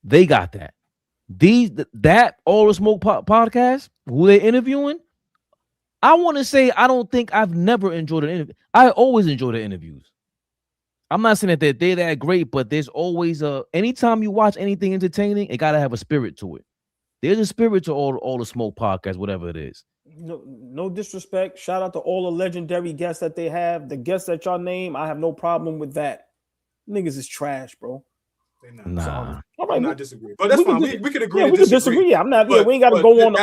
they got that. That All the Smoke podcast, who they're interviewing. I want to say I don't think I've never enjoyed an interview. I always enjoy the interviews. I'm not saying that they're that great, but there's always anytime you watch anything entertaining, it gotta have a spirit to it. There's a spirit to all the Smoke podcast, whatever it is. No disrespect. Shout out to all the legendary guests that they have. The guests that y'all name, I have no problem with that. Niggas is trash, bro. Nah. All right, I disagree, but that's fine. We could agree. Yeah, to we could disagree. disagree. I'm not. But- we ain't got to but go on.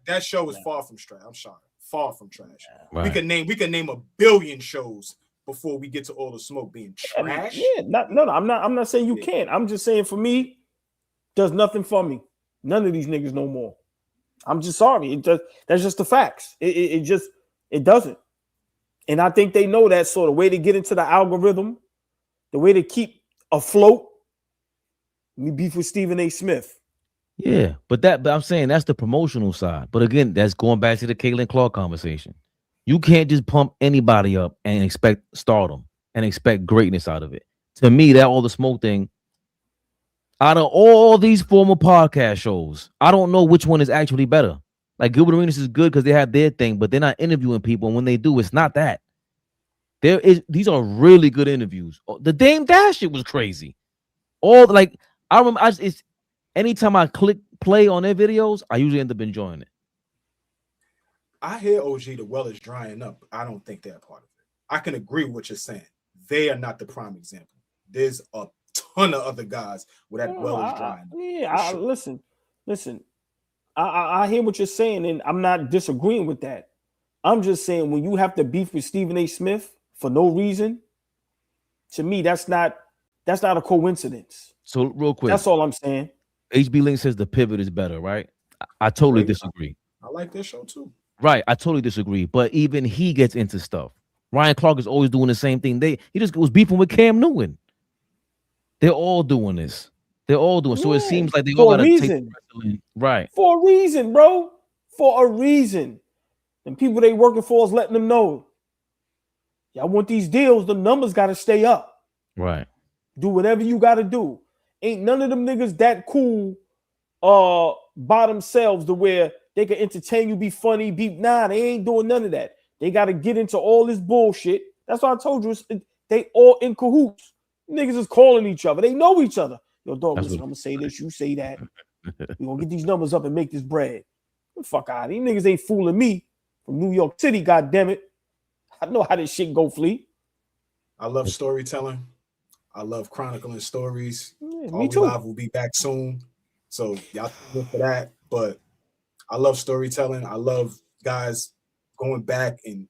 That show is far from trash. I'm sorry, far from trash. Right. We can name a billion shows before we get to All the Smoke being trash. Yeah, no. I'm not saying you can't. I'm just saying for me, does nothing for me. None of these niggas no more. I'm just sorry. That's just the facts. It doesn't. And I think they know that sort of way to get into the algorithm, the way to keep afloat. We beef with Stephen A. Smith. Yeah, but I'm saying that's the promotional side. But again, that's going back to the Caitlin Clark conversation. You can't just pump anybody up and expect stardom and expect greatness out of it. To me, that All the Smoke thing, out of all these former podcast shows, I don't know which one is actually better. Like Gilbert Arenas is good because they have their thing, but they're not interviewing people. And when they do, it's not that. These are really good interviews. The Dame Dash shit was crazy. I remember, it's anytime I click play on their videos, I usually end up enjoying it. I hear OG, the well is drying up. I don't think they're part of it. I can agree with what you're saying. They are not the prime example. There's a ton of other guys where that well is drying up. Yeah, listen. I hear what you're saying, and I'm not disagreeing with that. I'm just saying when you have to beef with Stephen A. Smith for no reason, to me, that's not a coincidence. So real quick, That's all I'm saying. HB Link says the pivot is better, right? I totally disagree. I like their show too. Right, I totally disagree. But even he gets into stuff. Ryan Clark is always doing the same thing. He just was beefing with Cam Newton. They're all doing this. They're all doing. So it seems like they all got to take wrestling. Right. For a reason, bro. For a reason. And people they working for is letting them know. Y'all want these deals, the numbers got to stay up. Right. Do whatever you got to do. Ain't none of them niggas that cool by themselves to where they can entertain you, be funny, nah, they ain't doing none of that. They got to get into all this bullshit. That's why I told you they all in cahoots. Niggas is calling each other. They know each other. Yo, dog, listen, I'm gonna say this, you say that. We're gonna get these numbers up and make this bread. Get the fuck out of here. These niggas ain't fooling me from New York City, goddammit. I know how this shit go, Fleet. I love storytelling. I love chronicling stories. Yeah, All me too. Live will be back soon. So y'all look for that. But I love storytelling. I love guys going back and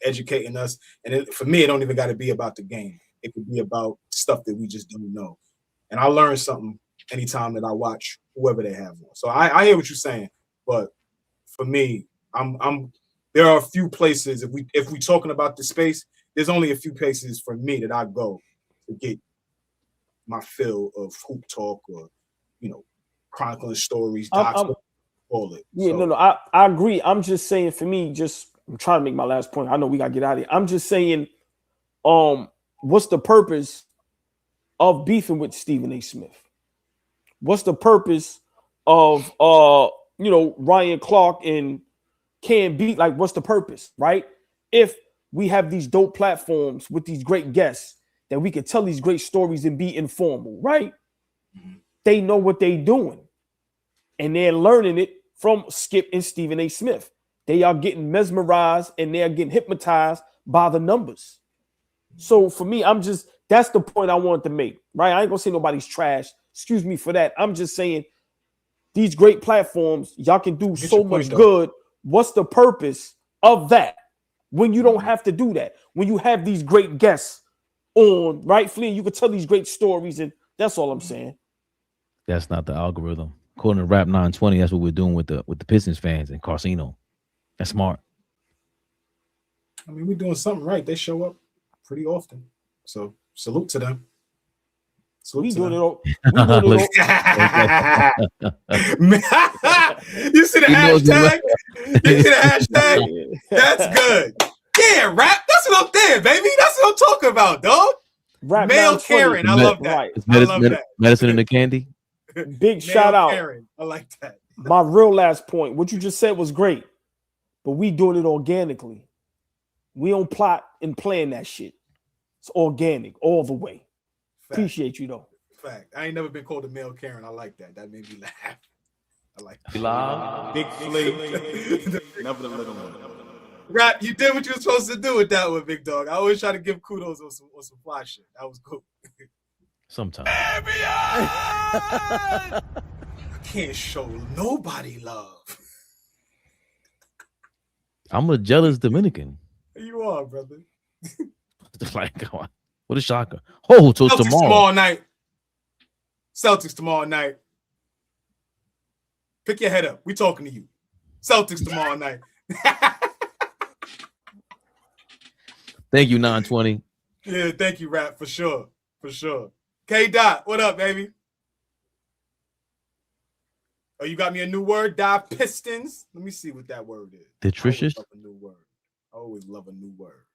educating us. And for me, it don't even got to be about the game. It could be about stuff that we just don't know. And I learn something anytime that I watch whoever they have on. So I hear what you're saying, but for me, there are a few places if we talking about the space, there's only a few places for me that I go to get my fill of hoop talk or chronicling stories, docs, all it. Yeah, so, no, I agree. I'm just saying for me, I'm trying to make my last point. I know we gotta get out of here. I'm just saying, what's the purpose of beefing with Stephen A. Smith? What's the purpose of Ryan Clark and Cam Beat? Like, what's the purpose, right? If we have these dope platforms with these great guests that we can tell these great stories and be informal, right? They know what they're doing. And they're learning it from Skip and Stephen A. Smith. They are getting mesmerized and they're getting hypnotized by the numbers. So for me, that's the point I wanted to make, right? I ain't gonna say nobody's trash. Excuse me for that. I'm just saying these great platforms, y'all can do so much good. What's the purpose of that when you don't have to do that? When you have these great guests on, rightfully. You could tell these great stories, and that's all I'm saying. That's not the algorithm. According to Rap 920, that's what we're doing with the Pistons fans in Casino. That's smart. I mean, we're doing something right. They show up pretty often. So salute to them. We doing it all. We doing it all. You see the hashtag? You see the hashtag? That's good. Yeah, Rap. That's what I'm there, baby. That's what I'm talking about, dog. Rap Male 920. Karen. I love that. Right. I love that. Medicine in the candy. Big shout out. Karen. I like that. My real last point. What you just said was great, but we doing it organically. We don't plot and plan that shit. It's organic all the way. Fact. Appreciate you though. Fact. I ain't never been called a male Karen. I like that. That made me laugh. I like that. Big flake. Never the little one. Rap, you did what you were supposed to do with that one, big dog. I always try to give kudos on some fly shit. That was cool. Sometimes. I can't show nobody love. I'm a jealous Dominican. You are, brother. Like, what a shocker. Oh, so Celtics tomorrow night. Celtics tomorrow night. Pick your head up. We talking to you. Celtics tomorrow night. Thank you, 920. Yeah, thank you, Rap, for sure. For sure. K Dot, what up, baby? Oh, you got me a new word? Die Pistons. Let me see what that word is. Detritious? I always love a new word. I always love a new word.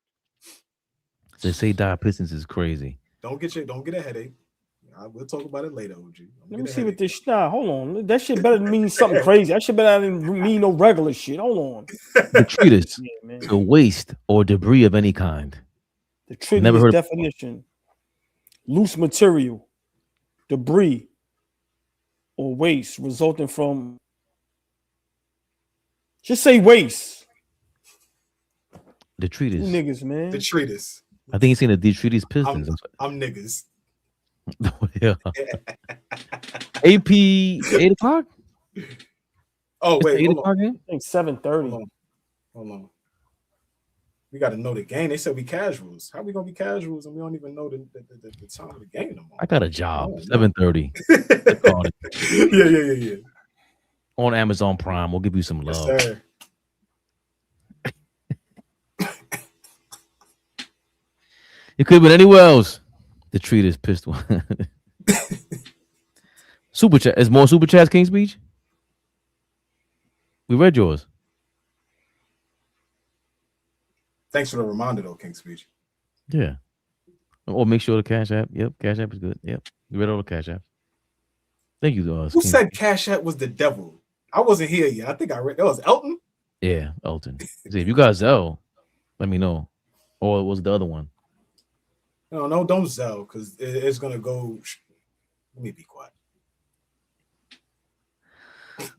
They say Die Pistons is crazy. Don't get a headache. We'll talk about it later, OG. Let me see what this. Nah, hold on. That shit better mean something crazy. That shit better than mean no regular shit. Hold on. Detritus, the waste or debris of any kind. Detritus definition: loose material, debris, or waste resulting from. Just say waste. Detritus. Niggas, man. Detritus. I think he's seen the Detritus Pistons. I'm niggas. Yeah. AP 8 o'clock? Oh, wait. 8 Hold o'clock on. game? I think 7:30. Hold on. We got to know the game. They said we casuals. How we gonna be casuals and we don't even know the time of the game no more? I got a job. 7:30. Yeah. On Amazon Prime. We'll give you some love. Yes, sir. It could have been anywhere else. The treat is pistol. Super chat. Is more super chats, King's Speech? We read yours. Thanks for the reminder, though, King's Speech. Yeah. Or make sure the Cash App. Yep, Cash App is good. Yep. We read all the Cash Apps. Thank you. Who said Cash App was the devil? I wasn't here yet. I think I read that was Elton. Yeah, Elton. See, if you got Zelle, let me know. Or it was the other one. No, don't Zelle, because it's gonna go. Let me be quiet.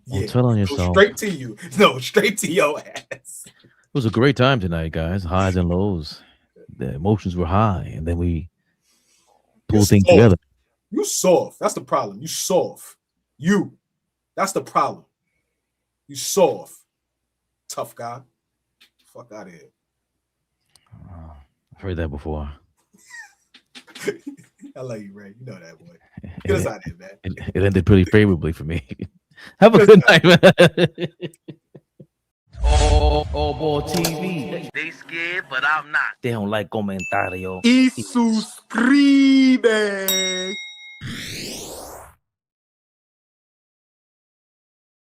Well, tell on yourself. Straight to you. No, straight to your ass. It was a great time tonight, guys. Highs and lows. The emotions were high, and then we pulled things together. You soft. That's the problem. You soft. That's the problem. You soft. Tough guy. Fuck out of here. I've heard that before. I love you, Ray. You know that, boy. Get us out of here, man. It ended pretty favorably for me. Have a good night, man. AllBall TV. They scared, but I'm not. They don't like comentario. Y suscribe.